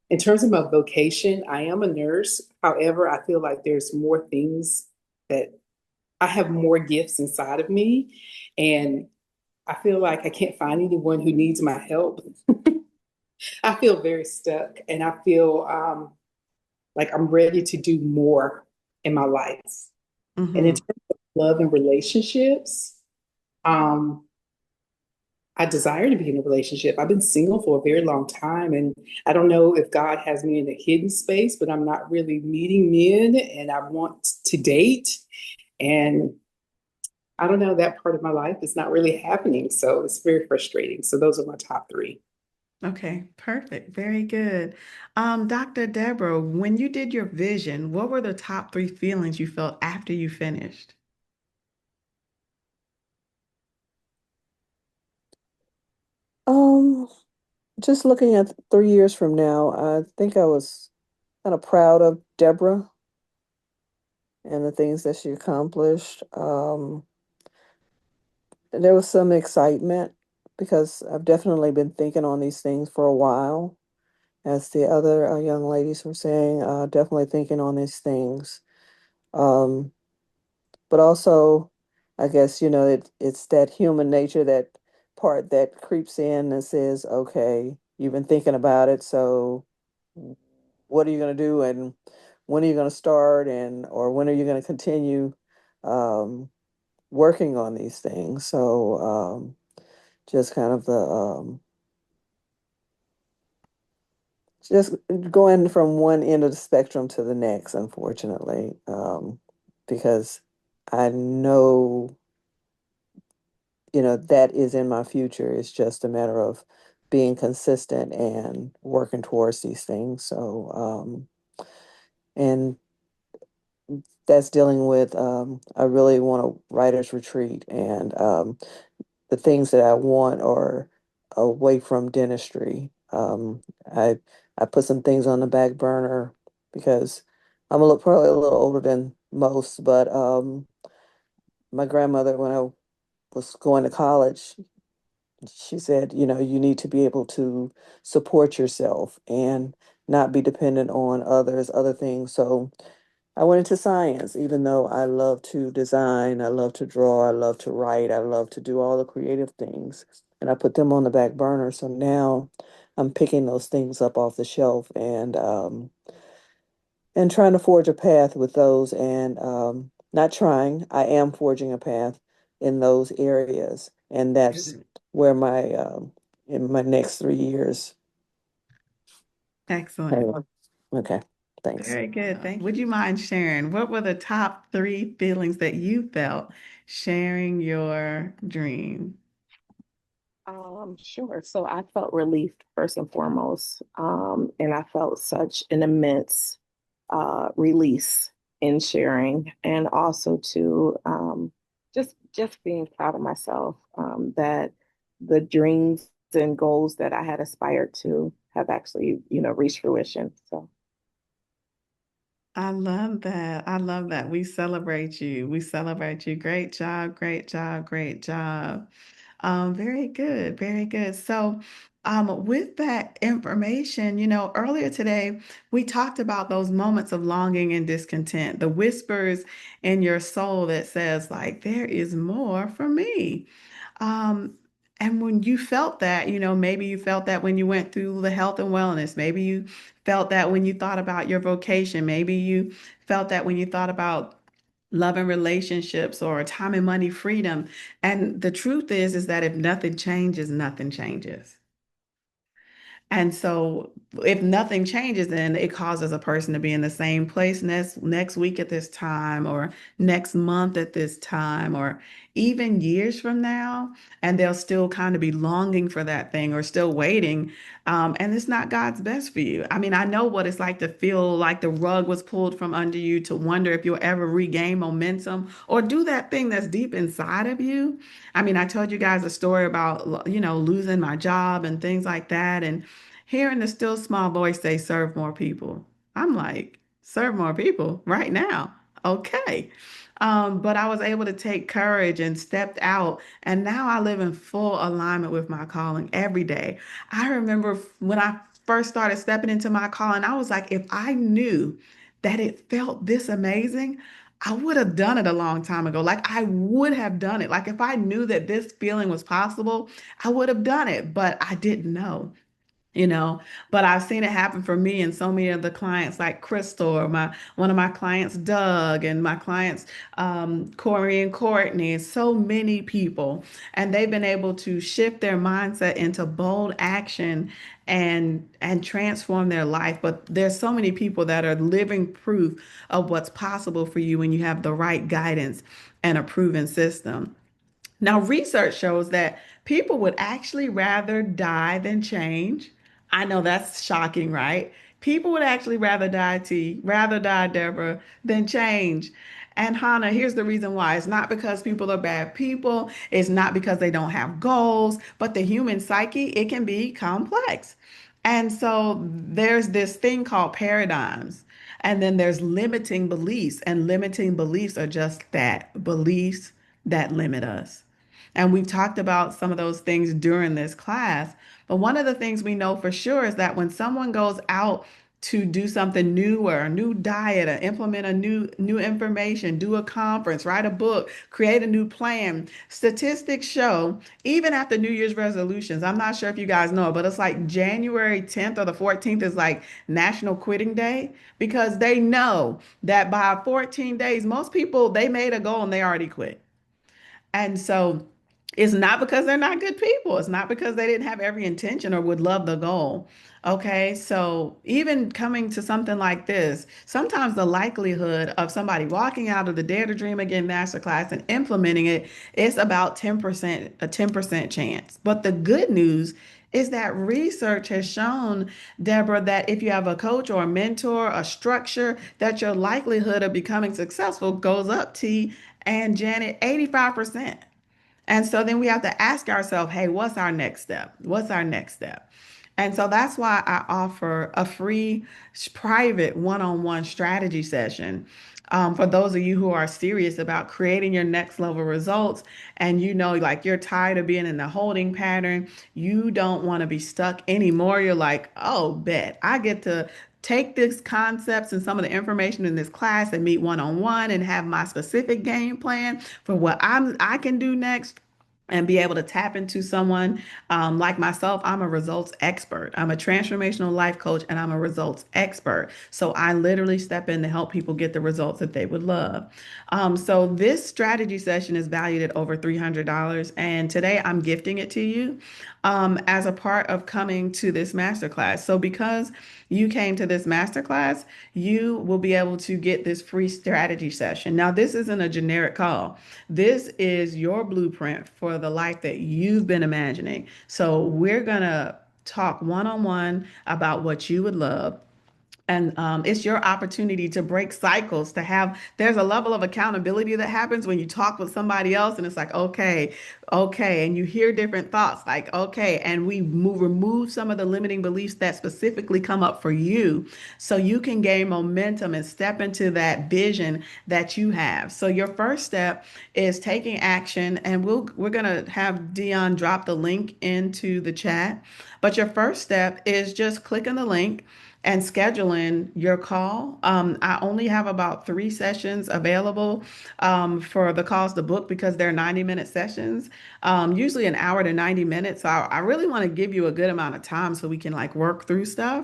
in terms of my vocation, I am a nurse. However, I feel like there's more things that I have more gifts inside of me. And I feel like I can't find anyone who needs my help. I feel very stuck and I feel like I'm ready to do more in my life. And in terms of love and relationships, I desire to be in a relationship. I've been single for a very long time, and I don't know if God has me in a hidden space, but I'm not really meeting men, and I want to date. And I don't know, that part of my life is not really happening. So it's very frustrating. So those are my top three. Okay, perfect. Very good. Dr. Deborah, when you did your vision, what were the top three feelings you felt after you finished? Just looking at 3 years from now, I think I was kind of proud of Deborah and the things that she accomplished. There was some excitement because I've definitely been thinking on these things for a while. As the other young ladies were saying, definitely thinking on these things. Um, but also, I guess, it's that human nature, that part that creeps in and says, okay, you've been thinking about it, so what are you going to do, and when are you going to start, and or when are you going to continue working on these things? So just kind of just going from one end of the spectrum to the next, unfortunately, because I know that is in my future. It's just a matter of being consistent and working towards these things. So, and that's dealing with, I really want a writer's retreat, and the things that I want are away from dentistry. I put some things on the back burner because I'm probably a little older than most, but my grandmother, when I was going to college, she said, you need to be able to support yourself and not be dependent on others, other things. So I went into science, even though I love to design, I love to draw, I love to write, I love to do all the creative things. And I put them on the back burner. So now I'm picking those things up off the shelf and trying to forge a path with those, and not trying, I am forging a path in those areas. And that's where in my next 3 years. Excellent. Okay, thanks. Very good. Would you mind sharing what were the top three feelings that you felt sharing your dream? Sure. So I felt relief first and foremost, and I felt such an immense release in sharing, and also to just being proud of myself, that the dreams and goals that I had aspired to have actually, reached fruition. So. I love that. I love that. We celebrate you. We celebrate you. Great job, great job, great job. Very good, very good. So, with that information, earlier today we talked about those moments of longing and discontent, the whispers in your soul that says, like, there is more for me. Um, and when you felt that, maybe you felt that when you went through the health and wellness, maybe you felt that when you thought about your vocation, maybe you felt that when you thought about love and relationships or time and money freedom. And the truth is that if nothing changes, nothing changes. And so if nothing changes, then it causes a person to be in the same place next week at this time, or next month at this time, or even years from now, and they'll still kind of be longing for that thing or still waiting. And it's not God's best for you. I mean, I know what it's like to feel like the rug was pulled from under you, to wonder if you'll ever regain momentum or do that thing that's deep inside of you. I mean, I told you guys a story about, losing my job and things like that. And hearing the still small voice say, serve more people. I'm like, serve more people right now. Okay. But I was able to take courage and stepped out. And now I live in full alignment with my calling every day. I remember when I first started stepping into my calling, I was like, if I knew that it felt this amazing, I would have done it a long time ago. Like, I would have done it. Like, if I knew that this feeling was possible, I would have done it, but I didn't know you know but I've seen it happen for me and so many of the clients, like Crystal, or my one of my clients, Doug, and my clients, Corey and Courtney, so many people. And they've been able to shift their mindset into bold action and transform their life. But there's so many people that are living proof of what's possible for you when you have the right guidance and a proven system. Now, research shows that people would actually rather die than change. I know that's shocking, right? People would actually rather die, rather die, Deborah, than change. And Hannah, here's the reason why. It's not because people are bad people. It's not because they don't have goals, but the human psyche, it can be complex. And so there's this thing called paradigms. And then there's limiting beliefs, and limiting beliefs are just that, beliefs that limit us. And we've talked about some of those things during this class. But one of the things we know for sure is that when someone goes out to do something new, or a new diet, or implement a new information, do a conference, write a book, create a new plan, statistics show, even after New Year's resolutions, I'm not sure if you guys know, but it's like January 10th or the 14th is like National Quitting Day, because they know that by 14 days, most people, they made a goal and they already quit. And so It's not because they're not good people. It's not because they didn't have every intention or would love the goal. Okay, so even coming to something like this, sometimes the likelihood of somebody walking out of the Dare to Dream Again masterclass and implementing it is about 10%, a 10% chance. But the good news is that research has shown, Deborah, that if you have a coach or a mentor, a structure, that your likelihood of becoming successful goes up, T and Janet, 85%. And so then we have to ask ourselves, hey, what's our next step? What's our next step? And so that's why I offer a free private one-on-one strategy session for those of you who are serious about creating your next level results. And you know, like you're tired of being in the holding pattern. You don't want to be stuck anymore. You're like, oh, bet I get to take these concepts and some of the information in this class and meet one-on-one and have my specific game plan for what I can do next and be able to tap into someone like myself. I'm a results expert. I'm a transformational life coach and I'm a results expert. So I literally step in to help people get the results that they would love. So this strategy session is valued at over $300. And today I'm gifting it to you as a part of coming to this masterclass. So because you came to this masterclass, you will be able to get this free strategy session. Now, this isn't a generic call. This is your blueprint for the life that you've been imagining. So we're going to talk one-on-one about what you would love. And it's your opportunity to break cycles, there's a level of accountability that happens when you talk with somebody else and it's like, okay, and you hear different thoughts like, okay, and we remove some of the limiting beliefs that specifically come up for you so you can gain momentum and step into that vision that you have. So your first step is taking action, and we're going to have Dion drop the link into the chat. But your first step is just clicking the link and scheduling your call. I only have about 3 sessions available for the calls to book because they're 90-minute sessions, usually an hour to 90 minutes. So I really want to give you a good amount of time so we can like work through stuff.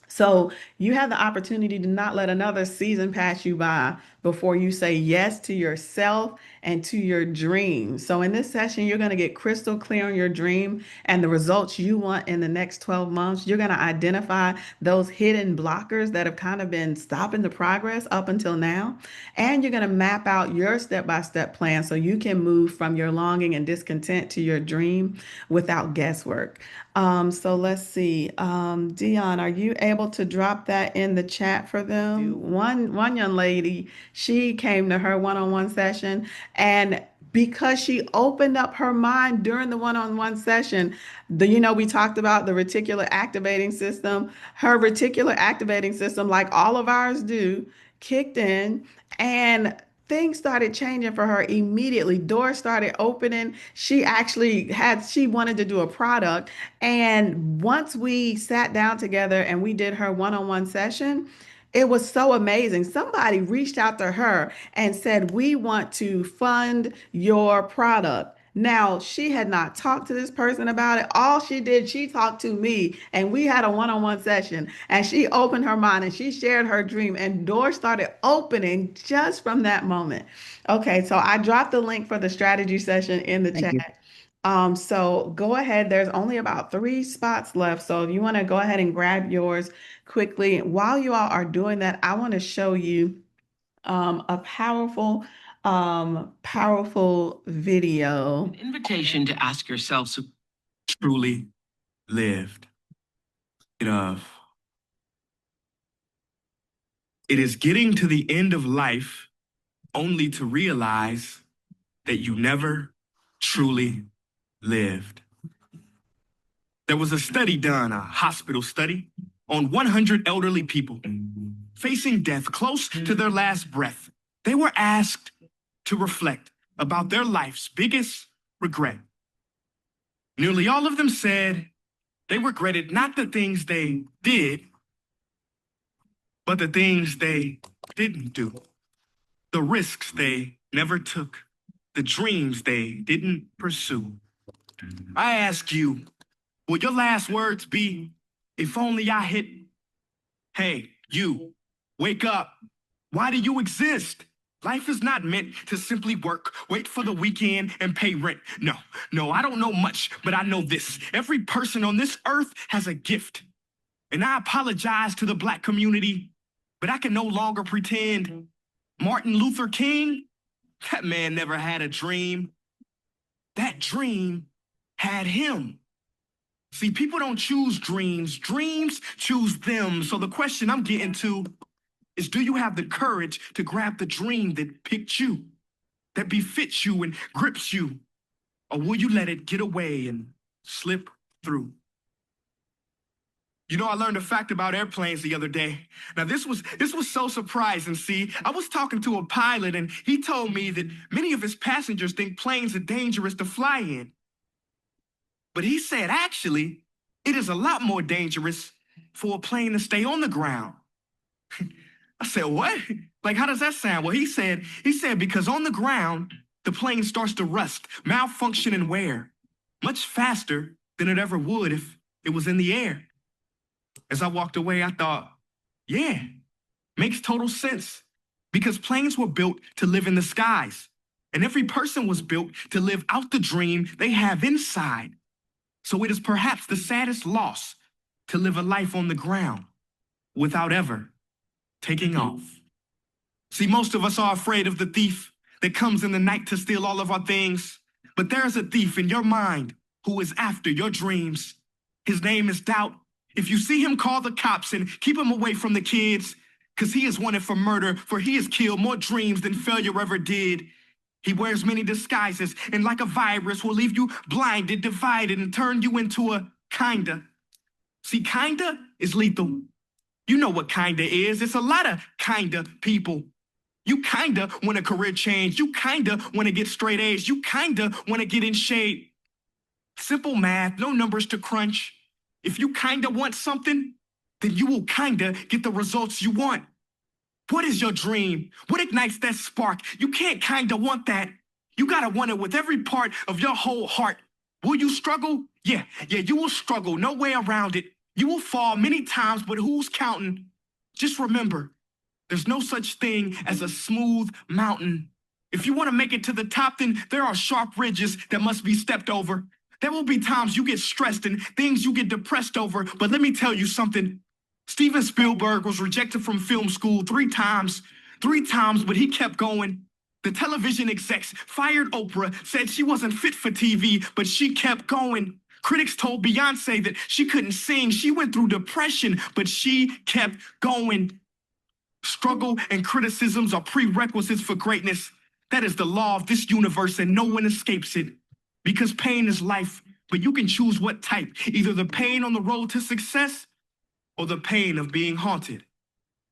So you have the opportunity to not let another season pass you by before you say yes to yourself and to your dream. So in this session, you're going to get crystal clear on your dream and the results you want in the next 12 months. You're going to identify those hidden blockers that have kind of been stopping the progress up until now. And you're going to map out your step-by-step plan so you can move from your longing and discontent to your dream without guesswork. So let's see. Dion, are you able to drop that in the chat for them? One young lady, she came to her one-on-one session, and because she opened up her mind during the one-on-one session, we talked about the reticular activating system. Her reticular activating system, like all of ours do, kicked in, and things started changing for her immediately. Doors started opening. She wanted to do a product. And once we sat down together and we did her one-on-one session, it was so amazing. Somebody reached out to her and said, we want to fund your product. Now, she had not talked to this person about it. All she did, she talked to me, and we had a one-on-one session, and she opened her mind and she shared her dream, and doors started opening just from that moment. Okay, so I dropped the link for the strategy session in the chat. So go ahead. There's only about 3 spots left. So if you want to go ahead and grab yours quickly. While you all are doing that, I want to show you a powerful video. An invitation to ask yourself who truly lived. It is getting to the end of life only to realize that you never truly lived. There was a study done, a hospital study, on 100 elderly people facing death close to their last breath. They were asked to reflect about their life's biggest regret. Nearly all of them said they regretted not the things they did, but the things they didn't do, the risks they never took, the dreams they didn't pursue. I ask you, will your last words be, if only I hit, hey, you, wake up. Why do you exist? Life is not meant to simply work, wait for the weekend, and pay rent. No, I don't know much, but I know this. Every person on this earth has a gift. And I apologize to the Black community, but I can no longer pretend. Martin Luther King, that man never had a dream. That dream had him. See, people don't choose dreams. Dreams choose them. So the question I'm getting to is, do you have the courage to grab the dream that picked you, that befits you and grips you? Or will you let it get away and slip through? You know, I learned a fact about airplanes the other day. Now, this was so surprising. See, I was talking to a pilot, and he told me that many of his passengers think planes are dangerous to fly in. But he said, actually, it is a lot more dangerous for a plane to stay on the ground. I said, what? Like, how does that sound? Well, he said, because on the ground, the plane starts to rust, malfunction, and wear much faster than it ever would if it was in the air. As I walked away, I thought, yeah, makes total sense, because planes were built to live in the skies, and every person was built to live out the dream they have inside. So it is perhaps the saddest loss to live a life on the ground without ever taking off. See, most of us are afraid of the thief that comes in the night to steal all of our things, but there is a thief in your mind who is after your dreams. His name is doubt. If you see him, call the cops and keep him away from the kids, because he is wanted for murder, for he has killed more dreams than failure ever did. He wears many disguises, and like a virus will leave you blinded, divided, and turn you into a kinda. See, kinda is lethal. You know what kinda is. It's a lot of kinda people. You kinda want a career change. You kinda want to get straight A's. You kinda want to get in shape. Simple math, no numbers to crunch. If you kinda want something, then you will kinda get the results you want. What is your dream? What ignites that spark? You can't kinda want that. You gotta want it with every part of your whole heart. Will you struggle? Yeah, you will struggle. No way around it. You will fall many times, but who's counting? Just remember, there's no such thing as a smooth mountain. If you want to make it to the top, then there are sharp ridges that must be stepped over. There will be times you get stressed and things you get depressed over, but let me tell you something. Steven Spielberg was rejected from film school 3 times, but he kept going. The television execs fired Oprah, said she wasn't fit for TV, but she kept going. Critics told Beyonce that she couldn't sing. She went through depression, but she kept going. Struggle and criticisms are prerequisites for greatness. That is the law of this universe, and no one escapes it. Because pain is life, but you can choose what type, either the pain on the road to success or the pain of being haunted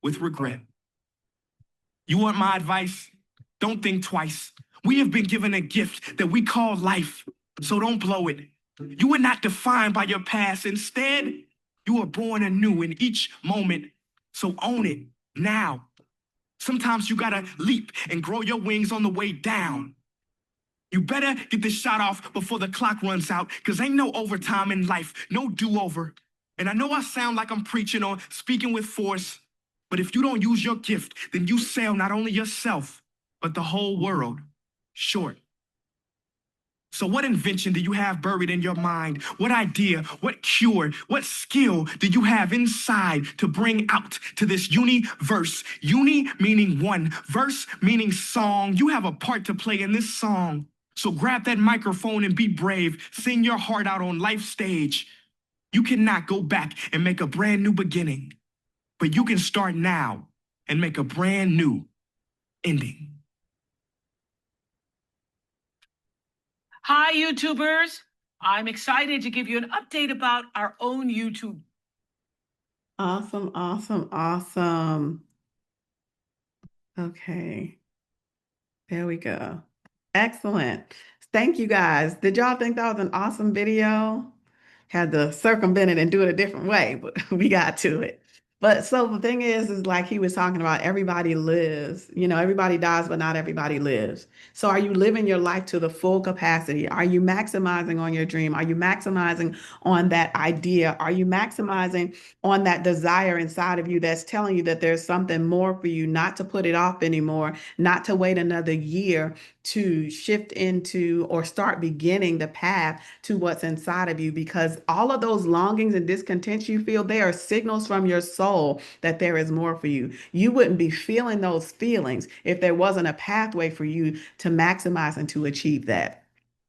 with regret. You want my advice? Don't think twice. We have been given a gift that we call life, so don't blow it. You are not defined by your past. Instead, you are born anew in each moment, so own it now. Sometimes you gotta leap and grow your wings on the way down. You better get this shot off before the clock runs out, because ain't no overtime in life, no do-over. And I know I sound like I'm preaching or speaking with force, but if you don't use your gift, then you sell not only yourself, but the whole world short. So what invention do you have buried in your mind? What idea, what cure, what skill do you have inside to bring out to this universe? Uni meaning one, verse meaning song. You have a part to play in this song. So grab that microphone and be brave. Sing your heart out on life stage. You cannot go back and make a brand new beginning, but you can start now and make a brand new ending. Hi, YouTubers. I'm excited to give you an update about our own YouTube. Awesome, awesome, awesome. Okay, there we go. Excellent. Thank you guys. Did y'all think that was an awesome video? Had to circumvent it and do it a different way, but we got to it. But so the thing is like he was talking about everybody lives, everybody dies, but not everybody lives. So are you living your life to the full capacity? Are you maximizing on your dream? Are you maximizing on that idea? Are you maximizing on that desire inside of you that's telling you that there's something more for you, not to put it off anymore, not to wait another year to shift into or start beginning the path to what's inside of you? Because all of those longings and discontents you feel, they are signals from your soul that there is more for you. You wouldn't be feeling those feelings if there wasn't a pathway for you to maximize and to achieve that.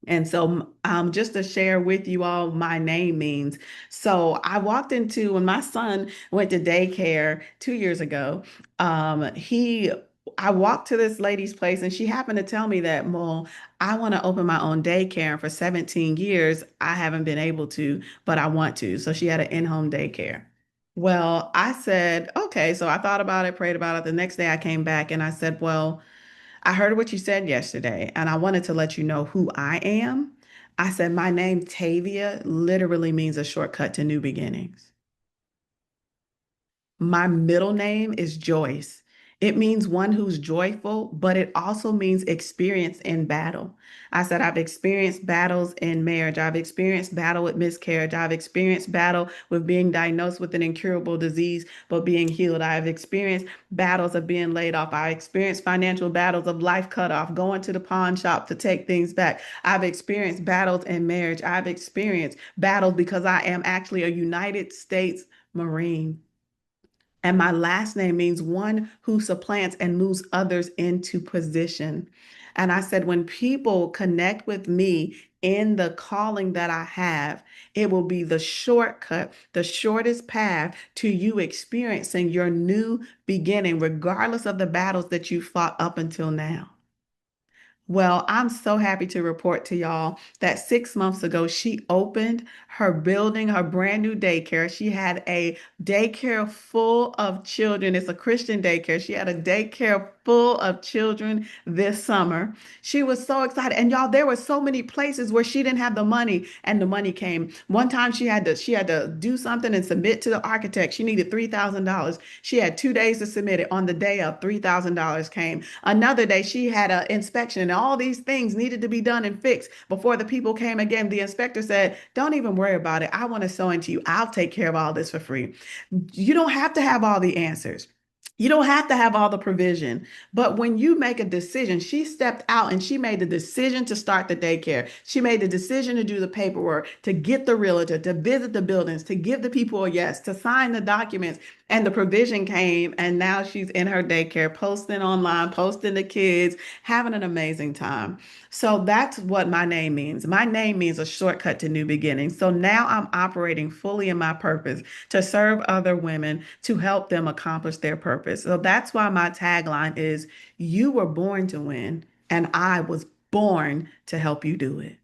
And so, just to share with you all, my name means. So, I walked into when my son went to daycare 2 years ago. He I walked to this lady's place and she happened to tell me that, well, I want to open my own daycare. And for 17 years, I haven't been able to, but I want to. So she had an in-home daycare. Well, I said, okay. So I thought about it, prayed about it. The next day I came back and I said, well, I heard what you said yesterday, and I wanted to let you know who I am. I said, my name, Tavia, literally means a shortcut to new beginnings. My middle name is Joyce. It means one who's joyful, but it also means experience in battle. I said, I've experienced battles in marriage. I've experienced battle with miscarriage. I've experienced battle with being diagnosed with an incurable disease, but being healed. I've experienced battles of being laid off. I experienced financial battles of life cut off, going to the pawn shop to take things back. I've experienced battles in marriage. I've experienced battles because I am actually a United States Marine. And my last name means one who supplants and moves others into position. And I said, when people connect with me in the calling that I have, it will be the shortcut, the shortest path to you experiencing your new beginning, regardless of the battles that you fought up until now. Well, I'm so happy to report to y'all that 6 months ago, she opened her building, her brand new daycare. She had a daycare full of children. It's a Christian daycare. She had a daycare full of children this summer. She was so excited. And y'all, there were so many places where she didn't have the money and the money came. One time she had to do something and submit to the architect. She needed $3,000. She had 2 days to submit it. On the day of, $3,000 came. Another day she had an inspection and all these things needed to be done and fixed before the people came again. The inspector said, don't even worry about it. I want to sow into you. I'll take care of all this for free. You don't have to have all the answers. You don't have to have all the provision. But when you make a decision, she stepped out and she made the decision to start the daycare. She made the decision to do the paperwork, to get the realtor, to visit the buildings, to give the people a yes, to sign the documents. And the provision came, and now she's in her daycare, posting online, posting the kids, having an amazing time. So that's what my name means. My name means a shortcut to new beginnings. So now I'm operating fully in my purpose to serve other women, to help them accomplish their purpose. So that's why my tagline is, you were born to win, and I was born to help you do it.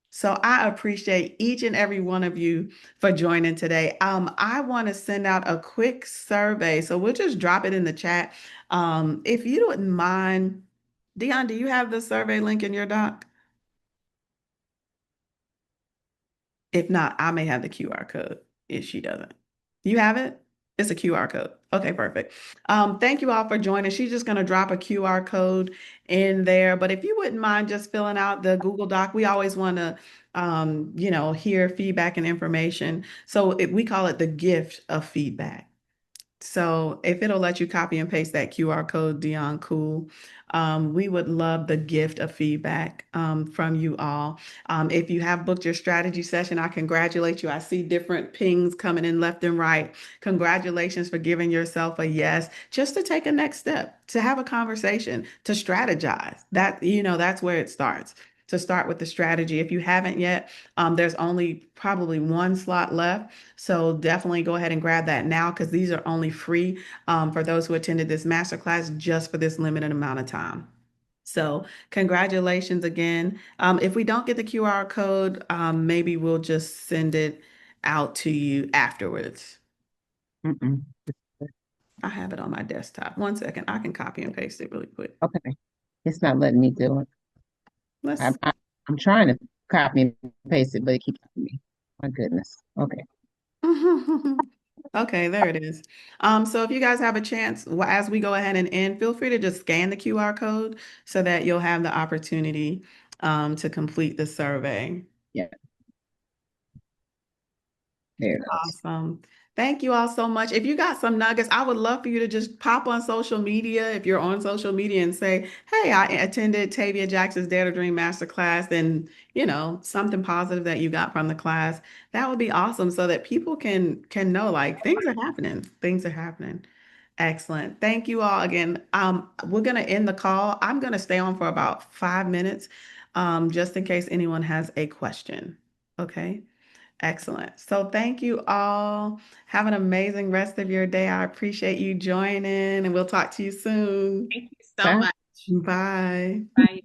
So I appreciate each and every one of you for joining today. I want to send out a quick survey. So we'll just drop it in the chat. If you don't mind, Dion, do you have the survey link in your doc? If not, I may have the QR code if she doesn't. You have it? It's a QR code. Okay, perfect. Thank you all for joining. She's just going to drop a QR code in there. But if you wouldn't mind just filling out the Google Doc, we always want to, hear feedback and information. So we call it the gift of feedback. So if it'll let you copy and paste that QR code, Dion, cool. We would love the gift of feedback from you all. If you have booked your strategy session, I congratulate you. I see different pings coming in left and right. Congratulations for giving yourself a yes, just to take a next step, to have a conversation, to strategize. That's where it starts. To start with the strategy. If you haven't yet, there's only probably one slot left. So definitely go ahead and grab that now, because these are only free for those who attended this masterclass just for this limited amount of time. So congratulations again. If we don't get the QR code, maybe we'll just send it out to you afterwards. I have it on my desktop. 1 second. I can copy and paste it really quick. Okay. It's not letting me do it. I'm trying to copy and paste it, but it keeps me. My goodness. Okay. Okay, there it is. So if you guys have a chance, as we go ahead and end, feel free to just scan the QR code so that you'll have the opportunity to complete the survey. Yeah. There it is. Awesome. Thank you all so much. If you got some nuggets, I would love for you to just pop on social media, if you're on social media, and say, hey, I attended Tavia Jackson's Dare to Dream Masterclass, and something positive that you got from the class. That would be awesome so that people can know like things are happening. Things are happening. Excellent. Thank you all again. We're gonna end the call. I'm gonna stay on for about 5 minutes, just in case anyone has a question. Okay. Excellent. So thank you all. Have an amazing rest of your day. I appreciate you joining, and we'll talk to you soon. Thank you so much. Bye. Bye.